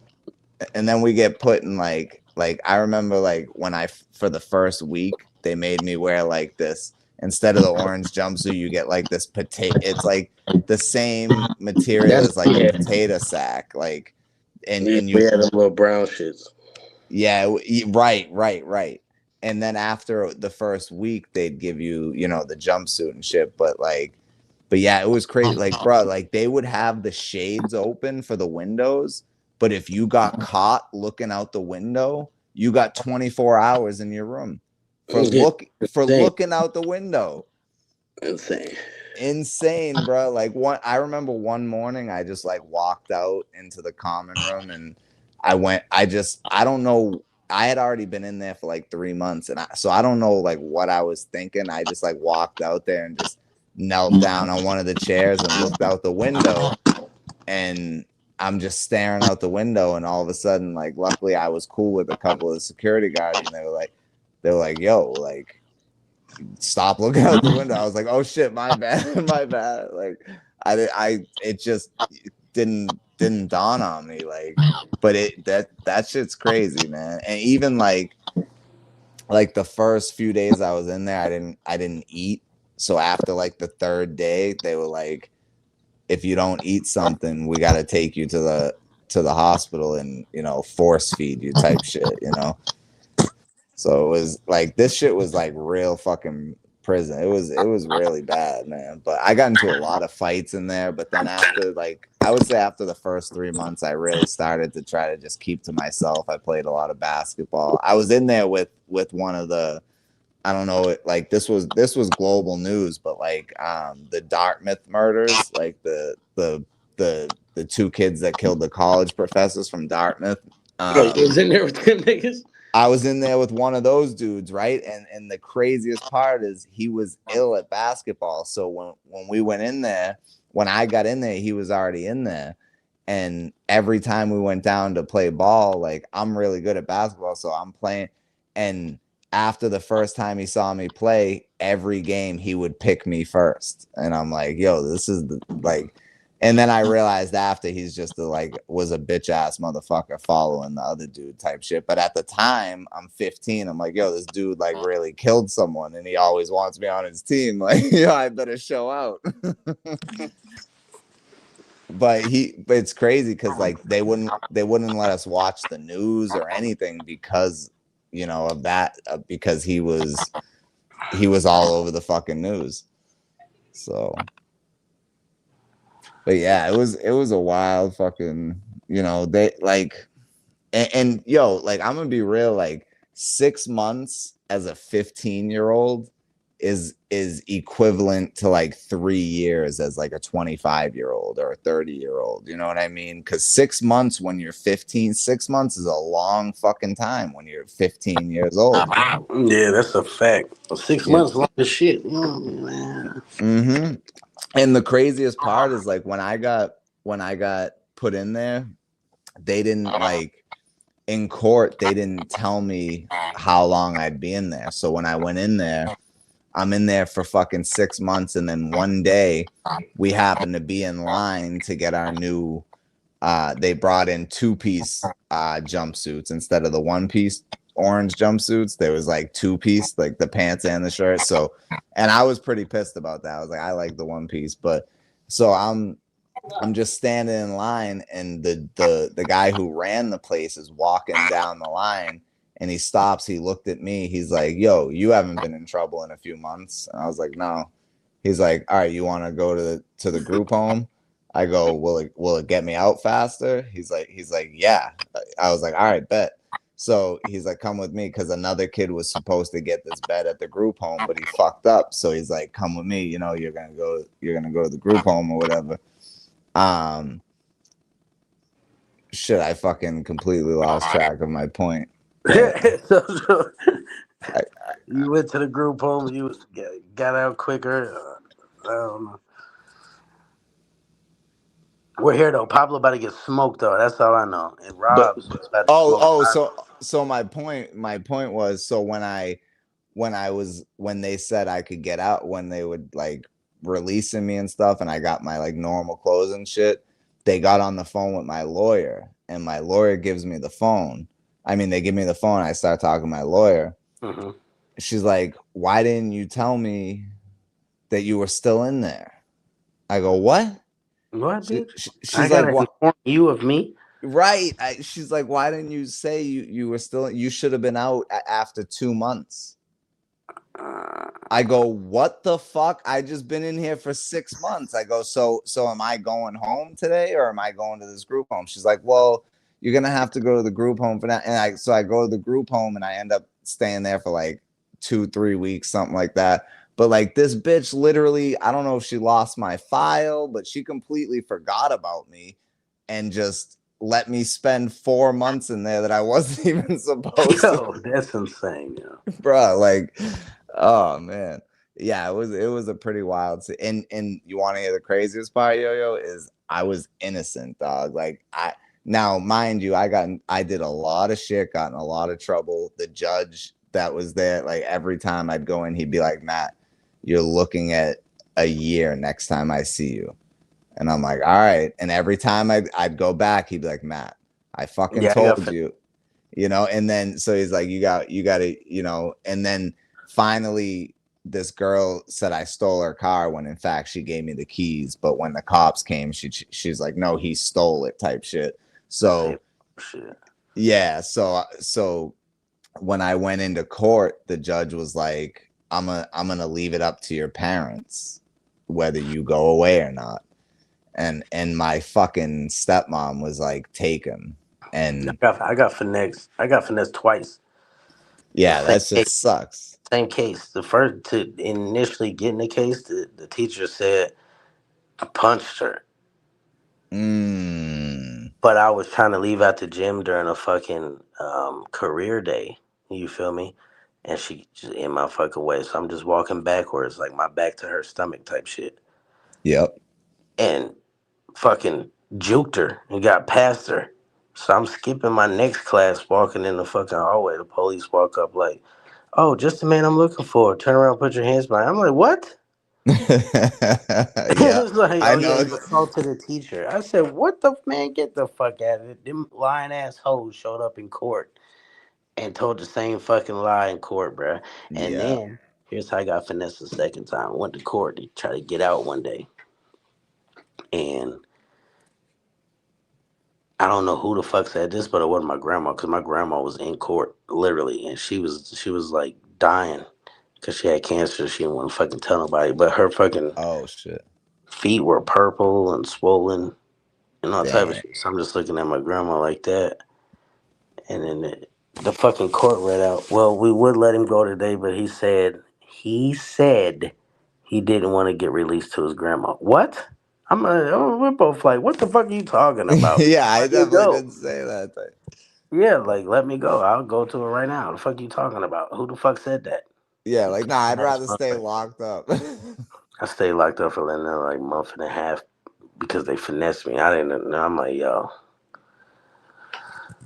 then we get put in like I remember like when for the first week they made me wear like this, instead of the orange jumpsuit you get like this potato, it's like the same material as like a potato sack, like and we you had them little brown shits. yeah, right. And then after the first week they'd give you, the jumpsuit and shit, but yeah, it was crazy. Like, bro, like they would have the shades open for the windows, but if you got caught looking out the window, you got 24 hours in your room for looking out the window. Insane, bro. Like I remember one morning I just like walked out into the common room and I don't know. I had already been in there for like 3 months, and so I don't know like what I was thinking. I just like walked out there and just knelt down on one of the chairs and looked out the window, and I'm just staring out the window, and all of a sudden, like, luckily I was cool with a couple of the security guards, and they were like, yo, like, stop looking out the window. I was like, oh shit, my bad. My bad. Like, it just didn't dawn on me, like, but that shit's crazy, man. And even like the first few days I was in there, I didn't eat. So after like the third day, they were like, if you don't eat something, we got to take you to the hospital and, force feed you type shit, So it was like, this shit was like real fucking prison. It was really bad, man. But I got into a lot of fights in there. But then after, like, I would say after the first 3 months, I really started to try to just keep to myself. I played a lot of basketball. I was in there with one of the, I don't know, like this was global news, but like the Dartmouth murders, like the two kids that killed the college professors from Dartmouth. You was in there with them niggas? I was in there with one of those dudes, right? And the craziest part is he was ill at basketball. So when we went in there, when I got in there, he was already in there. And every time we went down to play ball, like, I'm really good at basketball, so I'm playing. And after the first time he saw me play, every game he would pick me first. And I'm like, yo, this is like, and then I realized after he's just was a bitch ass motherfucker following the other dude type shit. But at the time, I'm 15. I'm like, yo, this dude like really killed someone, and he always wants me on his team. Like, I better show out. But it's crazy because like they wouldn't let us watch the news or anything because of that, because he was all over the fucking news. So, but yeah, it was a wild fucking, they like, and yo, like, I'm gonna be real, like 6 months as a 15-year-old is equivalent to like 3 years as like a 25-year-old or a 30-year-old. You know what I mean? Because 6 months when you're 15, 6 months is a long fucking time when you're 15 years old. Yeah, that's a fact. 6 months, long as shit. Mm-hmm. And the craziest part is like when I got put in there, they didn't like, in court, they didn't tell me how long I'd be in there. So when I went in there, I'm in there for fucking 6 months, and then one day we happened to be in line to get our new they brought in 2-piece jumpsuits instead of the 1-piece orange jumpsuits. There was like 2-piece, like the pants and the shirt. So, and I was pretty pissed about that. I was like, I like the 1-piece, but so I'm just standing in line, and the guy who ran the place is walking down the line, And he stops, he looked at me, he's like, yo, you haven't been in trouble in a few months. And I was like, no. He's like, all right, you want to go to the group home? I go, will it get me out faster? He's like, yeah. I was like, all right, bet. So he's like, come with me, because another kid was supposed to get this bed at the group home, but he fucked up. So he's like, come with me, you know, you're gonna go to the group home or whatever. Shit, I fucking completely lost track of my point. So you went to the group home, you got out quicker. I don't know. We're here though. Pablo about to get smoked though. That's all I know. And Rob's about to smoke. So my point was, so when they said I could get out, when they would like releasing me and stuff, and I got my like normal clothes and shit, they got on the phone with my lawyer, and my lawyer gives me the phone. I mean, they give me the phone. I start talking to my lawyer. Mm-hmm. She's like, why didn't you tell me that you were still in there? I go, what? What, bitch? She's like, what? Inform you of me? Right. She's like, why didn't you say you were still? You should have been out after 2 months. I go, what the fuck? I just been in here for 6 months. I go, so am I going home today, or am I going to this group home? She's like, well, you're gonna have to go to the group home for that. And I go to the group home, and I end up staying there for like 2-3 weeks, something like that. But like, this bitch literally, I don't know if she lost my file, but she completely forgot about me and just let me spend 4 months in there that I wasn't even supposed to. That's insane, Bro, like, oh man. Yeah, it was a pretty wild and you want to hear the craziest part, yo, is I was innocent, dog. Like, now mind you, I did a lot of shit, got in a lot of trouble. The judge that was there, like every time I'd go in, he'd be like, Matt, you're looking at a year next time I see you. And I'm like, all right. And every time I'd go back, he'd be like, Matt, I fucking told you, you know. And then so he's like, you got to, you know. And then finally, this girl said I stole her car, when in fact she gave me the keys. But when the cops came, she's like, no, he stole it, type shit. So yeah, so when I went into court, the judge was like, I'm gonna leave it up to your parents whether you go away or not. And my fucking stepmom was like, take him. And I got finessed. I got finessed twice. Yeah, that shit sucks. Same case. The first, to initially get in the case, the teacher said I punched her. But I was trying to leave out the gym during a fucking career day. You feel me? And she just in my fucking way. So I'm just walking backwards, like my back to her stomach type shit. Yep. And fucking juked her and got past her. So I'm skipping my next class, walking in the fucking hallway. The police walk up like, oh, just the man I'm looking for. Turn around, put your hands behind. I'm like, what? Yeah, It's like, I oh know. yeah, you assaulted the teacher. I said, what the man? Get the fuck out of it. Them lying ass hoes showed up in court and told the same fucking lie in court, bruh. And then here's how I got finessed the second time. I went to court to try to get out one day, and I don't know who the fuck said this, but it wasn't my grandma, because my grandma was in court literally, and she was like dying because she had cancer. She didn't want to fucking tell nobody, but her fucking feet were purple and swollen and all type of shit. So I'm just looking at my grandma like that, and then the fucking court read out, well, we would let him go today, but he said he didn't want to get released to his grandma. What? We're both like, what the fuck are you talking about? Yeah, I definitely didn't say that thing. Yeah, like, let me go. I'll go to her right now. The fuck you talking about? Who the fuck said that? Yeah, like, nah, I'd rather stay locked up. I stayed locked up for like a month and a half because they finessed me. I didn't know. I'm like, yo.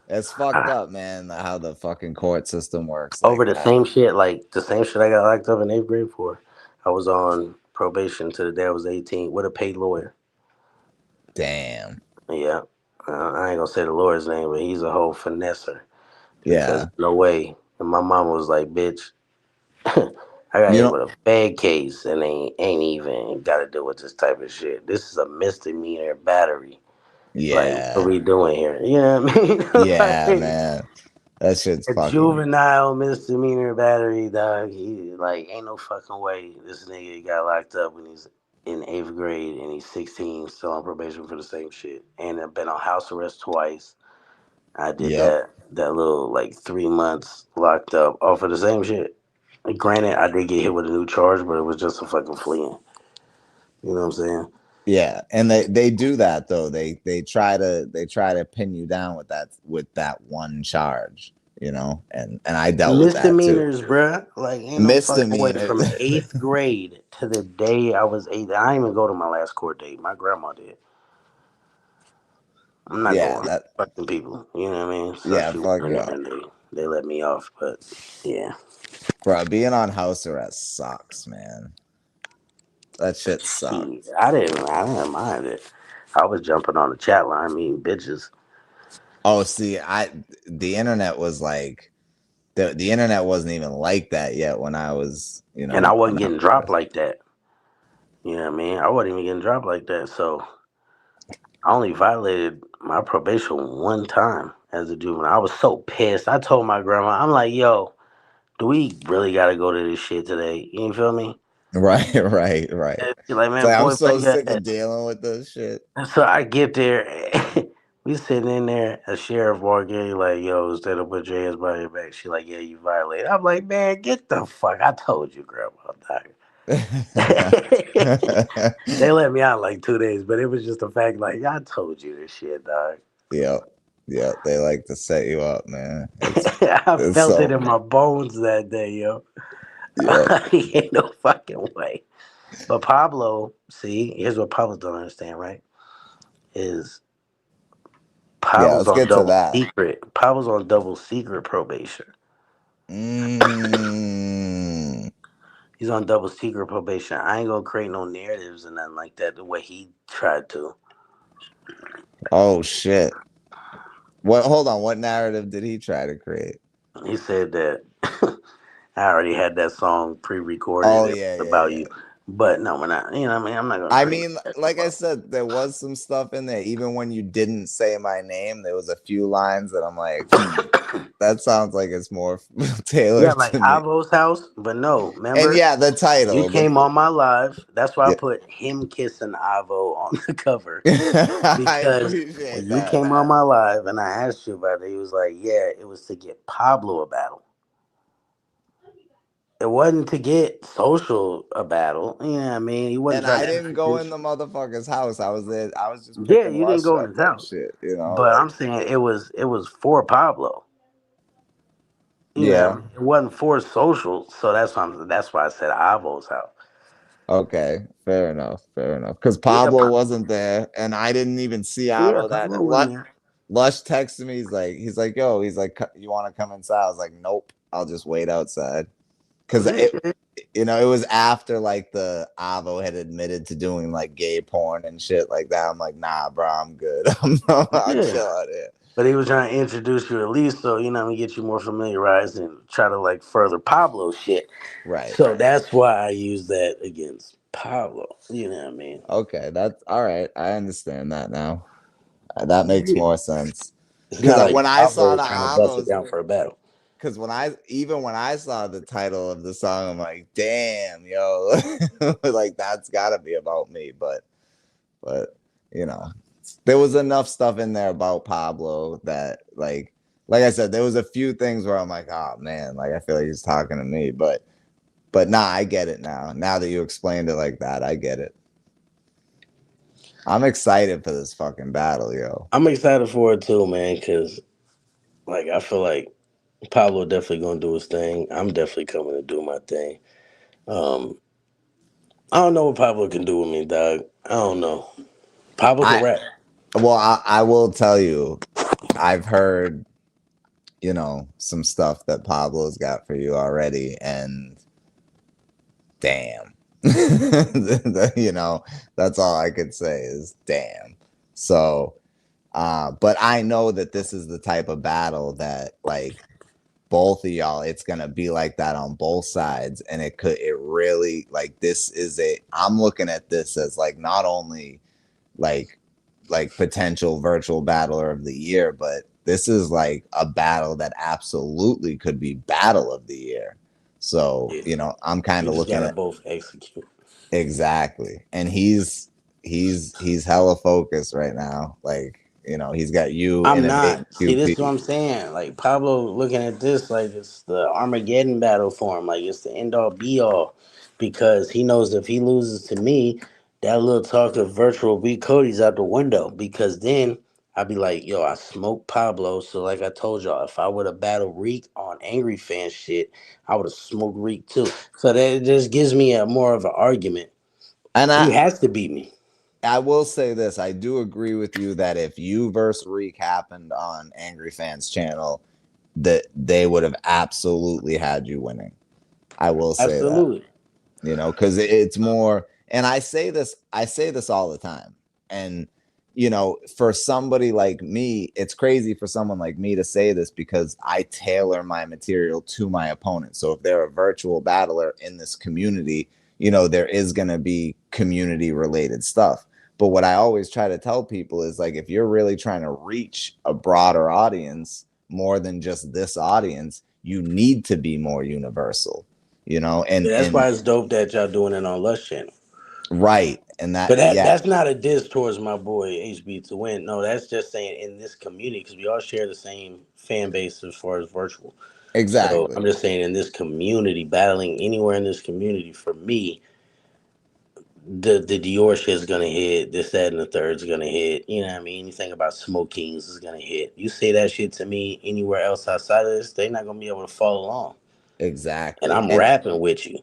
It's fucked up, man, how the fucking court system works. Over the same shit, like the same shit I got locked up in 8th grade for. I was on probation to the day I was 18 with a paid lawyer. Damn. Yeah. I ain't gonna say the lawyer's name, but he's a whole finesser. Yeah. No way. And my mom was like, bitch, I got hit with a bad case and ain't even got to deal with this type of shit. This is a misdemeanor battery. Yeah. Like, what are we doing here? You know what I mean? Yeah, man. That shit's A fucking. juvenile misdemeanor battery, dog. He like ain't no fucking way this nigga got locked up when he's in 8th grade and he's 16, still on probation for the same shit, and I've been on house arrest twice. I did Yep. that little like 3 months locked up off of the same shit. Granted, I did get hit with a new charge, but it was just a fucking fleeing. You know what I'm saying? Yeah, and they do that though. They try to pin you down with that one charge, and I dealt with that too. Misdemeanors, bruh. Like, ain't no fucking way. Misdemeanor. From 8th grade to the day I was 8, I didn't even go to my last court date. My grandma did. I'm not Yeah, going. Fucking people. You know what I mean? So yeah, she went fuck in yeah. there and they let me off. But yeah. Bro, being on house arrest sucks, man. That shit Shit, sucks. I didn't mind it. I was jumping on the chat line meeting bitches. Oh, see, the internet was like the internet wasn't even like that yet when I was, And I when wasn't I getting dropped like that. You know what I mean? I wasn't even getting dropped like that. So I only violated my probation one time as a juvenile. I was so pissed. I told my grandma, I'm like, yo, do we really gotta go to this shit today? You feel me? right, right. And she's like, It's man, like I'm boy, so but yeah. sick of dealing with this shit. So I get there, we sitting in there, a sheriff walk in, he like, yo, instead of put your hands behind your back, she like, yeah, you violated. I'm like, man, get the fuck. I told you, grandma, dog. They let me out in like 2 days, but it was just the fact, like, I told you this shit, dog. Yep. Yep. They like to set you up, man. I It's felt it so in my bones that day, yo. yep. Ain't no fucking way. But Pablo, see, here's what Pablo don't understand, right? Is Yeah, Pablo's let's on get to double that. secret. Pablo's on double secret probation. Mm. He's on double secret probation. I ain't gonna create no narratives and nothing like that the way he tried to. Oh shit. What hold on, what narrative did he try to create? He said that I already had that song pre-recorded. Oh It yeah, was yeah, about yeah. you, but no, we're not. You know what I mean? I'm not gonna I create mean, that like I about. said, there was some stuff in there. Even when you didn't say my name, there was a few lines that I'm like, that sounds like it's more Yeah, tailored like to me. Avo's house, but no. And Remember, yeah, the you title, came on my live. That's why I yeah. put him kissing Avo on the cover I because when appreciate you that. came on my live and I asked you about it, he was like, "Yeah, it was to get Pablo a battle. It wasn't to get social a battle. You know what I mean? He wasn't And trying I to didn't go in introduce. the motherfucker's house. I was there. I was just Yeah, picking you didn't luster go in up his type house, shit, but like I'm saying it was for Pablo. You know, what I yeah. mean? It wasn't for social. So that's why I said Avo's house. Okay, fair enough, fair enough. Because Yeah, Pablo wasn't there, and I didn't even see yeah, Avo. That Pablo wasn't there. Lush texted me. He's like, yo, he's like, you want to come inside? I was like, nope, I'll just wait outside. Because it was after like the Avo had admitted to doing like gay porn and shit like that. I'm like, nah, bro, I'm good. I'll Yeah. chill out here. But he was trying to introduce you at least so, get you more familiarized and try to like further Pablo shit. Right. So that's why I use that against Pablo. You know what I mean? Okay, that's all right. I understand that now. That makes Yeah. more sense. It's Because not like when I Pablo saw was the trying to bust it Avos, down for a battle. because when I saw the title of the song, I'm like, damn, yo, like that's gotta be about me. But you know, there was enough stuff in there about Pablo that like I said, there was a few things where I'm like, oh man, like I feel like he's talking to me. But nah, I get it now. Now that you explained it like that, I get it. I'm excited for this fucking battle, yo. I'm excited for it too, man, because like I feel like Pablo definitely gonna do his thing. I'm definitely coming to do my thing. Um, I don't know what Pablo can do with me, dog. I don't know. Pablo can I rap. well, I will tell you, I've heard, some stuff that Pablo's got for you already, and damn. That's all I could say is damn. So, but I know that this is the type of battle that like both of y'all, it's gonna be like that on both sides, and it really like I'm looking at this as like not only like potential virtual battler of the year, but this is like a battle that absolutely could be battle of the year. So, Yeah. you know, I'm kind We of just looking gotta at both execute. exactly. And he's hella focused right now. Like, you know, he's got you I'm innovating not. See, this is what QP. I'm saying. Like Pablo looking at this like it's the Armageddon battle for him. Like it's the end all be all. Because he knows if he loses to me, that little talk of virtual beat Cody's out the window. Because then I'd be like, yo, I smoked Pablo. So like I told y'all, if I would have battled Reek on Angry Fan shit, I would have smoked Reek too. So that just gives me a more of an argument. And He has to beat me. I will say this, I do agree with you that if you versus Reek happened on Angry Fans channel, that they would have absolutely had you winning. I will say that. Absolutely. You know, because it's more, and I say this all the time. And you know, for somebody like me, it's crazy for someone like me to say this because I tailor my material to my opponent. So if they're a virtual battler in this community, you know, there is going to be community related stuff. But what I always try to tell people is like, if you're really trying to reach a broader audience more than just this audience, you need to be more universal, you know, Yeah, that's and why it's dope that y'all doing it on Lush Channel. right. And But that, that yeah, that's not a diss towards my boy HB to win. No, that's just saying in this community because we all share the same fan base as far as virtual. So exactly. I'm just saying in this community, battling anywhere in this community, for me, the Dior shit is gonna hit. This, that, and the third is gonna hit. You know what I mean? Anything about Smoke Kings is gonna hit. You say that shit to me anywhere else outside of this, they're not gonna be able to follow along. And Exactly. I'm And rapping with you.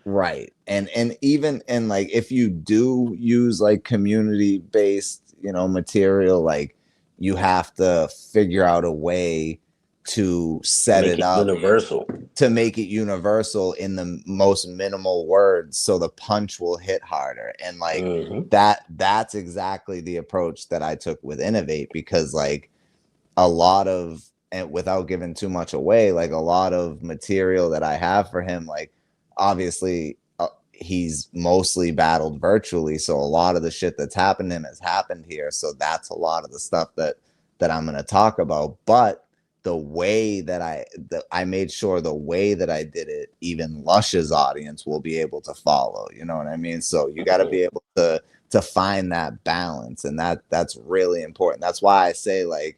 right. And even and like if you do use like community based, you know, material, like you have to figure out a way to set Make it it up universal. to make it universal in the most minimal words so the punch will hit harder. And like Hmm. that's exactly the approach that I took with Innovate, because like a lot of, and without giving too much away, like a lot of material that I have for him, like obviously he's mostly battled virtually, so a lot of the shit that's happened to him has happened here, so that's a lot of the stuff that I'm going to talk about. But the way that I made sure the way that I did it, even Lush's audience will be able to follow, you know what I mean? So you got to be able to find that balance, and that's really important. That's why I say like,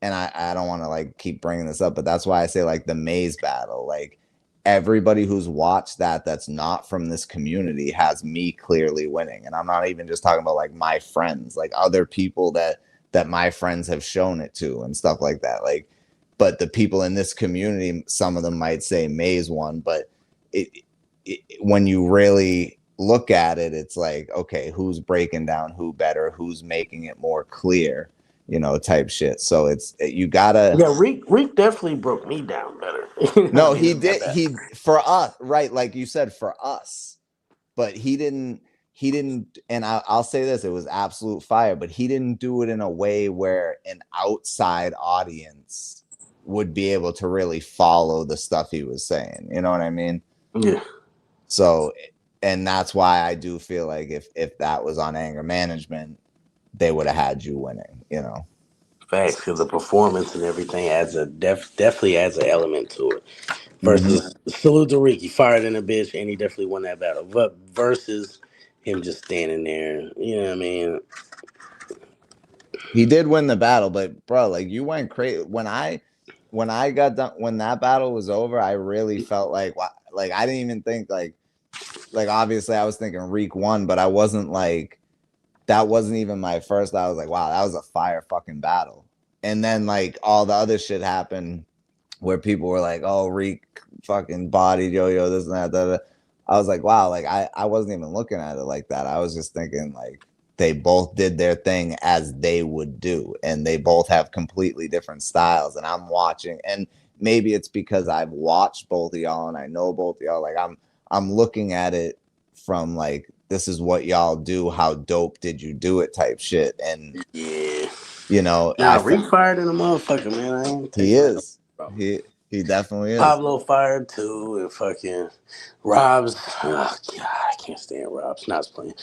and I don't want to like keep bringing this up, but that's why I say like the maze battle, like everybody who's watched that's not from this community has me clearly winning. And I'm not even just talking about like my friends, like other people that my friends have shown it to and stuff like that. Like, but the people in this community, some of them might say Maze won, but when you really look at it, it's like, okay, who's breaking down who better, who's making it more clear, you know, type shit. So you gotta. Yeah, Reek definitely broke me down better. You know what No, I mean? he In that did. battle. He for us, right? Like you said, for us, but he didn't. He didn't. And I'll say this: it was absolute fire. But he didn't do it in a way where an outside audience would be able to really follow the stuff he was saying. You know what I mean? Yeah. So, and that's why I do feel like if that was on Anger Management, they would have had you winning. You know. Facts, because the performance and everything adds definitely adds an element to it. Mm-hmm. Versus salute to Rick, he fired in a bitch and he definitely won that battle. But versus him just standing there, you know what I mean? He did win the battle, but bro, like you went crazy when I got done when that battle was over. I really felt like I didn't even think like obviously I was thinking Reek won, but I wasn't like that wasn't even my first. I was like, wow, that was a fire fucking battle. And then like all the other shit happened where people were like, oh, Reek fucking bodied yo this and that. I was like, wow, like I wasn't even looking at it like that. I was just thinking like they both did their thing as they would do, and they both have completely different styles. And I'm watching, and maybe it's because I've watched both of y'all and I know both of y'all. Like I'm looking at it from like, this is what y'all do. How dope did you do it? Type shit. And Yeah. you know, Nah, Rick fired in a motherfucker, man. I ain't he taking that is. from him. He He definitely is. Pablo fired too, and fucking Rob's. Oh God, I can't stand Rob's. Not playing.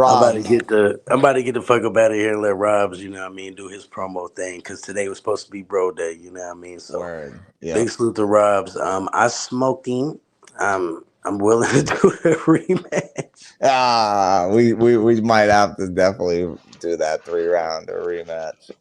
I'm about to Rob, get the fuck up out of here and let Rob's, you know what I mean, do his promo thing because today was supposed to be Bro Day, you know what I mean. So word. big Yep. salute to Rob's. I smoked him. I'm willing to do a rematch. We might have to definitely do that 3-rounder rematch.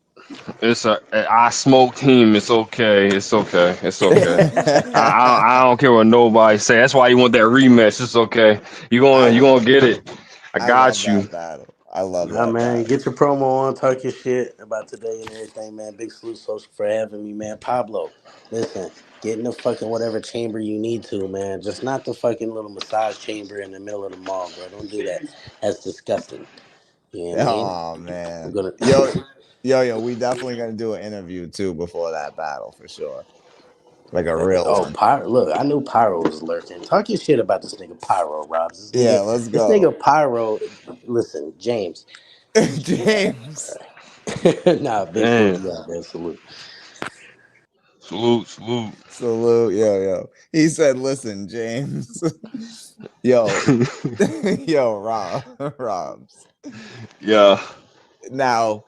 I smoked him. It's okay. It's okay. It's okay. I don't care what nobody say. That's why you want that rematch. It's okay. You gonna get it. I I love got you. that battle. I love Nah, that man, battle. get your promo on, talk your shit about today and everything, man. Big salute, social, for having me, man. Pablo, listen, get in the fucking whatever chamber you need to, man. Just not the fucking little massage chamber in the middle of the mall, bro. Don't do that. That's disgusting. You know what I mean? Oh I'm man. gonna. Yo, we definitely gonna do an interview too before that battle for sure. Like a real Oh, one. Pyro! Look, I knew Pyro was lurking. Talk your shit about this nigga Pyro, Robs. Yeah, let's This go. nigga Pyro. Listen, James. James. Nah, big salute to Damn. y'all, man. Salute. Salute. Salute. Salute. Yo. He said, listen, James. Yo, yo, Robs. Yeah. Now,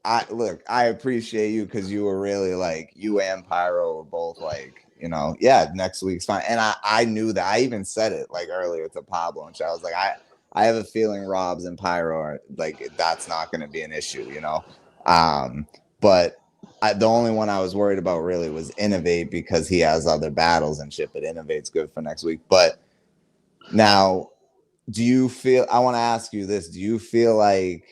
I appreciate you because you were really like, you and Pyro were both like, yeah, next week's fine. And I knew that. I even said it like earlier to Pablo and shit. I was like, I have a feeling Robs and Pyro are like, that's not going to be an issue. But the only one I was worried about really was Innovate because he has other battles and shit, but Innovate's good for next week. But now, I want to ask you this, do you feel like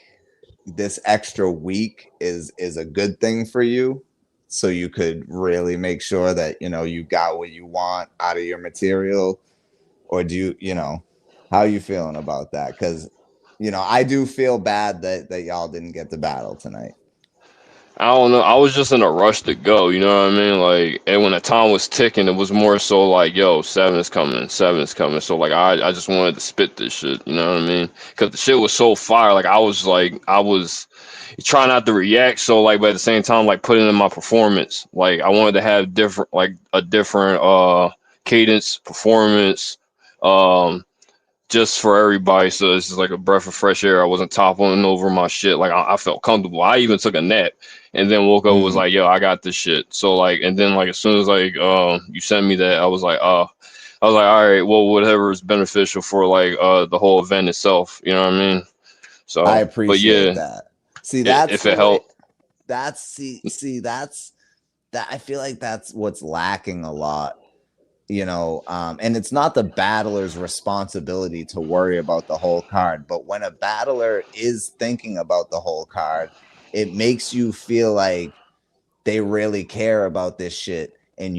this extra week is a good thing for you so you could really make sure that you got what you want out of your material, or do how are you feeling about that? Because I do feel bad that y'all didn't get the battle tonight. I don't know. I was just in a rush to go. You know what I mean? Like, and when the time was ticking, it was more so like, yo, seven's coming, seven's coming. So like, I just wanted to spit this shit. You know what I mean? Because the shit was so fire. Like, I was trying not to react. So like, but at the same time, like putting in my performance. Like, I wanted to have different, like a different cadence performance. Um, just for everybody. So this is like a breath of fresh air. I wasn't toppling over my shit. Like I felt comfortable. I even took a nap and then woke up and was like, yo, I got this shit. So like, and then like as soon as like you sent me that, I was like, all right, well, whatever is beneficial for like the whole event itself. You know what I mean? I So, but appreciate yeah, that. See, that's if the it way. helped, That's that's that. I feel like that's what's lacking a lot. And it's not the battler's responsibility to worry about the whole card, but when a battler is thinking about the whole card, it makes you feel like they really care about this shit, and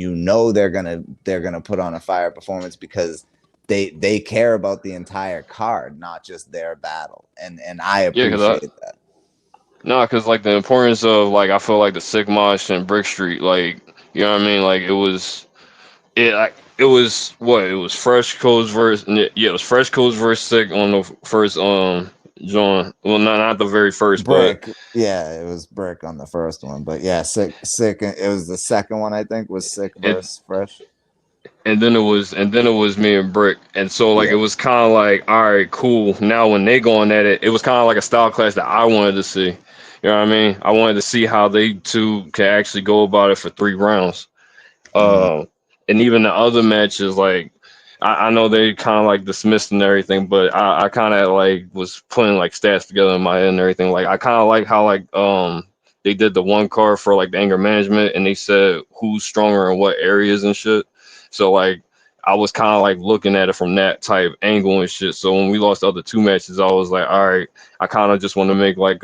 they're gonna put on a fire performance because they care about the entire card, not just their battle, and I yeah, appreciate that. no, because like the importance of like I feel like the Sigma and Brick Street, like you know what I mean, like it was what it was Fresh Codes versus yeah, it was Fresh Codes versus Sick on the first joint. Well, not the very first, but Brick, yeah, it was Brick on the first one, but yeah, sick. It was the second one, I think, was Sick and versus Fresh. then it was me and Brick, and so like it Yeah. was kind of like all right, cool. Now when they going at it, it was kind of like a style class that I wanted to see. You know what I mean? I wanted to see how they two could actually go about it for 3 rounds. Mm-hmm. Uh, and even the other matches, like I know they kind of like dismissed and everything, but I kind of like was putting like stats together in my head and everything. Like I kind of like how like they did the one card for like the anger management, and they said who's stronger in what areas and shit. So like I was kind of like looking at it from that type angle and shit. So when we lost the other 2 matches, I was like, all right, I kind of just want to make like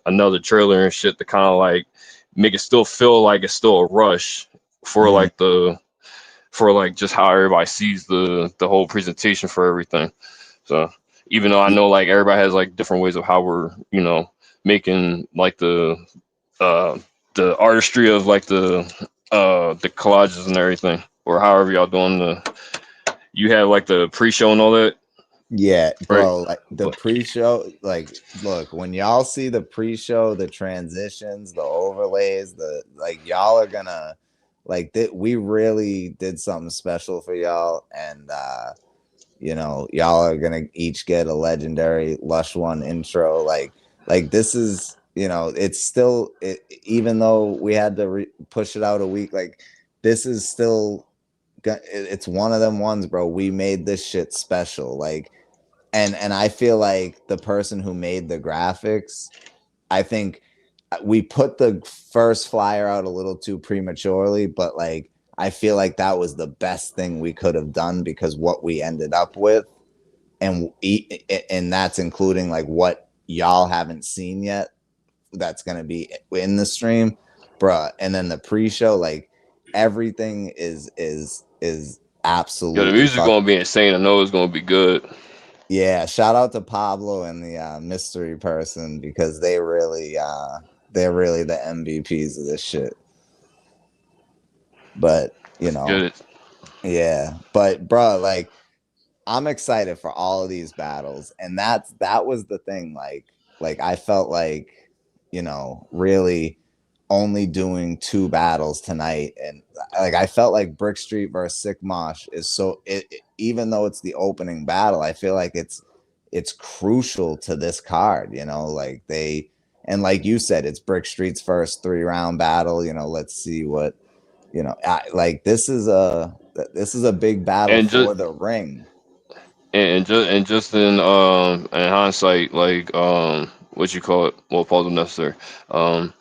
another trailer and shit to kind of like make it still feel like it's still a rush for Mm-hmm. like for like just how everybody sees the whole presentation for everything. So even though I know like everybody has like different ways of how we're making like uh the artistry of like the collages and everything, or however y'all doing you have like the pre-show and all that, Yeah, right? bro, like the But pre-show, like look, when y'all see the pre-show, the transitions, the overlays, the like y'all are gonna like that we really did something special for y'all, and you know, y'all are gonna each get a legendary Lush One intro. Like this is, you know, it's still even though we had to push it out a week, like this is still it's one of them ones, bro. We made this shit special, like, and I feel like the person who made the graphics, I think we put the first flyer out a little too prematurely, but like I feel like that was the best thing we could have done, because what we ended up with, and that's including like what y'all haven't seen yet, that's gonna be in the stream, bruh. And then the pre-show, like everything is Yo, the absolutely music's gonna be insane. I know it's gonna be good. yeah. Shout out to Pablo and the mystery person, because they're really the MVPs of this shit. But you Let's know, get it. yeah. But bro, like I'm excited for all of these battles, and that was the thing. Like I felt like, you know, really only doing 2 battles tonight, and like I felt like Brick Street versus Sick Mosh is so even though it's the opening battle, I feel like it's crucial to this card, you know, like they, and like you said, it's Brick Street's first 3-round battle, you know, let's see what, you know, like this is a big battle And just for the ring. and just in hindsight, like what you call it? Well, pause necessary. Um,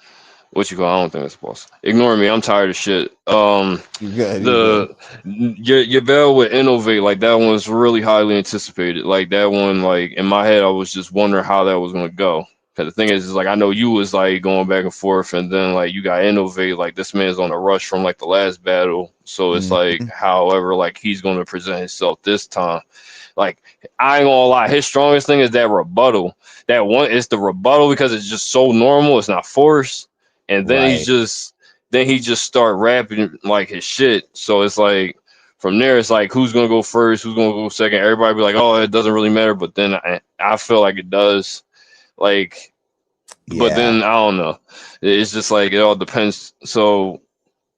what you call? I don't think it's pause. Ignore me. I'm tired of shit. You good, you good. The your bell with innovate, like that one's really highly anticipated. Like that one, like in my head, I was just wondering how that was gonna go. Cause the thing is like I know you was like going back and forth, and then like you got innovate. Like this man's on a rush from like the last battle, so it's like, Mhm. however, like he's gonna present himself this time. Like I ain't gonna lie, his strongest thing is that rebuttal. That one is the rebuttal because it's just so normal, it's not forced, and Right. then he just start rapping like his shit. So it's like from there, it's like who's gonna go first, who's gonna go second. Everybody be like, oh, it doesn't really matter, but then I feel like it does. Like, but Yeah. then I don't know. It's just like it all depends. So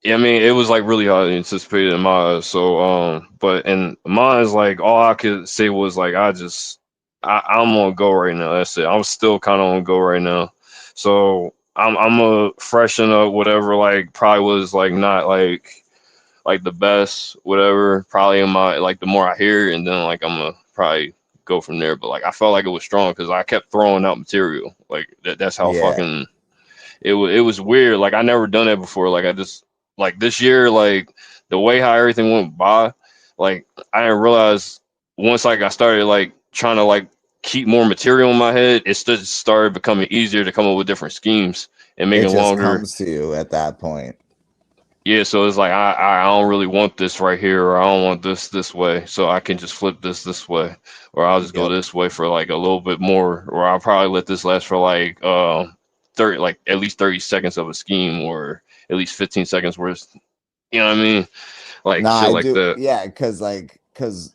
yeah, I mean, it was like really highly anticipated in my eyes. So but in mine is like all I could say was like I'm on go right now. That's it. I'm still kind of on go right now. So I'm a freshen up whatever like probably was like not like the best whatever probably in my like the more I hear, and then like I'm gonna probably go from there. But like I felt like it was strong because I kept throwing out material. Like that's how Yeah. fucking it was weird. Like I never done that before. Like I just like this year, like the way how everything went by, like I didn't realize once like I started like trying to like keep more material in my head, it just started becoming easier to come up with different schemes and make It it just longer. comes to you at that point. Yeah, so it's like I don't really want this right here, or I don't want this way, so I can just flip this way, or I'll just go Yep. this way for like a little bit more, or I'll probably let this last for like 30, like at least 30 seconds of a scheme, or at least 15 seconds worth. You know what I mean? Like No, shit I like do. that. Yeah, cause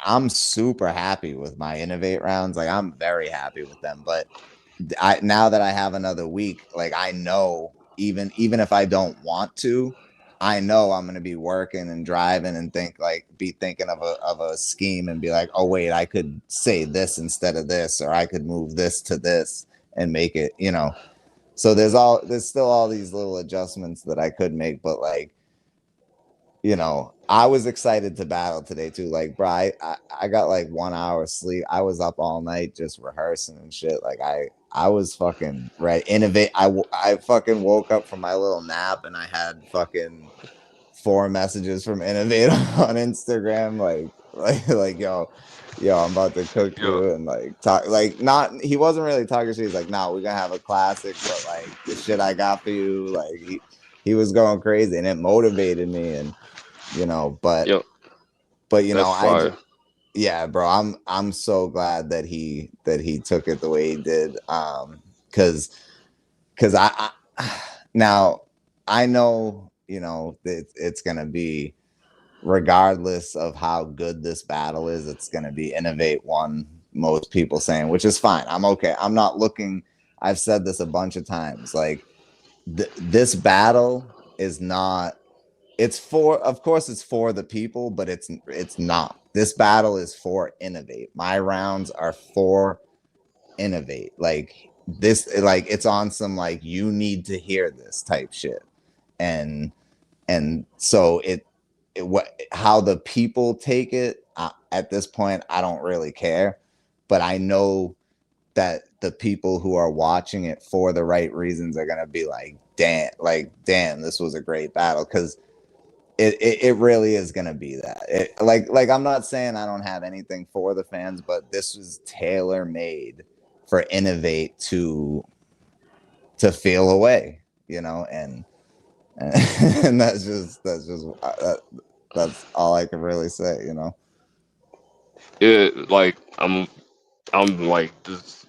I'm super happy with my innovate rounds. Like I'm very happy with them. But I now that I have another week, like I know even if I don't want to, I know I'm gonna be working and driving and be thinking of a scheme and be like, oh wait, I could say this instead of this, or I could move this to this and make it, you know. So there's still all these little adjustments that I could make, but like, you know, I was excited to battle today too. Like, bro, I got like 1 hour sleep. I was up all night just rehearsing and shit. Like, I was fucking ready. Innovate. I fucking woke up from my little nap and I had fucking 4 messages from Innovate on Instagram. Like, yo, I'm about to cook Yo, you and like talk. Like, not he wasn't really talking shit. He's like, nah, we're gonna have a classic, but like the shit I got for you, like he was going crazy and it motivated me, and you know, yo, but you know, that's fire. yeah, bro, I'm so glad that he took it the way he did, because I now I know, you know, it's gonna be, regardless of how good this battle is, it's gonna be innovate one, most people saying, which is fine. I'm okay. I'm not looking. I've said this a bunch of times. Like this battle is not it's for, of course it's for the people, but it's not. This battle is for Innovate. My rounds are for Innovate. Like this, like it's on some like you need to hear this type shit. And so it what how the people take it at this point, I don't really care, but I know that the people who are watching it for the right reasons are gonna be like, damn, this was a great battle, because it really is gonna be that. Like I'm not saying I don't have anything for the fans, but this was tailor made for Innovate to feel away, you know, and that's all I can really say, you know. It like I'm like this.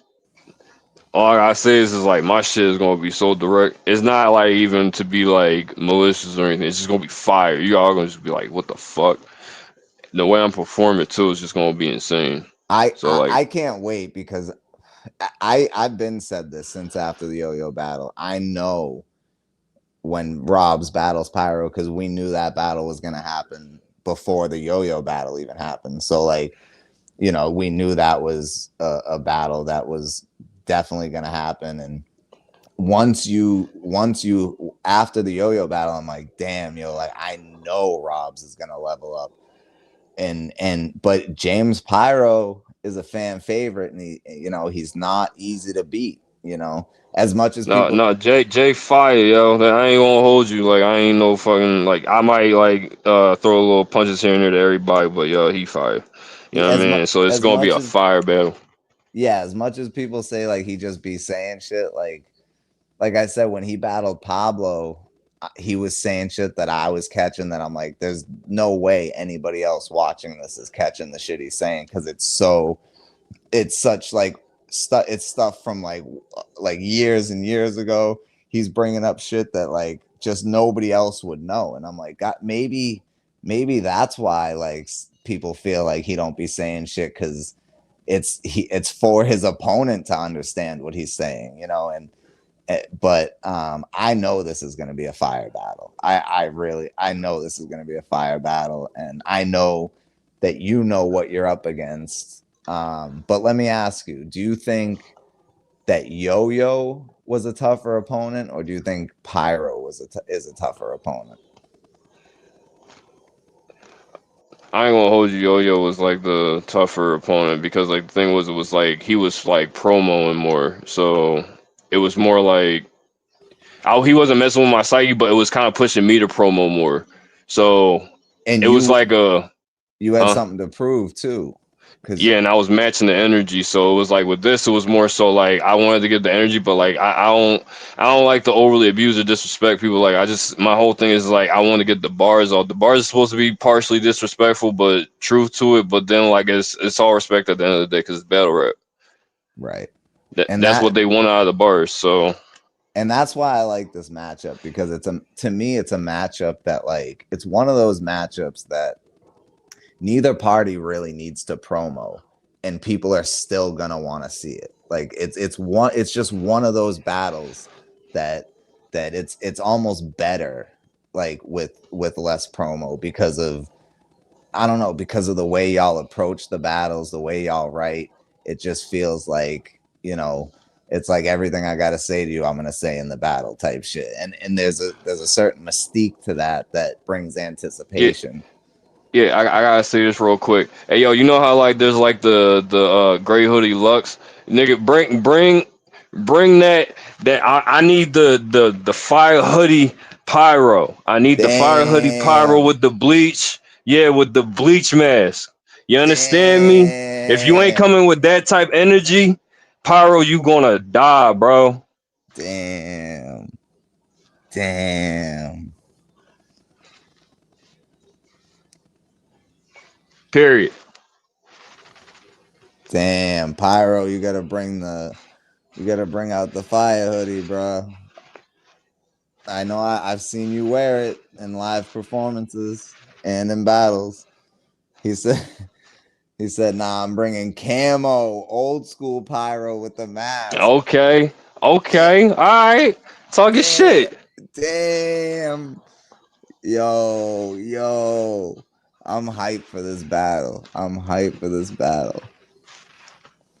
All I gotta say is like my shit is gonna be so direct. It's not like even to be like malicious or anything. It's just gonna be fire. You all gonna just be like, what the fuck? The way I'm performing too is just gonna be insane. So like, I can't wait, because I've been said this since after the Yo-Yo battle. I know when Rob's battles Pyro, because we knew that battle was gonna happen before the Yo-Yo battle even happened. So like, you know, we knew that was a battle that was definitely gonna happen. And once you after the Yo-Yo battle, I'm like, damn, yo, like I know Rob's is gonna level up. But James Pyro is a fan favorite, and he, you know, he's not easy to beat, you know, as much as no, people. no, Jay fire, yo. That I ain't gonna hold you. Like I ain't no fucking like I might like throw a little punches here and there to everybody, but yo, he fire. You know what I mean? So it's As gonna be much a as fire battle. yeah, as much as people say like he just be saying shit, like I said, when he battled Pablo, he was saying shit that I was catching, that I'm like, there's no way anybody else watching this is catching the shit he's saying, because it's such like it's stuff from like years and years ago. He's bringing up shit that like just nobody else would know, and I'm like, God, maybe that's why like people feel like he don't be saying shit, because it's for his opponent to understand what he's saying, you know. And but I know this is going to be a fire battle. I know this is going to be a fire battle, and I know that you know what you're up against. But let me ask you, do you think that Yo-Yo was a tougher opponent, or do you think Pyro is a tougher opponent? I ain't gonna hold you. Yo-Yo was like the tougher opponent because like the thing was, it was like he was like promoing more, so it was more like he wasn't messing with my psyche, but it was kind of pushing me to promo more. So And it was like you had huh? something to prove too, because Yeah, and I was matching the energy. So it was like with this, it was more so like I wanted to get the energy, but like I don't like to overly abuse or disrespect people. Like I just my whole thing is like I want to get the bars off. The bars are supposed to be partially disrespectful, but truth to it. But then like it's all respect at the end of the day because it's battle rap. right. And That's what they want out of the bars. So that's why I like this matchup, because to me it's a matchup that like it's one of those matchups that neither party really needs to promo, and people are still gonna want to see it. Like it's just one of those battles that it's almost better like with less promo, because of, I don't know, because of the way y'all approach the battles, the way y'all write. It just feels like, you know, it's like everything I gotta say to you, I'm gonna say in the battle type shit. And there's a certain mystique to that brings yeah, anticipation. yeah, I gotta say this real quick. Hey yo, you know how like there's like the gray hoodie Lux, nigga, bring that I need the fire hoodie pyro. I need the fire hoodie pyro Damn. with the bleach. Yeah, with the bleach mask. You understand me? If you ain't Damn. coming with that type energy, pyro, you gonna die, bro. Damn. Damn. Period. Damn. Pyro, you gotta bring out the fire hoodie, bro. I know I've seen you wear it in live performances and in battles. He said he said, "Nah, I'm bringing camo, old school pyro with the mask." Okay. Damn, Okay. All right. Talk your damn, shit. damn. Yo. I'm hyped for this battle.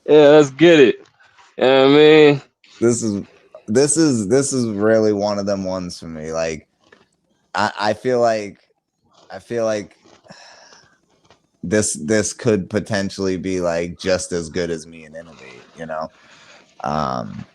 Yeah, let's get it. You know what I mean? This is really one of them ones for me. Like I feel like this could potentially be like just as good as me and Innovate, you know. I'm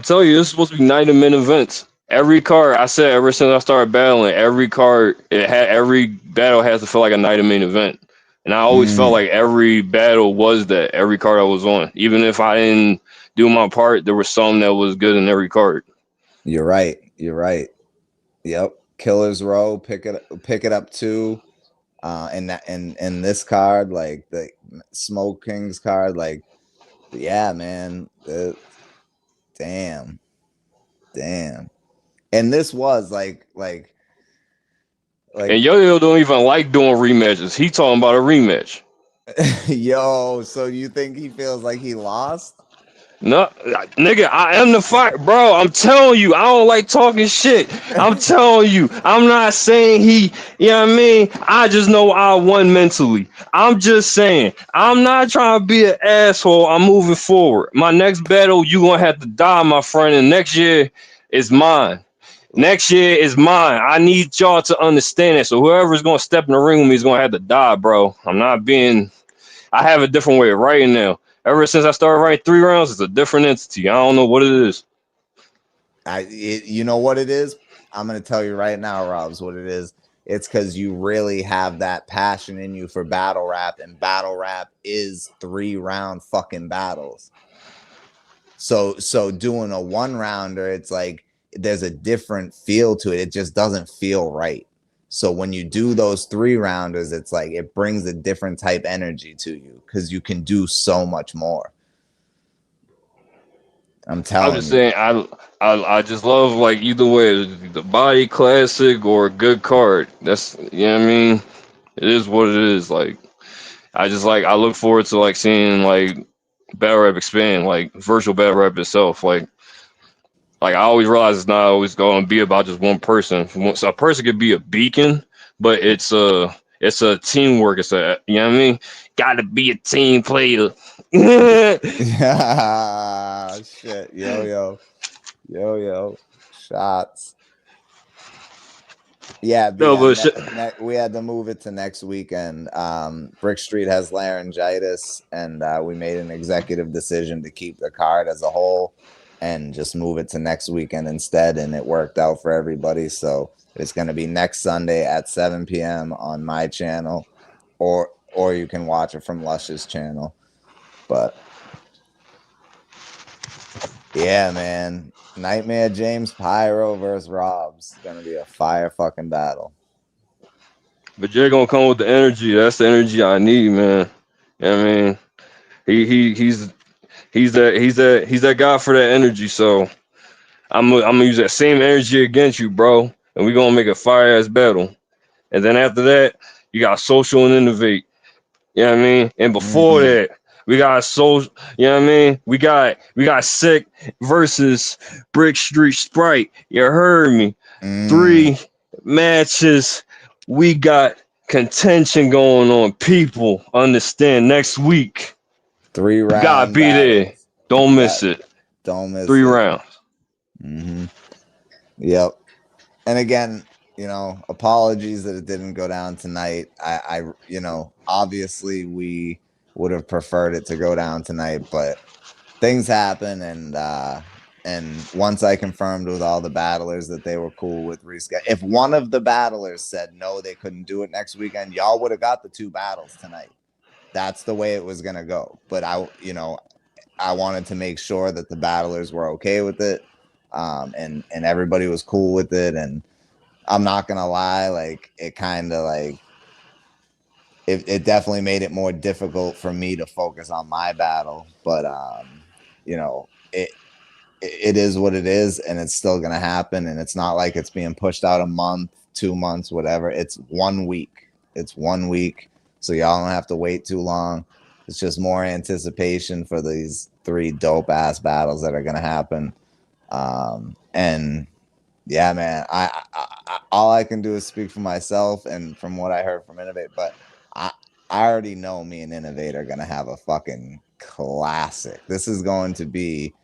telling you, this is supposed to be 90-minute events. Every card, I said ever since I started battling, every battle has to feel like a 90-minute event. And I always felt like every battle was that, every card I was on. Even if I didn't do my part, there was some that was good in every card. You're right. Yep. Killer's Row, pick it up too. And this card, like the Smoke King's card, like, yeah, man. Damn. And this was like And Yo-Yo don't even like doing rematches. He talking about a rematch. yo, so you think he feels like he lost? No, nigga, I am the fight, bro. I'm telling you, I don't like talking shit. I'm telling you, I'm not saying he, you know what I mean? I just know I won mentally. I'm just saying, I'm not trying to be an asshole. I'm moving forward. My next battle, you gonna have to die, my friend, and next year is mine. Next year is mine. I need y'all to understand it. So whoever's gonna step in the ring with me is gonna have to die, bro. I have a different way of writing now. Ever since I started writing 3 rounds, it's a different entity. I don't know what it is. You know what it is? I'm going to tell you right now, Robs, what it is. It's because you really have that passion in you for battle rap, and battle rap is 3-round fucking battles. So doing a 1-rounder, it's like there's a different feel to it. It just doesn't feel right. So when you do those 3-rounders, it's like it brings a different type energy to you because you can do so much more. I'm telling you. I'm just saying, I just love, like, either way, the body classic or a good card. That's, you know what I mean? It is what it is. Like, I look forward to, like, seeing, like, battle rap expand, like virtual battle rap itself. Like I always realize it's not always going to be about just one person. So a person could be a beacon, but it's a teamwork. It's a, you know what I mean? Got to be a team player. Yeah, shit. Yo. Shots. Yeah, No, but we had to move it to next weekend. Brick Street has laryngitis, and we made an executive decision to keep the card as a whole and just move it to next weekend instead, and it worked out for everybody. So it's going to be next Sunday at 7 p.m. on my channel, or you can watch it from Lush's channel. But yeah, man, Nightmare James Pyro versus Rob's gonna be a fire fucking battle. But Jay gonna come with the energy. That's the energy I need, man. You know what I mean, he's that guy for that energy. So I'm gonna use that same energy against you, bro, and we're gonna make a fire ass battle. And then after that, you got social and innovate. You know what I mean? And before that, we got social. You know what I mean? We got Sick versus Brick Street Sprite. You heard me? 3 matches. We got contention going on. People understand next week. 3 rounds. You gotta be there. Don't miss it. Don't miss 3 it. rounds. Yep. And again, you know, apologies that it didn't go down tonight. I you know, obviously we would have preferred it to go down tonight, but things happen, and once I confirmed with all the battlers that they were cool with reschedule. If one of the battlers said no, they couldn't do it next weekend, y'all would have got the 2 battles tonight. That's the way it was gonna go. But I wanted to make sure that the battlers were okay with it, and everybody was cool with it. And I'm not gonna lie, like it kind of like it definitely made it more difficult for me to focus on my battle. But you know, it is what it is, and it's still gonna happen. And it's not like it's being pushed out a month, 2 months, whatever. It's 1 week. It's 1 week, so y'all don't have to wait too long. It's just more anticipation for these 3 dope ass battles that are gonna happen. And Yeah, man. I all I can do is speak for myself and from what I heard from Innovate, but I I already know me and Innovate are gonna have a fucking classic. This is going to be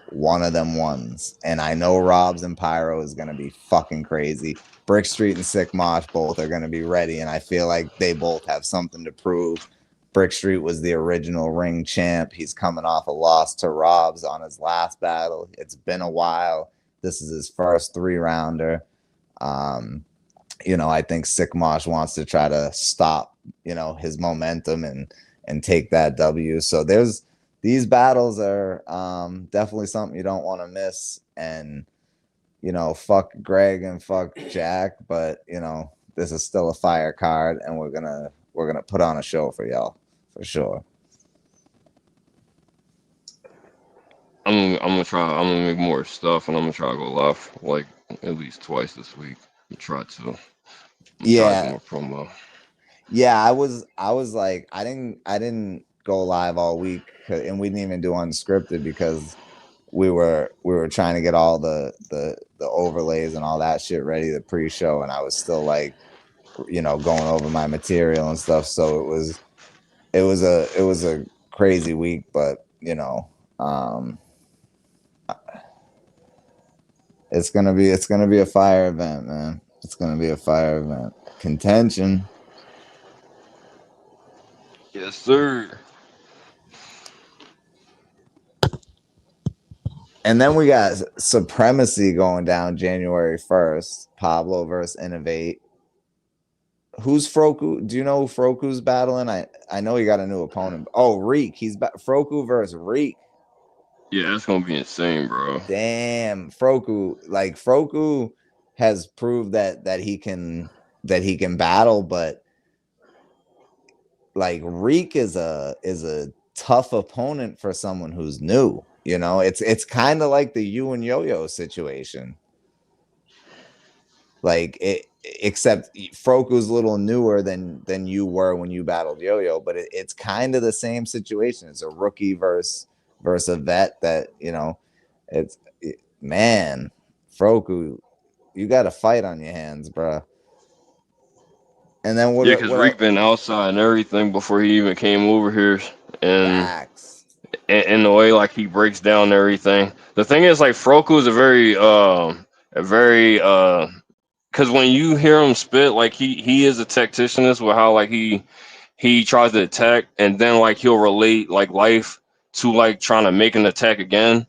one of them ones, and I know Robs and Pyro is gonna be fucking crazy. Brick Street and Sick Mosh both are gonna be ready, and I feel like they both have something to prove. Brick Street was the original ring champ. He's coming off a loss to Robs on his last battle. It's been a while. This is his first 3-rounder. Um, I think Sick Mosh wants to try to stop, his momentum and take that W. So these battles are definitely something you don't want to miss. And fuck Greg and fuck Jack, but this is still a fire card, and we're gonna put on a show for y'all for sure. I'm gonna try. I'm gonna make more stuff, and I'm gonna try to go live like at least twice this week. Try to. Try to do Yeah, more promo. yeah. I was like, I didn't go live all week, and we didn't even do unscripted because we were trying to get all the overlays and all that shit ready, the pre-show, and I was still like, going over my material and stuff. So it was a crazy week, but it's gonna be a fire event, man. It's gonna be a fire event. Contention. Yes, sir. And then we got Supremacy going down January 1st. Pablo versus Innovate. Who's Froku? Do you know who Froku's battling? I know he got a new opponent. Oh, Reek. He's Froku versus Reek. Yeah, that's gonna be insane, bro. Damn, Froku has proved that he can battle, but like Reek is a tough opponent for someone who's new. It's kind of like the you and Yo-Yo situation. Like except Froku's a little newer than you were when you battled Yo-Yo, but it's kind of the same situation. It's a rookie versus a vet that man, Froku, you got a fight on your hands, bro. And then Yeah, because Rick been outside and everything before he even came over here, and facts. in the way like he breaks down everything. The thing is, like Froku is a very because when you hear him spit, like he is a tacticianist with how like he tries to attack, and then like he'll relate like life to like trying to make an attack again.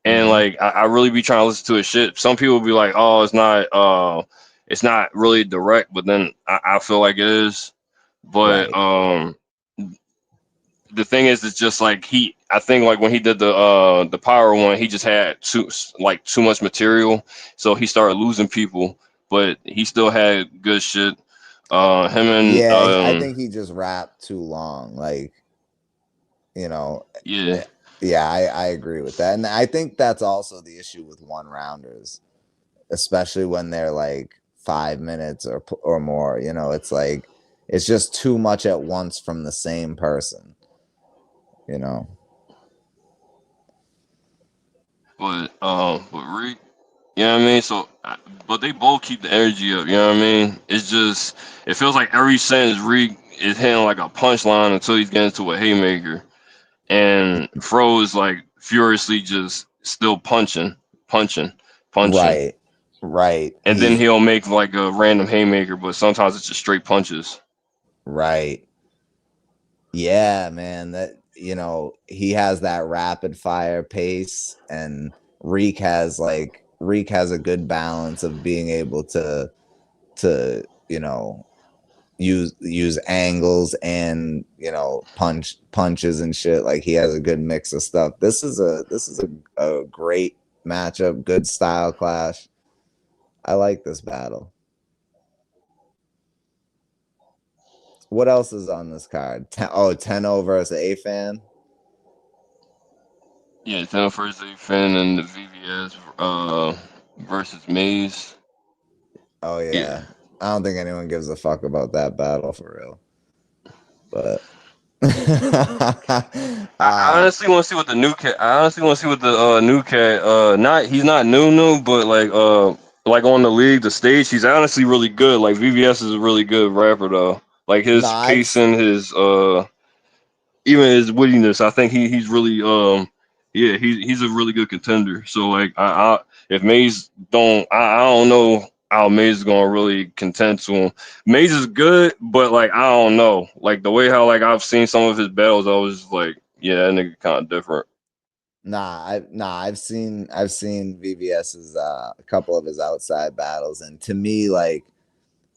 And like I really be trying to listen to his shit. Some people be like, oh, it's not really direct, but then I feel like it is. But Right. the thing is, it's just like I think like when he did the power one, he just had too much material, so he started losing people. But he still had good shit. Him and Yeah, I think he just rapped too long. Like, yeah. Yeah, I agree with that. And I think that's also the issue with one rounders, especially when they're like 5 minutes or more. It's like it's just too much at once from the same person. But Rick, you know what I mean? So, but they both keep the energy up. You know what I mean? It's just it feels like every sentence Rick is hitting like a punchline until he's getting to a haymaker, and Fro is like furiously just still punching, Right. and then he'll make like a random haymaker, but sometimes it's just straight punches. Right. Yeah, man. That he has that rapid fire pace, and Reek has a good balance of being able to use angles and punches and shit. Like he has a good mix of stuff. This is a great matchup, good style clash. I like this battle. What else is on this card? Tenno versus A-Fan. Yeah, Tenno versus A-Fan and the VVS versus Maze. Oh yeah. I don't think anyone gives a fuck about that battle for real. But I honestly want to see what the new cat. I honestly want to see what the new cat. He's not new, but like like on the league, the stage, he's honestly really good. Like VVS is a really good rapper though. Like No, his pacing, his even his wittiness, I think he's really yeah, he's a really good contender. So like I if Maze don't I don't know how Maze is gonna really contend to him. Maze is good, but like I don't know. Like the way how like I've seen some of his battles, I was just like, yeah, that nigga kinda different. I've seen VVS's a couple of his outside battles, and to me, like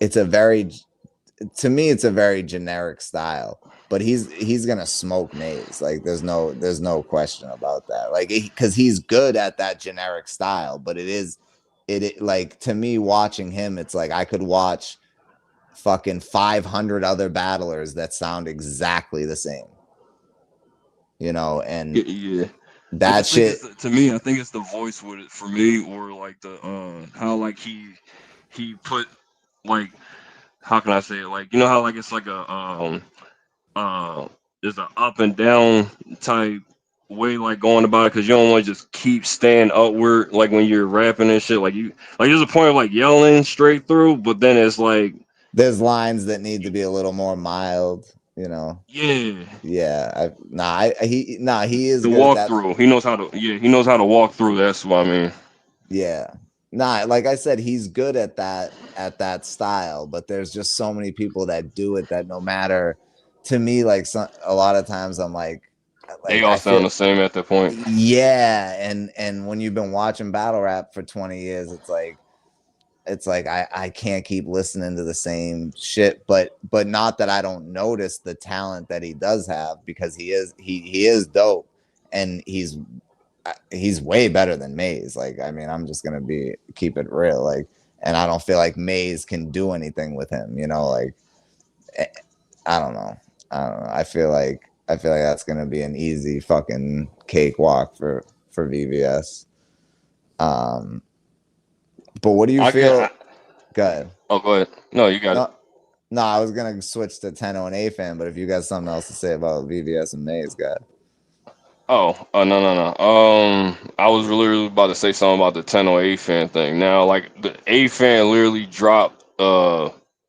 it's a very it's a very generic style. But he's gonna smoke Maze. Like there's no question about that. Like because he's good at that generic style, but it like to me watching him, it's like I could watch fucking 500 other battlers that sound exactly the same, you know, and Yeah. I that just think shit. it's to me. I think it's the voice with it for me, or like the how like he put like how can I say it? Like you know how like it's like a uh there's an up and down type way like going about it because you don't want to just keep staying upward like when you're rapping and shit. Like you like there's a point of like yelling straight through, but then it's like There's lines that need to be a little more mild, you know. yeah, Yeah, he is the good at that. walkthrough. He knows how to he knows how to walk through. That's what I mean. Yeah. Like I said, he's good at that style, but there's just so many people that do it that no matter to me, like a lot of times I'm They like all I sound feel the same at that point. yeah, and when you've been watching battle rap for 20 years, it's like I can't keep listening to the same shit, but not that I don't notice the talent that he does have because he is dope and he's way better than Maze. Like I mean, I'm just gonna keep it real, like, and I don't feel like Maze can do anything with him, you know, like eh, I don't know. I don't know. I feel like that's gonna be an easy fucking cakewalk for VVS. Um, but what do you I can. feel? Good. Oh, go ahead. No, you got it. No, no, I was gonna switch to Tenno and A fan, but if you got something else to say about VVS and Maze, God. Oh, no, no, no. I was literally about to say something about the 1008 fan thing. Now, like the A fan literally dropped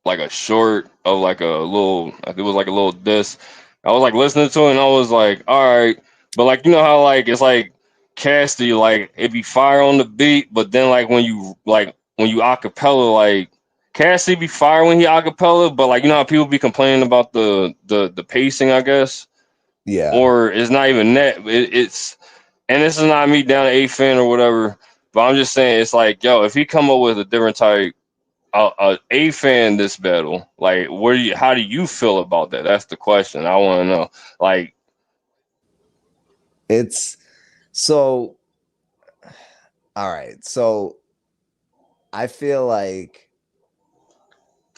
like a short of like a little, it was like a little disc. I was like listening to it and I was like, all right, but like you know how like it's like Casty, like it be fire on the beat, but then like when you acapella, like Casty be fire when he acapella, but like you know how people be complaining about the pacing, I guess, Yeah, or it's not even that. It's and this is not me down to A fan or whatever, but I'm just saying it's like yo, if he come up with a different type, A fan this battle, like what do you, how do you feel about that? That's the question I want to know. Like it's so all right. So I feel like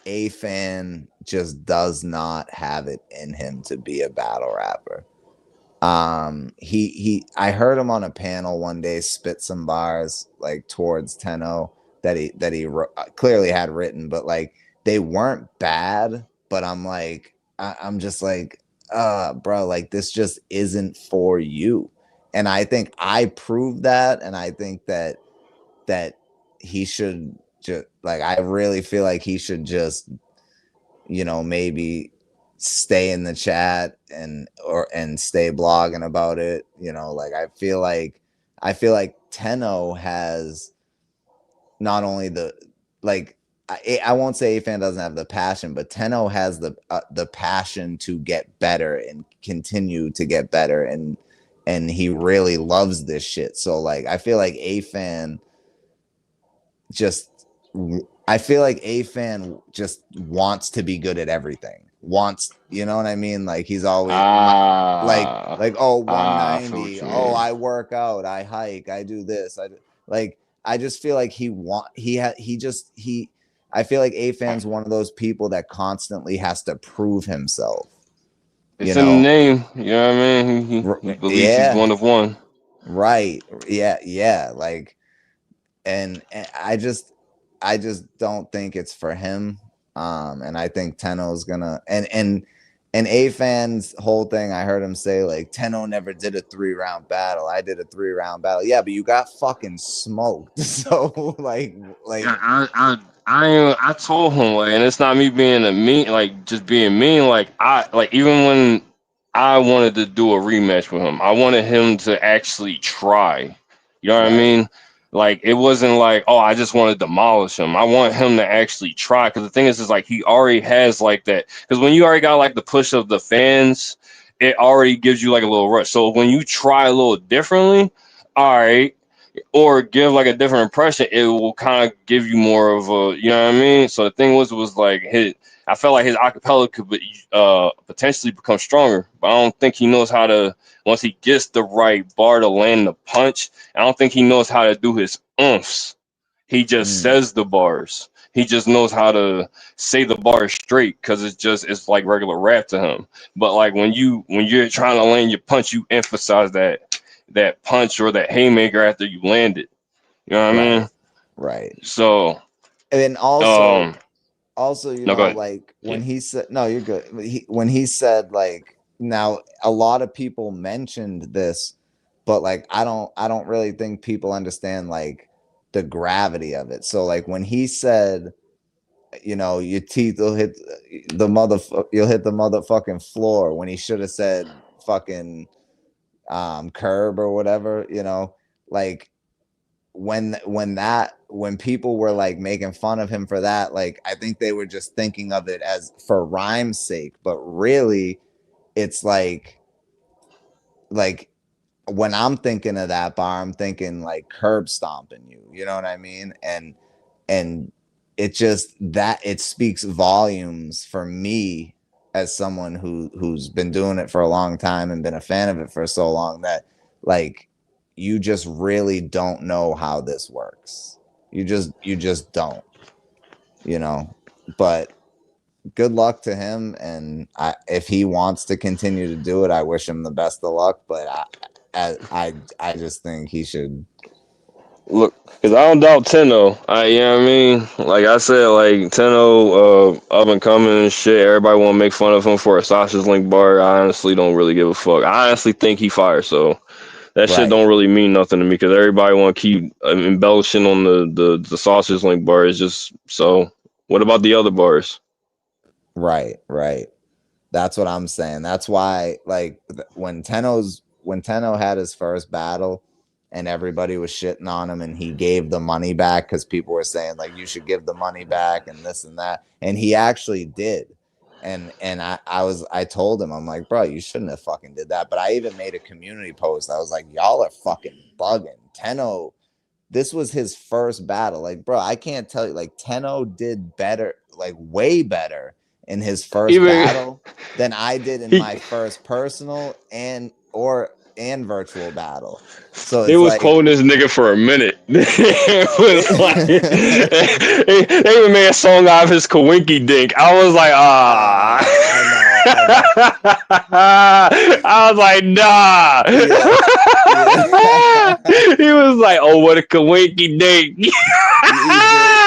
A fan just does not have it in him to be a battle rapper. He I heard him on a panel one day spit some bars like towards Tenno that he clearly had written, but like they weren't bad, but I'm just like bro, like this just isn't for you. And I think I proved that, and I think that he should just like I really feel like he should just, you know, maybe stay in the chat and stay blogging about it, you know. Like I feel like Tenno has not only the like I won't say A fan doesn't have the passion, but Tenno has the passion to get better and continue to get better, and he really loves this shit. So like I feel like A fan just I feel like A fan just wants to be good at everything. Wants, you know what I mean? Like he's always oh I feel what 190. you Oh, mean. I work out, I hike, I do this. Like I just feel like he I feel like A fan's one of those people that constantly has to prove himself, you It's in the know? name, you know what I mean? He believes he's Yeah, one of one. right. Yeah. Like and I just don't think it's for him. And I think Tenno's gonna and And A-Fan's whole thing, I heard him say, like, Tenno never did a 3-round battle. I did a 3-round battle. Yeah, but you got fucking smoked. So, Yeah, I told him like, and it's not me being a mean, like just being mean. Like even when I wanted to do a rematch with him, I wanted him to actually try. You know what I right, mean? Like it wasn't like, oh, I just want to demolish him. I want him to actually try. Because the thing is like he already has like that. Because when you already got like the push of the fans, it already gives you like a little rush. So when you try a little differently, all right, or give like a different impression, it will kind of give you more of a, you know what I mean? So the thing was like I felt like his acapella could be, potentially become stronger, but I don't think he knows how to, once he gets the right bar to land the punch, I don't think he knows how to do his umphs. He just says the bars. He just knows how to say the bars straight because it's like regular rap to him. But like when you're trying to land your punch, you emphasize that punch or that haymaker after you land it. You know what I right, mean? right. So, And then um, also, you no, go know, ahead. like Yeah. when he said, no, you're good. When he said, like, now a lot of people mentioned this, but like I don't really think people understand like the gravity of it. So like when he said, you know, your teeth will hit you'll hit the motherfucking floor, when he should have said fucking curb or whatever, you know, like when people were like making fun of him for that, like I think they were just thinking of it as for rhyme's sake, but really it's like when I'm thinking of that bar, I'm thinking like curb stomping you, you know what I mean? And it just, that it speaks volumes for me as someone who's been doing it for a long time and been a fan of it for so long, that like you just really don't know how this works. You just don't, you know. But good luck to him, and if he wants to continue to do it, I wish him the best of luck. But I just think he should. Look, because I don't doubt Tenno. You know what I mean? Like I said, like Tenno, up and coming and shit. Everybody want to make fun of him for a sausage link bar. I honestly don't really give a fuck. I honestly think he fired. So that shit Right, don't really mean nothing to me because everybody want to keep embellishing on the sausage link bar. It's just so. What about the other bars? right. That's what I'm saying. That's why, like, when Tenno had his first battle, and everybody was shitting on him, and he gave the money back because people were saying like you should give the money back and this and that, and he actually did. And I told him, I'm like, bro, you shouldn't have fucking did that. But I even made a community post. I was like, y'all are fucking bugging. Tenno, this was his first battle. Like, bro, I can't tell you, like, Tenno did better, like way better in his first Even battle than I did in he my first personal and virtual battle. So They it's was like quoting this nigga for a minute. It was like it, they even made a song out of his Kawinky dink. I was like, ah. I know. I was like, nah. Yeah. Yeah. He was like, oh, what a Kawinky dink. He did.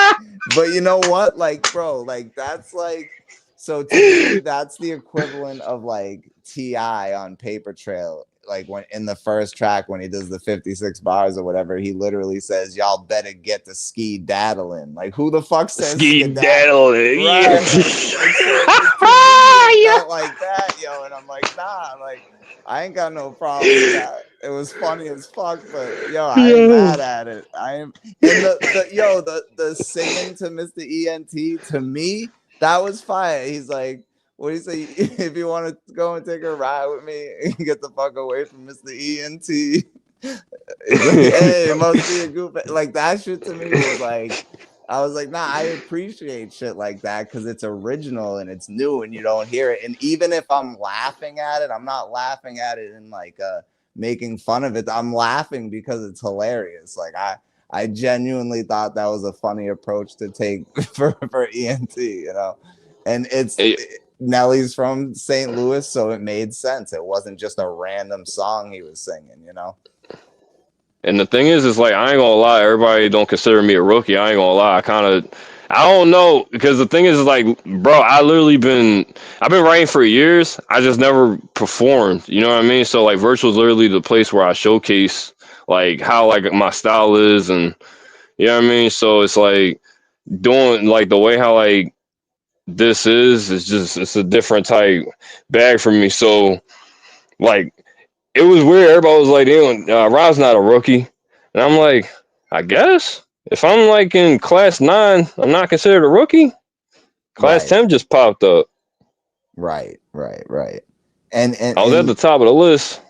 But you know what? Like, bro, like that's like, so to me, that's the equivalent of like T.I. on Paper Trail. Like when in the first track, when he does the 56 bars or whatever, he literally says, y'all better get the ski daddling. Like, who the fuck says Ski skedaddle? daddle. Yeah. Right. Like, so to me, it felt like that, yo. And I'm like, nah, like, I ain't got no problem with that. It was funny as fuck, but yo, I ain't Yeah. mad at it. I am. And the singing to Mr. ENT, to me, that was fire. He's like, what do you say? If you want to go and take a ride with me, get the fuck away from Mr. ENT. He's like, hey, it must be a goof. Like that shit to me was like, I was like, nah, I appreciate shit like that because it's original and it's new and you don't hear it. And even if I'm laughing at it, I'm not laughing at it in like making fun of it. I'm laughing because it's hilarious. Like I genuinely thought that was a funny approach to take for ENT, you know. And Hey, Nelly's from St. Louis, so it made sense. It wasn't just a random song he was singing, you know. and the thing is like I ain't gonna lie, everybody don't consider me a rookie. I ain't gonna lie. I don't know because the thing is like, bro, I've been writing for years. I just never performed. You know what I mean? So like, virtual is literally the place where I showcase like how like my style is, and you know what I mean. So it's like doing like the way how like this is. It's just it's a different type bag for me. So like, it was weird. Everybody was like, "Damn, Rob's not a rookie," and I'm like, I guess if I'm like in class 9, I'm not considered a rookie. Class Right, 10 just popped up. right. And I was at the and top of the list.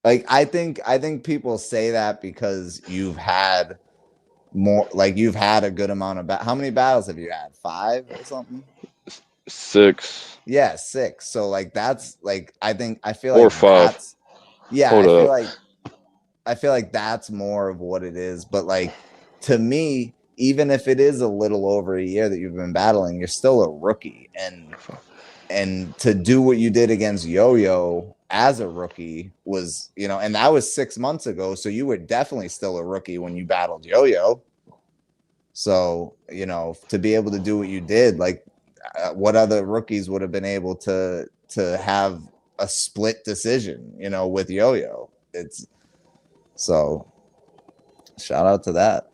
like I think people say that because you've had more, like you've had a good amount of how many battles have you had? 5 or something? 6 Yeah, 6. So like that's like I feel or like 5. that's yeah, Hold up. I feel like that's more of what it is. But like to me, even if it is a little over a year that you've been battling, you're still a rookie. And to do what you did against Yo-Yo as a rookie was, and that was 6 months ago. So you were definitely still a rookie when you battled Yo-Yo. So, to be able to do what you did, like what other rookies would have been able to have a split decision, with Yo-Yo. It's so shout out to that.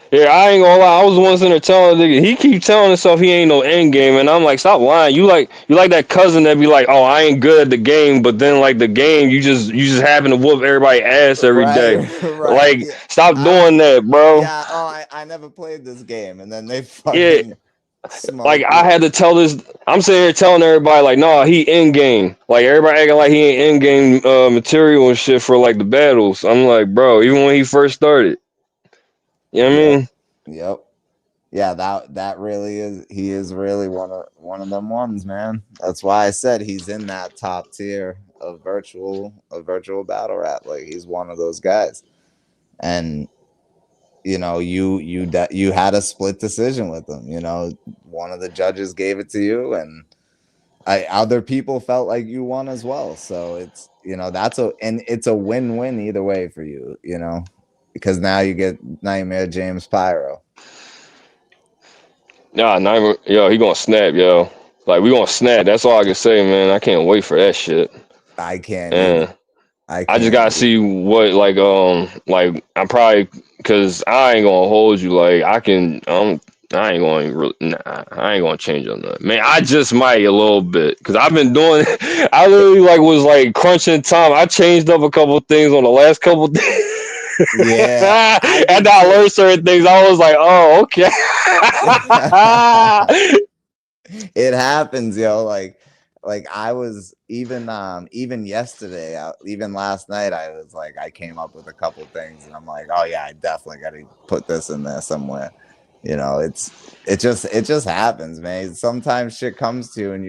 Yeah, I ain't gonna lie. I was the one sitting there telling the nigga, he keep telling himself he ain't no end game, and I'm like, stop lying. You like that cousin that be like, oh, I ain't good at the game, but then like the game, you just happen to whoop everybody ass every day. Right, right. Like, Yeah. stop I doing that, bro. yeah, oh, I never played this game, and then they Yeah, fucking like smoke I you. had to tell this. I'm sitting here telling everybody like, no, he in game. Like everybody acting like he ain't in game material and shit for like the battles. I'm like, bro, even when he first started, you know what I Yep. mean? Yep. Yeah, that really is, he is really one of them ones, man. That's why I said he's in that top tier of virtual battle rap. Like he's one of those guys. And you had a split decision with him. One of the judges gave it to you, and other people felt like you won as well. So it's it's a win-win either way for you. Because now you get Nightmare James Pyro. Nah, not yo, he gonna snap, yo. Like we gonna snap. That's all I can say, man. I can't wait for that shit. I can't either. And I I just can't gotta either. see what like I'm probably because I ain't gonna hold you. Like I ain't going really, nah, I ain't gonna change on that. Man, I just might a little bit because I've been doing. I literally like was like crunching time. I changed up a couple things on the last couple days. Yeah, I And did I too. learned certain things. I was like, oh, okay. It happens, yo. Like I was even yesterday, even last night, I was like, I came up with a couple things, and I'm like, oh yeah, I definitely got to put this in there somewhere. It just happens, man. Sometimes shit comes to you, and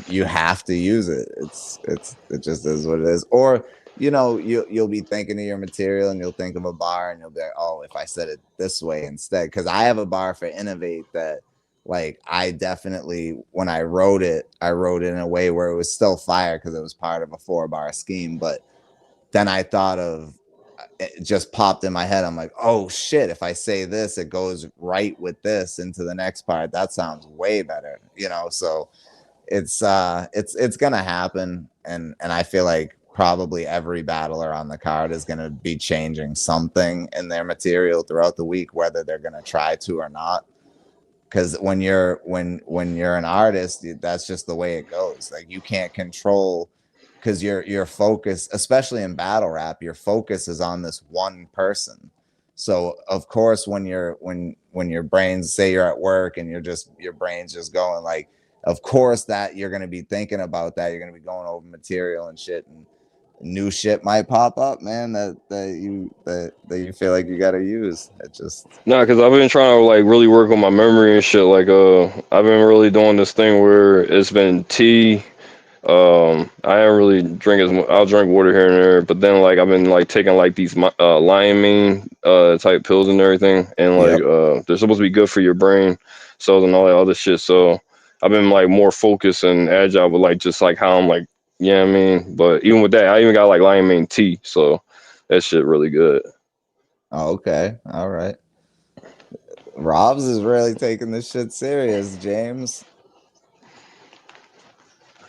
you have to use it. It just is what it is. Or you'll be thinking of your material, and you'll think of a bar, and you'll be like, oh, if I said it this way instead, because I have a bar for Innovate that, like, I definitely, when I wrote it in a way where it was still fire because it was part of a 4-bar scheme. But then I thought of, it just popped in my head. I'm like, oh shit, if I say this, it goes right with this into the next part. That sounds way better, so it's gonna happen. And I feel like probably every battler on the card is gonna be changing something in their material throughout the week, whether they're gonna try to or not. Because when you're an artist, that's just the way it goes. Like you can't control, because your focus, especially in battle rap, your focus is on this one person. So of course, when your brains, say you're at work and your brain's just going, like, of course that you're gonna be thinking about that. You're gonna be going over material and shit, and new shit might pop up, man. That you feel like you gotta use. It just Nah, because I've been trying to like really work on my memory and shit. Like I've been really doing this thing where it's been tea. I don't really drink as much. I'll drink water here and there, but then like I've been like taking like these liamine type pills and everything, and like yep. they're supposed to be good for your brain cells and all that other shit. So I've been like more focused and agile with like just like how I'm like, yeah, I mean. But even with that, I even got like liamine tea, so that shit really good. Oh, okay. All right. Rob's is really taking this shit serious, James.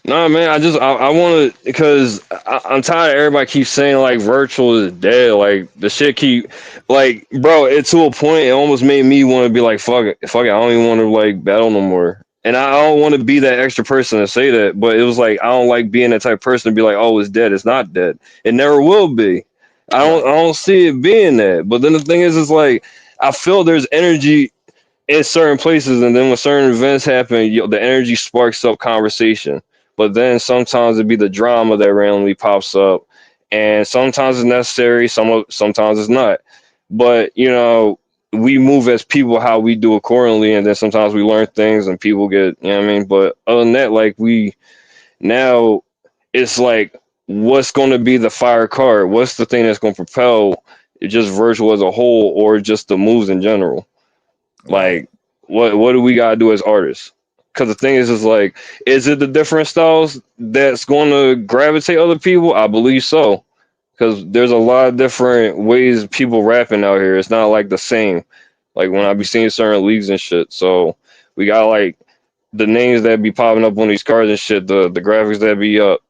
Nah, man, I want to because I'm tired of everybody keeps saying like virtual is dead. Like the shit keep like, bro, it's to a point. It almost made me want to be like, fuck it. I don't even want to like battle no more. And I don't want to be that extra person to say that. But it was like I don't like being that type of person to be like, oh, it's dead. It's not dead. It never will be. Right. I don't see it being that. But then the thing is like I feel there's energy in certain places, and then when certain events happen, the energy sparks up conversation. But then sometimes it be the drama that randomly pops up, and sometimes it's necessary. Sometimes it's not. But we move as people how we do accordingly, and then sometimes we learn things, and people get, you know what I mean. But other than that, like we now, it's like, what's going to be the fire card? What's the thing that's going to propel just virtual as a whole, or just the moves in general? Right. Like, what do we gotta do as artists? Because the thing is like, is it the different styles that's going to gravitate other people? I believe so. Because there's a lot of different ways people rapping out here. It's not like the same. Like when I be seeing certain leagues and shit. So we got like the names that be popping up on these cards and shit. The graphics that be up.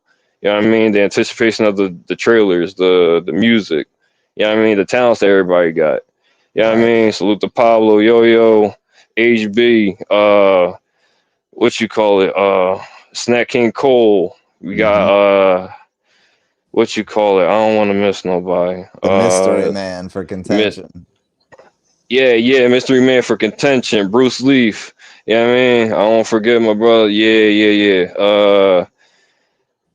You know what I mean? The anticipation of the trailers, the music. You know what I mean? The talents that everybody got. You know what I Right. mean? Salute to Pablo, Yo-Yo, HB, what you call it? Snack King Cole. We got what you call it? I don't want to miss nobody. The mystery man for Mi- contention. yeah, Mystery Man for Contention, Bruce Leaf. You know what I mean? I won't forget my brother. Yeah.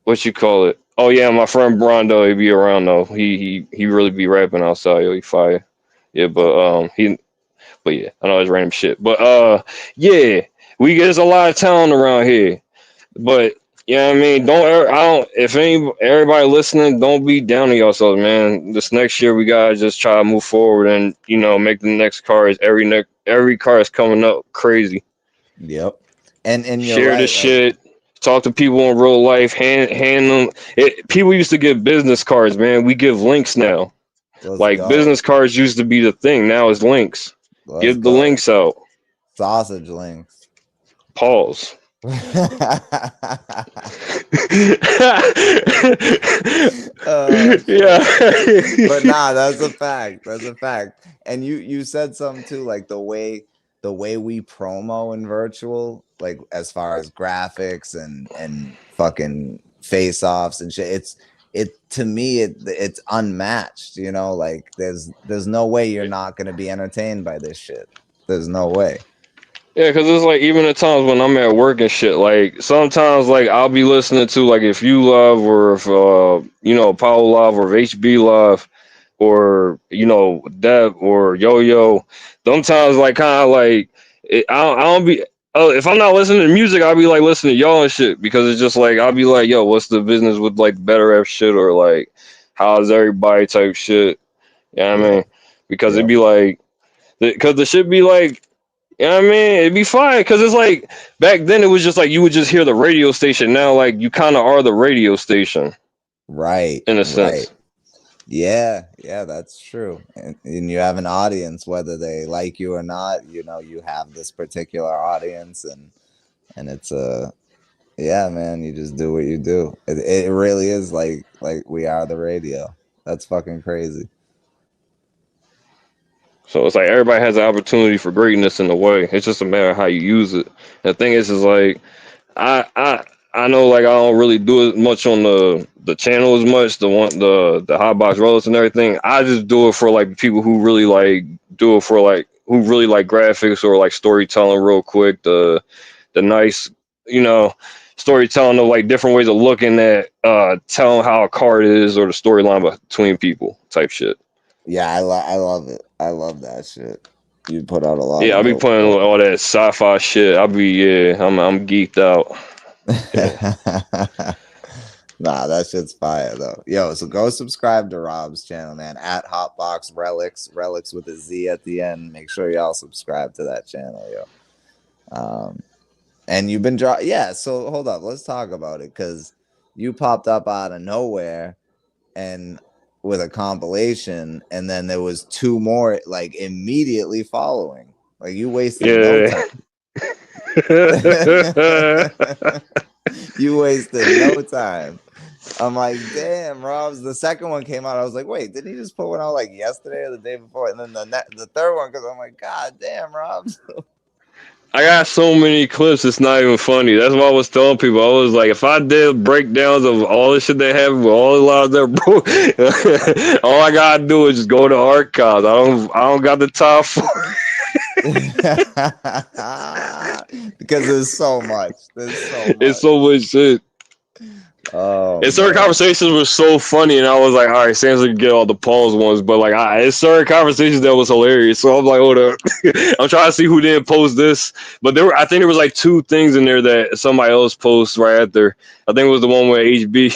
What you call it? Oh yeah, my friend Brondo, he be around though. He really be rapping outside, yo, he fire. Yeah, but yeah, I know it's random shit. But yeah, there's a lot of talent around here. But you know what I mean? I don't if everybody listening, don't be down on yourselves, man. This next year we gotta just try to move forward and make the next cars. Every car is coming up crazy. Yep. And you're Share this right. Like, shit. Talk to people in real life. Hand them. People used to give business cards, man. We give links now. let's Like go. business cards used to be the thing. Now it's links. Let's Give the go. links out. Sausage links. Pause. Shit. Yeah. But nah, that's a fact. That's a fact. And you said something too, like the way we promo in virtual, like as far as graphics and fucking face offs and shit. It to me it's unmatched. Like there's no way you're not gonna be entertained by this shit. There's no way. Yeah, because it's like even at times when I'm at work and shit, like sometimes like I'll be listening to like if you love or if Paul love or if HB love or Deb or Yo Yo. Sometimes like kind of like I don't be if I'm not listening to music, I'll be like listening to y'all and shit because it's just like I'll be like, yo, what's the business with like better rap shit or like how's everybody type shit. You know what I Yeah. mean? Because it'd Yep. be like because the shit be like. You know what I mean? It'd be fine because it's like back then it was just like you would just hear the radio station. Now like you kind of are the radio station Right. in a Right. sense. Yeah, that's true. And you have an audience, whether they like you or not. You have this particular audience, and it's yeah, man. You just do what you do. It really is like we are the radio. That's fucking crazy. So it's like everybody has an opportunity for greatness in a way. It's just a matter of how you use it. The thing is like I I I know like I don't really do it much on the channel as much, the hot box rollers and everything. I just do it for like people who really like do it for like who really like graphics or like storytelling real quick, the nice, you know, storytelling of like different ways of looking at telling how a card is or the storyline between people type shit. Yeah, I love it. I love that shit. You put out a lot Yeah, of I'll be dope playing stuff. all that sci-fi shit. I'm geeked out. Yeah. Nah, that shit's fire though. Yo, so go subscribe to Rob's channel, man. At Hotbox Relics with a Z at the end. Make sure y'all subscribe to that channel, yo. And you've been yeah. So hold up, let's talk about it because you popped up out of nowhere and with a compilation, and then there was two more like immediately following. Like you wasted no time. You wasted no time. I'm like, damn, Robs. The second one came out. I was like, wait, didn't he just put one out like yesterday or the day before? And then the third one, because I'm like, God damn, Robs. I got so many clips, it's not even funny. That's why I was telling people. I was like, if I did breakdowns of all the shit they have with all the lives that broke, all I gotta do is just go to archives. I don't got the time for it. Because there's so much. It's so much shit. Oh, and certain conversations were so funny, and I was like, all right, Sam's gonna get all the pause ones, but like, it's certain conversations that was hilarious. So I'm like, hold up, I'm trying to see who didn't post this, but I think there was like 2 things in there that somebody else posted right after. I think it was the one with HB.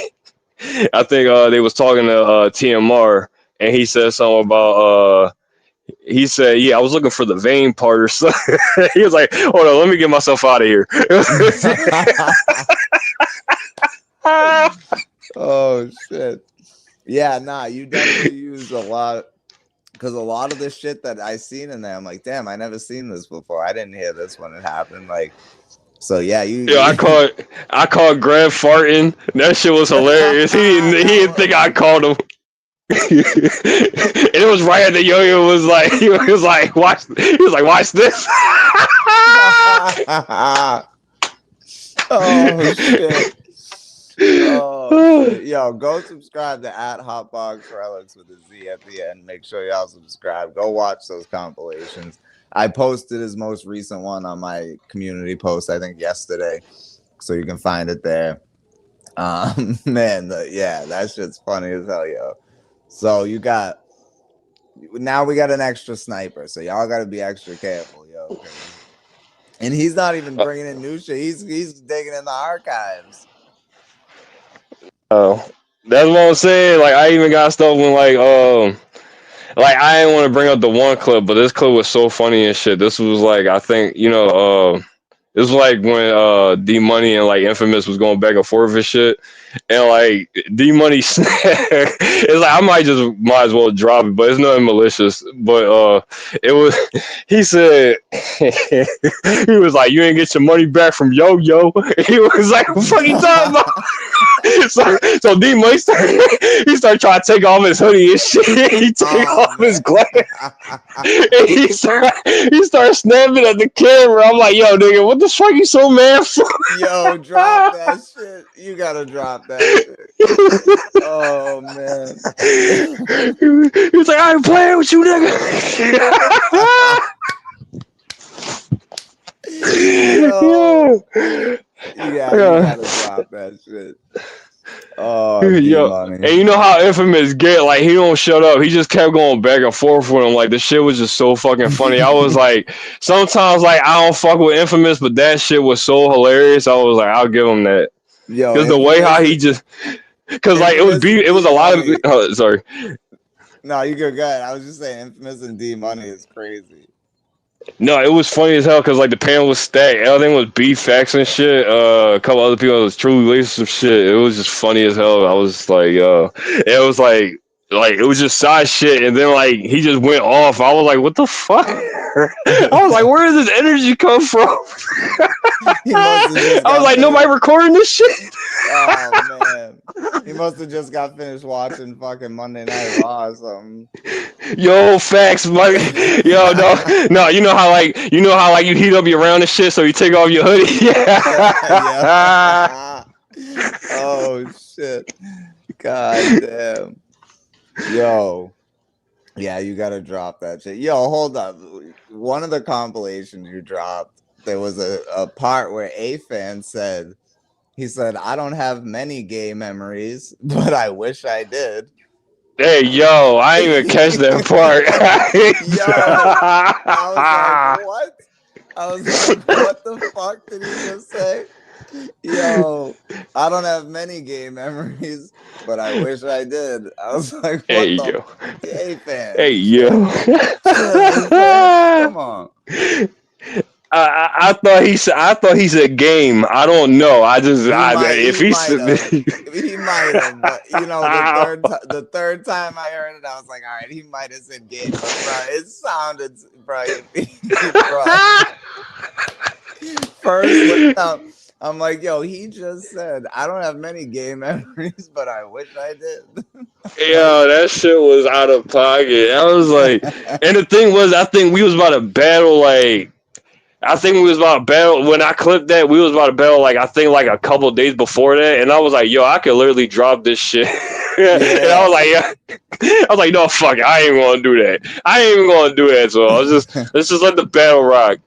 I think they was talking to TMR, and he said something about he said, yeah, I was looking for the vein part or something. He was like, hold on, let me get myself out of here. Oh shit. Yeah, nah, you definitely used a lot, because a lot of the shit that I seen in there, I'm like, damn, I never seen this before. I didn't hear this when it happened. Like, so yeah, I called Grab farting. That shit was hilarious. He didn't think I called him. And it was right at the yo-yo was like, he was like, watch this. Oh shit. Oh shit. Yo, go subscribe to @Hotbox Relics with a Z at the end. Make sure y'all subscribe. Go watch those compilations. I posted his most recent one on my community post, I think yesterday, so you can find it there. Man, that shit's funny as hell, yo. So now we got an extra sniper, so y'all got to be extra careful, yo. And he's not even bringing in new shit. He's digging in the archives. Oh, that's what I'm saying. Like, I even got stuff when like I didn't want to bring up the one clip, but this clip was so funny and shit. This was like, I think, this was like when D Money and like Infamous was going back and forth and shit. And like D Money it's like I might as well drop it, but it's nothing malicious. But it was he said he was like, you ain't get your money back from Yo Yo. He was like, what the fuck you talking about? So D Money started trying to take off his hoodie and shit. He took off his glass. And he started snapping at the camera. I'm like, yo, nigga, what the fuck you so mad for? Yo, drop that shit. You gotta drop that shit. Oh man. He was like, I ain't playing with you, nigga. Yo. Yeah, you gotta drop that shit. Oh, Yo, and you know how Infamous get, like, he don't shut up. He just kept going back and forth with him. Like, the shit was just so fucking funny. I was like, sometimes, like, I don't fuck with Infamous, but that shit was so hilarious. I was like, I'll give him that. Yo, because the way how he just, because like it was a lot of. Sorry. No, you go good. I was just saying, Infamous and D Money is crazy. No, it was funny as hell because like the panel was stacked. Everything was beef facts and shit. A couple other people was truly laced some shit. It was just funny as hell. I was like, it was like it was just side shit, and then like he just went off. I was like, what the fuck? I was like, where does this energy come from? I was like, nobody recording this shit. Oh man, he must have just got finished watching fucking Monday Night Raw or something. Yo, facts, buddy. Yo, no. You know how like you heat up your round and shit, so you take off your hoodie. Yeah. Oh shit. God damn. Yo. Yeah, you gotta drop that shit. Yo, hold up. One of the compilations you dropped, there was a part where A-Fan said, I don't have many gay memories, but I wish I did. Hey, yo, I didn't even catch that part. Yo, I was like, what? I was like, what the fuck did he just say? Yo, I don't have many gay memories, but I wish I did. I was like, what hey, the yo. gay fan? Hey, yo. Come on. I thought he said game. I don't know. If he said he might have, but you know, the third time I heard it, I was like, all right, he might have said game, but bro, it sounded, bro, bro. First, I'm like, yo, he just said I don't have many game memories, but I wish I did. Yo, that shit was out of pocket. I was like, and the thing was, I think we was about to battle like. I think we was about to battle when I clipped that. We was about to battle like I think like a couple days before that, and I was like, "Yo, I could literally drop this shit." And I was like, "Yeah," I was like, "No, fuck it, I ain't gonna do that. I ain't even gonna do that." So I was just let's just let the battle rock.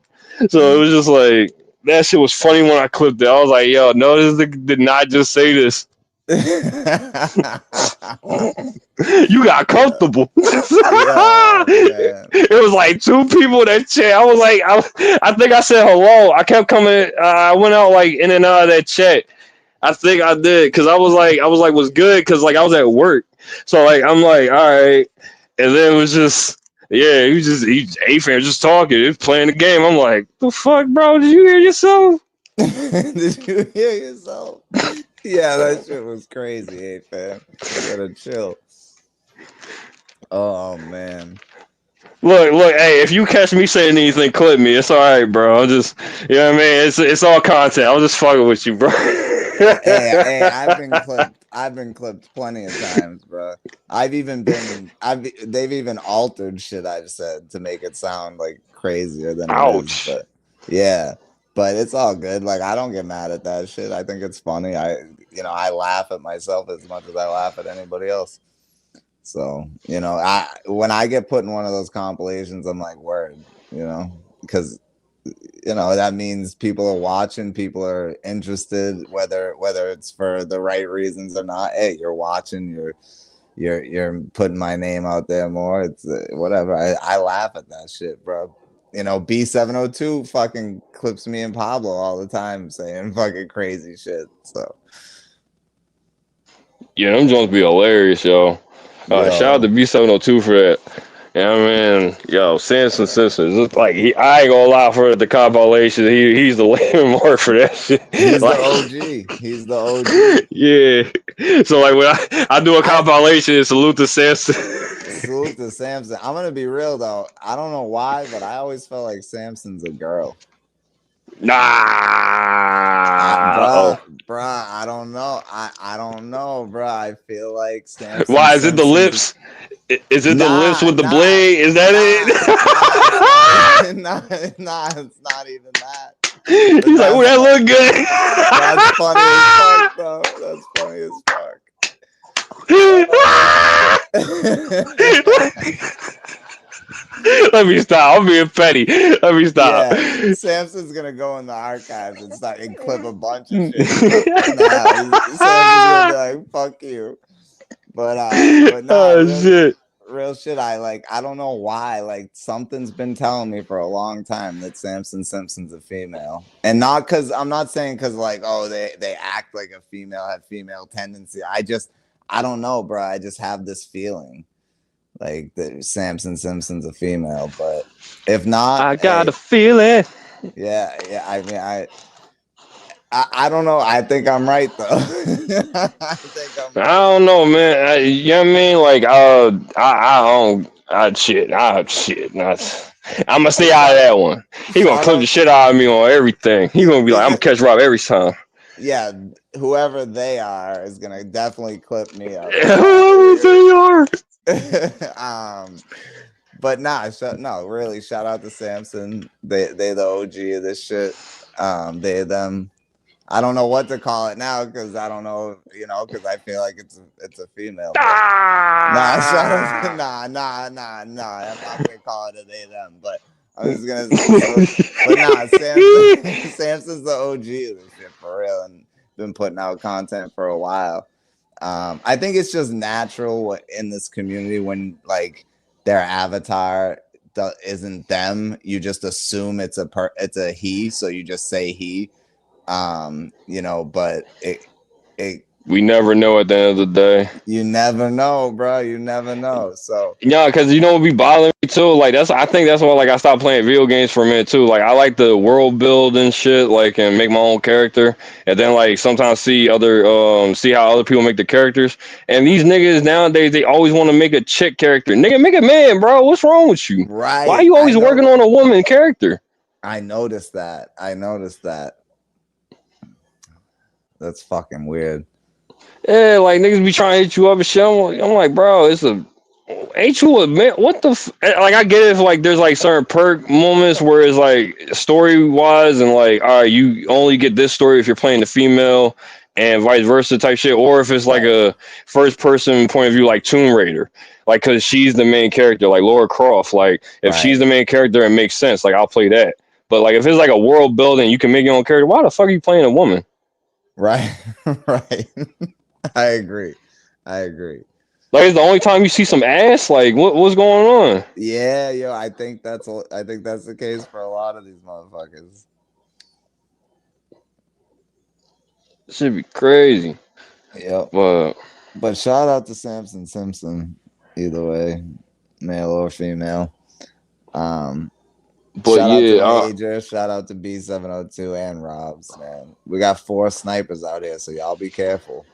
So it was just like that shit was funny when I clipped it. I was like, "Yo, no, this did not just say this." You got comfortable. Yeah, man. It was like two people that chat. I was like, I think I said hello. I kept coming. I went out like in and out of that chat. I think I did because I was like, was good because like I was at work. So like I'm like, all right, and then it was just yeah, A fan just talking, he was playing the game. I'm like, the fuck, bro? Did you hear yourself? Did you hear yourself? Yeah, that shit was crazy, hey fam. You gotta chill. Oh man. Look, hey, if you catch me saying anything, clip me. It's all right, bro. I'm just, you know what I mean? It's all content. I'm just fucking with you, bro. Hey, I've been clipped plenty of times, bro. They've even altered shit I've said to make it sound like crazier than it is. Ouch. But yeah, but it's all good. Like I don't get mad at that shit. I think it's funny. I laugh at myself as much as I laugh at anybody else. So, when I get put in one of those compilations, I'm like, word, because that means people are watching, people are interested, whether it's for the right reasons or not. Hey, you're watching, you're putting my name out there more. It's whatever. I laugh at that shit, bro. B702 fucking clips me and Pablo all the time saying fucking crazy shit. So Yeah, them joints be hilarious, yo. Shout out to yo. B702 for that. Yeah, man. Yo, Samson Simpson. It's like I ain't gonna lie for the compilation. He's the living mark for that shit. He's Like, the OG. He's the OG. yeah. So like when I do a compilation, salute to Samson. Salute to Samson. I'm gonna be real though. I don't know why, but I always felt like Samson's a girl. Nah. Bruh, I don't know. I don't know, bruh. I feel like Why is it the lips? Is it the lips with the blade? Is that it? It's not even that. He's like, oh, that look good. That's funny as fuck, though. That's funny as fuck. Let me stop. I'm being petty. Let me stop. Yeah, Samson's gonna go in the archives and clip a bunch of shit. Samson's gonna be like, "Fuck you." But nah, Oh shit. real shit. I don't know why. Like something's been telling me for a long time that Samson Simpson's a female, and not because I'm not saying because like they act like a female, have female tendency. I don't know, bro. I just have this feeling like that Samson Simpson's a female, but if not, I got a feeling. yeah. I mean, I don't know. I think I'm right though. I think I'm right. I don't know, man. You know what I mean? Like, I don't. Shit. I'm gonna stay out of that one. He gonna clip the shit out of me on everything. He gonna be like, I'm gonna catch Rob every time. Yeah, whoever they are is gonna definitely clip me up. Whoever they are. But no, really, shout out to Samson. They the OG of this shit. Them. I don't know what to call it now because I don't know, because I feel like it's a female. Nah, I'm not gonna call it a they them, but I'm just gonna say, but nah, Samson's the OG of this shit for real and been putting out content for a while. I think it's just natural in this community when like their avatar isn't them, you just assume it's a he, so you just say he. But it We never know at the end of the day. You never know, bro. You never know. So Yeah, because you know what be bothering me too. Like I think that's why like I stopped playing video games for a minute too. Like I like the world build and shit, like and make my own character, and then like sometimes see how other people make the characters. And these niggas nowadays they always want to make a chick character. Nigga, make a man, bro. What's wrong with you? Why are right, you I always working know. on a woman character? I noticed that. I noticed that. That's fucking weird. Yeah, like niggas be trying to hit you up and shit. I'm like, bro, ain't you a man? What the like? I get it if like there's like certain perk moments where it's like story wise and like, all right, you only get this story if you're playing the female and vice versa type shit, or if it's like Right. a first person point of view like Tomb Raider, like because she's the main character, like Laura Croft. Like if she's Right. the main character, it makes sense. Like I'll play that. But like if it's like a world building, you can make your own character. Why the fuck are you playing a woman? Right. Right. I agree. I agree. Like it's the only time you see some ass. Like what's going on? Yeah, yo, I think that's the case for a lot of these motherfuckers. This should be crazy. Yep. But Shout out to Samson Simpson, either way, male or female. Shout out to Major, shout out to B702 and Robs, man. We got 4 snipers out here, so y'all be careful.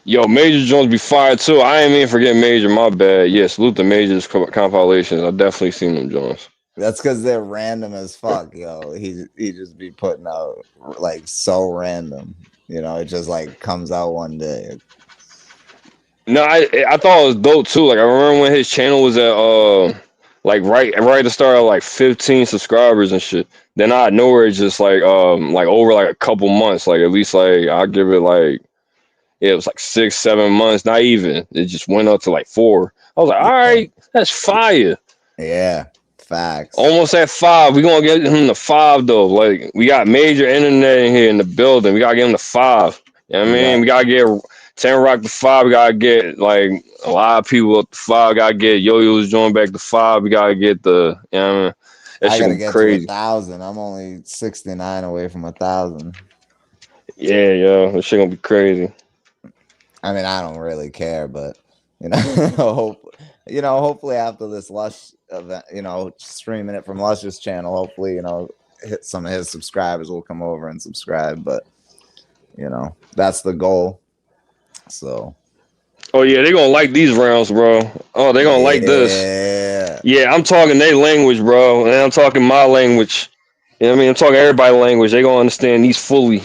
yo, Major Jones be fired too. I ain't mean forget Major. My bad. Yeah, salute the Major's compilations. I definitely seen them Jones. That's because they're random as fuck, yo. He just be putting out like so random, you know. It just like comes out one day. No, I thought it was dope too. Like I remember when his channel was at like right at the start of like 15 subscribers and shit. Then I nowhere just like over like a couple months, like at least like I'll give it like it was like 6-7 months, not even. It just went up to like 4. I was like, all right, that's fire. Yeah, facts. Almost at 5. We gonna get him to 5 though. Like we got Major internet in here in the building. We gotta get him to 5. You know what I mean? We gotta get 10 Rock to 5. We gotta get like a lot of people up to 5. We gotta get Yo-Yo's join back to 5. We gotta get the you know what I mean? That I shit gotta be get crazy. to 1,000. I'm only 69 away from 1,000. Yeah, yo, that shit gonna be crazy. I mean, I don't really care, but you know, hopefully after this Lush event, streaming it from Lush's channel, hopefully, hit some of his subscribers will come over and subscribe. But that's the goal. So. Oh yeah, they gonna like these rounds, bro. Oh, they gonna like this. Yeah, I'm talking their language, bro, and I'm talking my language. You know what I mean? I'm talking everybody's language. They gonna understand these fully.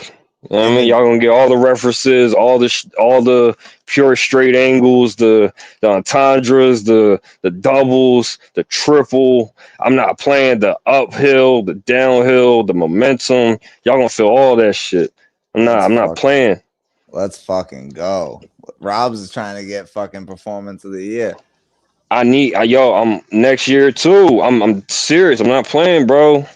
You know what I mean? Y'all gonna get all the references, all the pure straight angles, the entendres, the doubles, the triple. I'm not playing the uphill, the downhill, the momentum. Y'all gonna feel all that shit. I'm not playing. Let's fucking go. Rob's is trying to get fucking performance of the year. I'm next year too. I'm serious. I'm not playing, bro.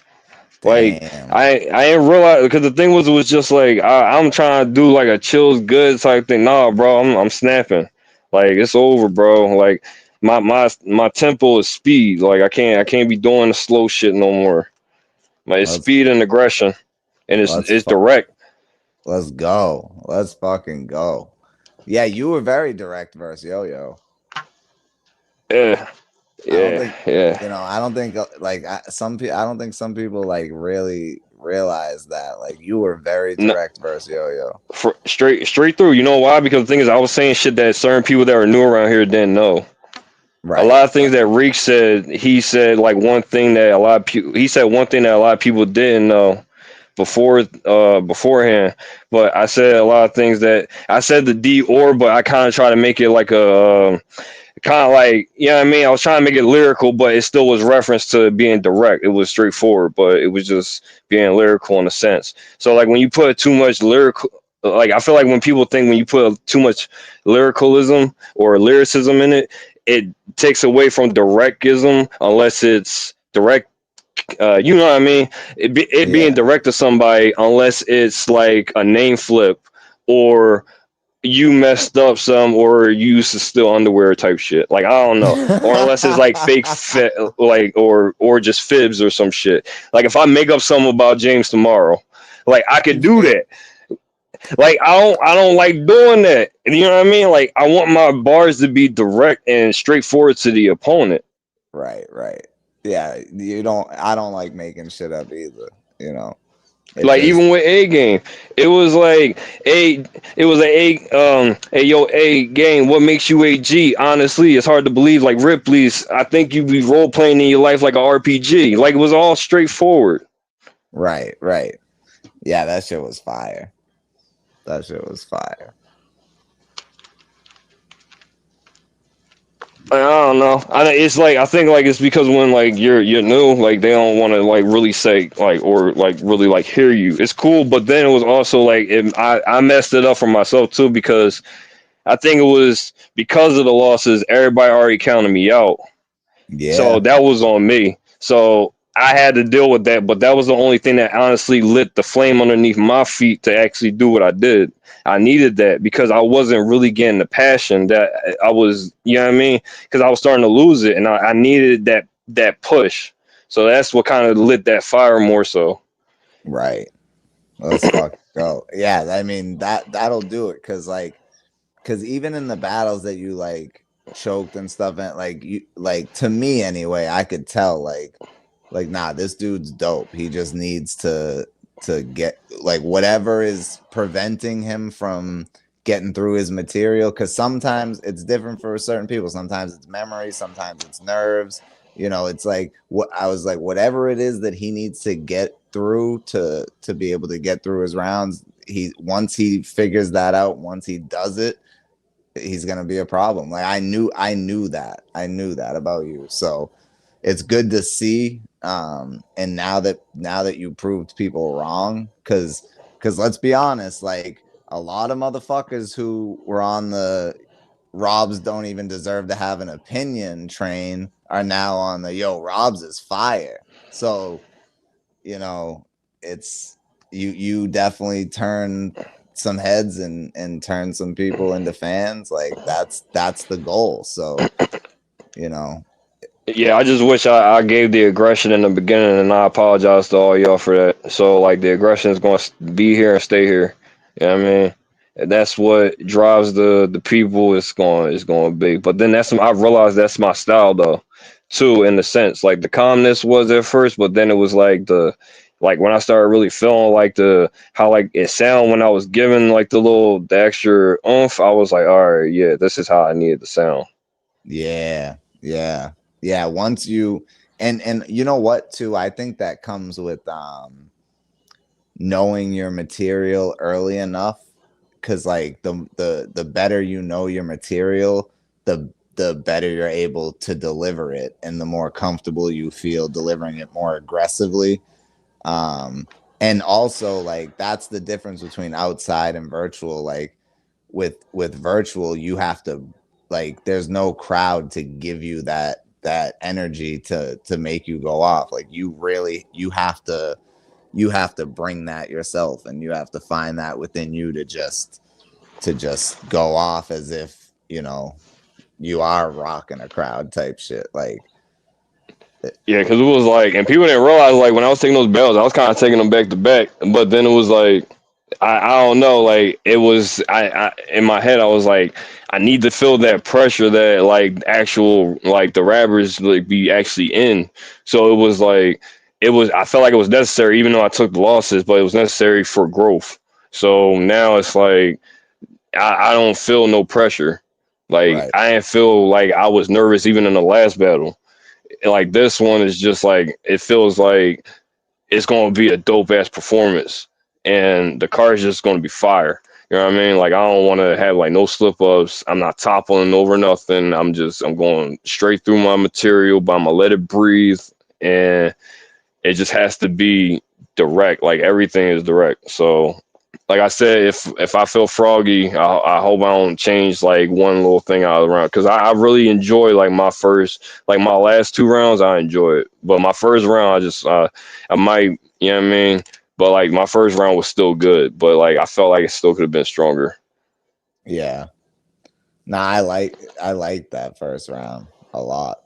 Like Damn. I didn't realize because the thing was it was just like I'm trying to do like a chills good type thing. Nah, bro, I'm snapping. Like it's over, bro. Like my tempo is speed. Like I can't be doing the slow shit no more. It's speed and aggression, and it's direct. Let's go. Let's fucking go. Yeah, you were very direct versus Yo-Yo. Yeah. I don't think like some people. I don't think some people like really realize that. Like you were very direct versus Yo-Yo. Straight through. You know why? Because the thing is, I was saying shit that certain people that are new around here didn't know. Right. A lot of things that Reek said. He said like one thing that a lot of people. He said one thing that a lot of people didn't know beforehand. But I said a lot of things that I said the D or, but I kind of try to make it like a. Kind of like, you know what I mean? I was trying to make it lyrical, but it still was reference to being direct. It was straightforward, but it was just being lyrical in a sense. So like when you put too much lyrical, like I feel like when people think when you put too much lyricalism or lyricism in it, it takes away from directism unless it's direct. You know what I mean? It being direct to somebody unless it's like a name flip or you messed up some or you used to steal underwear type shit. Like, I don't know. Or unless it's like fake like or just fibs or some shit. Like if I make up something about James tomorrow, like I could do that. Like I don't like doing that. You know what I mean? Like I want my bars to be direct and straightforward to the opponent. Right, right. Yeah, you don't. I don't like making shit up either. You know, it Like just even with A game, it was like a yo A game. What makes you a G? Honestly, it's hard to believe. Like Ripley's, I think you be role playing in your life like a RPG. Like it was all straightforward. right, right. Yeah, that shit was fire. That shit was fire. I don't know. It's like I think like it's because when like you're new, like they don't want to like really say like or like really like hear you. It's cool, but then it was also like I messed it up for myself too because I think it was because of the losses. Everybody already counted me out. So Yeah, that was on me. So I had to deal with that, but that was the only thing that honestly lit the flame underneath my feet to actually do what I did. I needed that because I wasn't really getting the passion that I was, you know what I mean? Because I was starting to lose it and I needed that push. So that's what kind of lit that fire more so. right. Let's fucking go. Yeah, I mean that'll do it because even in the battles that you like choked and stuff, and like you like to me anyway, I could tell like nah, this dude's dope. He just needs to get like whatever is preventing him from getting through his material, because sometimes it's different for certain people. Sometimes it's memory, sometimes it's nerves. You know, it's like what I was like, whatever it is that he needs to get through to be able to get through his rounds, he once he figures that out, once he does it, he's gonna be a problem. Like I knew that about you. So it's good to see. And now that you proved people wrong, because let's be honest, like a lot of motherfuckers who were on the Robs don't even deserve to have an opinion train are now on the yo Robs is fire. So you know, it's you definitely turn some heads and turn some people into fans. Like that's the goal. So you know, Yeah, I just wish I gave the aggression in the beginning, and I apologize to all y'all for that. So, like, the aggression is going to be here and stay here. You know what I mean? And that's what drives the people. It's going to be. But then I realized that's my style though, too. In the sense, like the calmness was at first, but then it was like when I started really feeling like the how like it sound when I was given like the extra oomph. I was like, all right, yeah, this is how I needed to sound. yeah, yeah, yeah. Once you and you know what too, I think that comes with knowing your material early enough, because like the better you know your material, the better you're able to deliver it, and the more comfortable you feel delivering it more aggressively. um and also like that's the difference between outside and virtual. Like with virtual, you have to, like, there's no crowd to give you that energy to make you go off. Like you have to bring that yourself, and you have to find that within you to just go off as if you are rocking a crowd type shit. Like Yeah, because it was like, and people didn't realize like when I was taking those bells, I was kind of taking them back to back. But then it was like, I don't know, like it was I in my head I was like, I need to feel that pressure that like actual like the rappers like be actually in. So it was like I felt like it was necessary, even though I took the losses, but it was necessary for growth. So now it's like I don't feel no pressure. Like right, I didn't feel like I was nervous even in the last battle. Like this one is just like it feels like it's gonna be a dope ass performance, and the car is just gonna be fire. You know what I mean? Like I don't want to have like no slip ups. I'm not toppling over nothing. I'm going straight through my material, but I'm gonna let it breathe, and it just has to be direct. Like everything is direct. So like I said, if I feel froggy, I hope I don't change like one little thing out of the round because I really enjoy like my last two rounds. I enjoy it, but my first round, I might, you know what I mean. But like my first round was still good, but like I felt like it still could have been stronger. yeah. Nah, I like that first round a lot.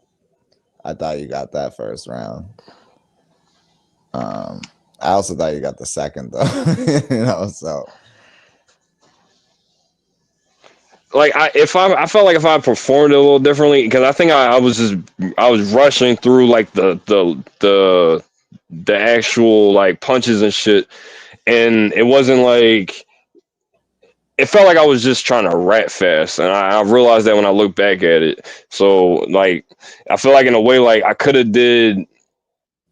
I thought you got that first round. um I also thought you got the second though. So like I felt like if I performed it a little differently, because I think I was rushing through like the actual like punches and shit, and it wasn't like it felt like I was just trying to rat fast, and I realized that when I look back at it. So like I feel like in a way like I could have did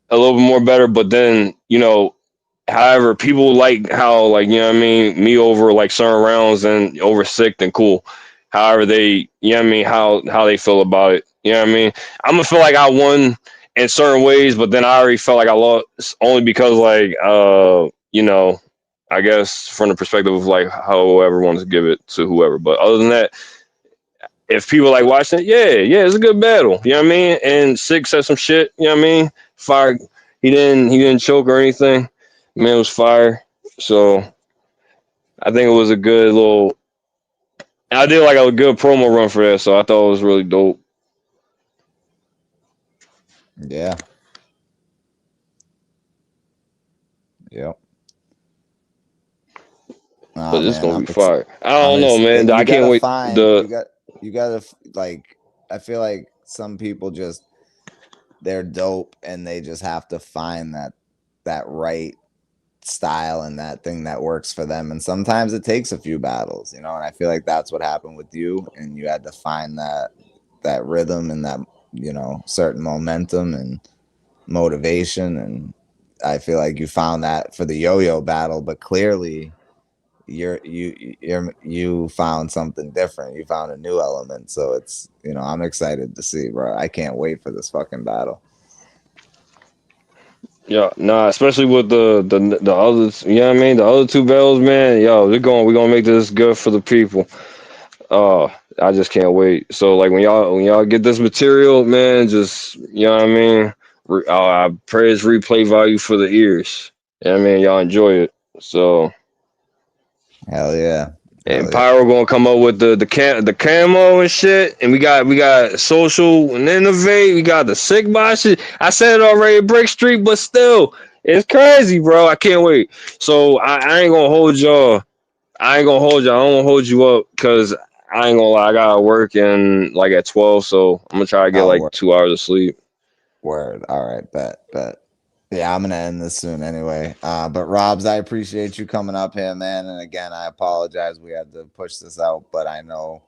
a little bit more better, but then however people like how like you know what I mean me over like certain rounds and over sick and cool. However they what I mean how they feel about it. You know what I mean? I'm gonna feel like I won in certain ways, but then I already felt like I lost only because like I guess from the perspective of like however wants to give it to whoever. But other than that, if people like watching it, yeah, it's a good battle. You know what I mean? And Six said some shit, you know what I mean? Fire he didn't choke or anything. Man was fire. So I think it was a good little I did like a good promo run for that, so I thought it was really dope. Yeah. Yep. But it's gonna be fire. I don't know, man. And I can't wait. You gotta like. I feel like some people they're dope, and they just have to find that right style and that thing that works for them. And sometimes it takes a few battles, And I feel like that's what happened with you, and you had to find that rhythm and that certain momentum and motivation. And I feel like you found that for the yo-yo battle, but clearly you found something different. You found a new element. So it's I'm excited to see, bro. I can't wait for this fucking battle. Yeah, nah, especially with the others, you know what I mean? The other two battles, man, we're gonna make this good for the people. I just can't wait. So like when y'all get this material, man, just you know what I mean? I pray it's replay value for the ears. You know what I mean? Y'all enjoy it. So Hell yeah. and Pyro gonna come up with the camo and shit, and we got social and innovate. We got the sick box shit. I said it already, Brick Street, but still, it's crazy, bro. I can't wait. So I ain't gonna hold y'all. I ain't gonna hold y'all. I don't wanna hold you up because I ain't gonna lie. I gotta work in like at 12, so I'm gonna try to get like 2 hours of sleep. Word. All right, bet. Yeah, I'm gonna end this soon anyway. But Robs, I appreciate you coming up here, man. And again, I apologize we had to push this out, but I know,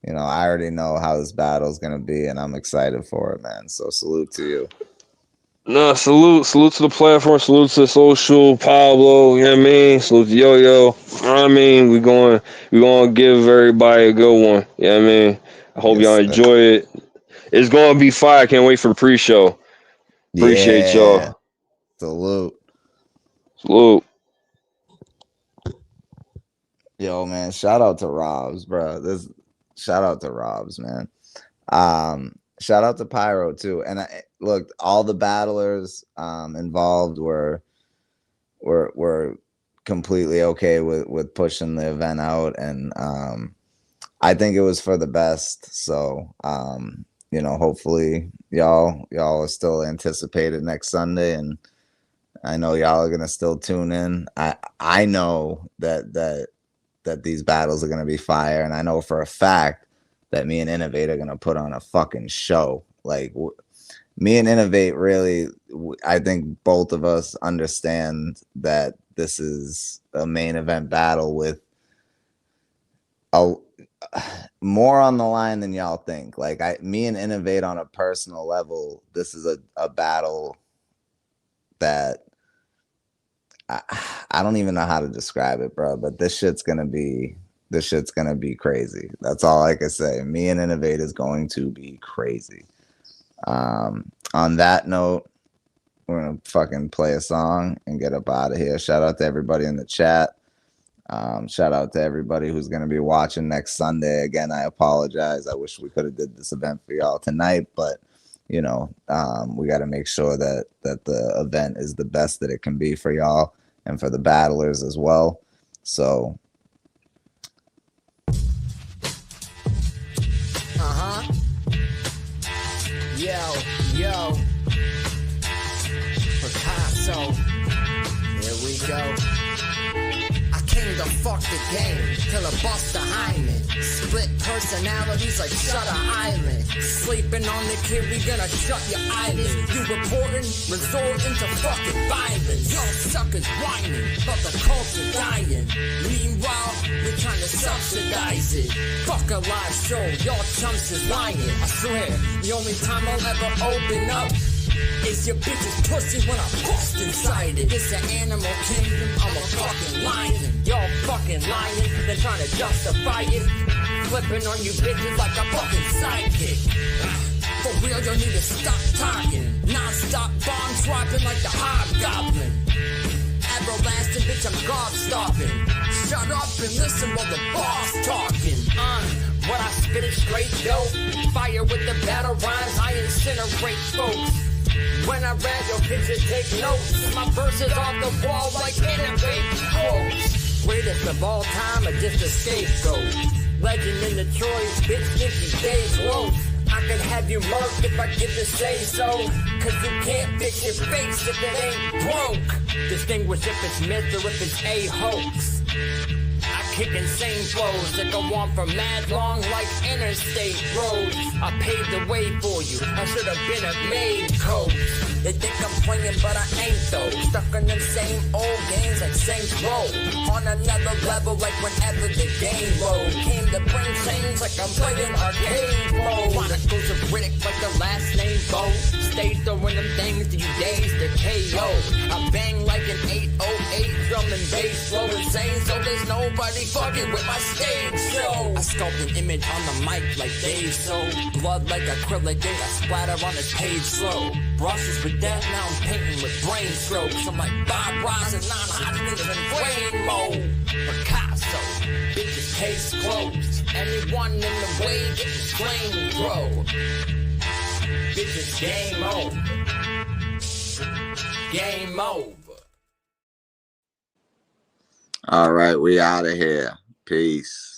I already know how this battle is gonna be, and I'm excited for it, man. So salute to you. No, salute to the platform, salute to social, Pablo, you know what I mean? Salute to Yo-Yo. You know what I mean? We're gonna give everybody a good one. You know what I mean? I hope y'all enjoy it. It's gonna be fire. I can't wait for the pre-show. Appreciate y'all. Salute. Yo, man, shout out to Robs, bro. Shout out to Robs, man. Shout out to Pyro too. And look, all the battlers involved were completely okay with pushing the event out, and I think it was for the best. So hopefully y'all are still anticipated next Sunday, and I know y'all are gonna still tune in. I know that these battles are gonna be fire, and I know for a fact that me and Innovate are gonna put on a fucking show. Like me and Innovate, really, I think both of us understand that this is a main event battle with more on the line than y'all think. Like me and Innovate on a personal level, this is a battle that I don't even know how to describe it, bro. But this shit's gonna be crazy. That's all I can say. Me and Innovate is going to be crazy. On that note, we're gonna fucking play a song and get up out of here. Shout out to everybody in the chat. Shout out to everybody who's gonna be watching next Sunday. Again, I apologize. I wish we could have did this event for y'all tonight, but we got to make sure that the event is the best that it can be for y'all and for the battlers as well. So Yo, Picasso, here we go. I came to to fuck the game till it busts the hymen. Split personalities like Shutter Island. Sleeping on the kid, we gonna shut your eyelids. You reporting, resorting to fucking violence. Y'all suckers whining, but the culture dying. Meanwhile, we're trying to subsidize it. Fuck a live show, y'all chumps is lying. I swear, the only time I'll ever open up is your bitch's pussy when I bust inside it. It's an animal kingdom, I'm a fucking lion. Y'all fucking lying, then trying to justify it. Flipping on you bitches like a fucking sidekick. For real, you need to stop talking. Non-stop bombs dropping like the hobgoblin. Everlasting bitch, I'm gobstopping. Shut up and listen while the boss talking. What I spit is straight dope. Fire with the battle rhymes, I incinerate folks. When I read your picture, take notes. My verses off the wall like innovate quotes. Greatest of all time, or just a scapegoat. Legend in the Troy's bitch, Nicky Days, whoa. I could have you murked if I get to say so. Cause you can't fix your face if it ain't broke. Distinguish if it's myth or if it's a hoax. I kick insane flows that go on for mad long like interstate roads. I paved the way for you, I should have been a maid coach. They think I'm playing but I ain't though. Stuck in them same old games like Saints Row. On another level like whenever the game load. Came to bring change like I'm playing arcade mode. Chronicles of Riddick like the last name Bo. Stay throwing them things to you days to KO. I bang like an 808 drum and bass flow insane, so there's nobody fucking with my stage show. I sculpt an image on the mic like Dave So. Blood like acrylic ink, I splatter on this page slow. Brushes with death, now I'm painting with brain strokes. I'm like Bob Ross and non-Hodgkin's in brain mode. Picasso, bitches case closed. Anyone in the way getting flame throw. Bitches game over. Game over. All right, we out of here. Peace.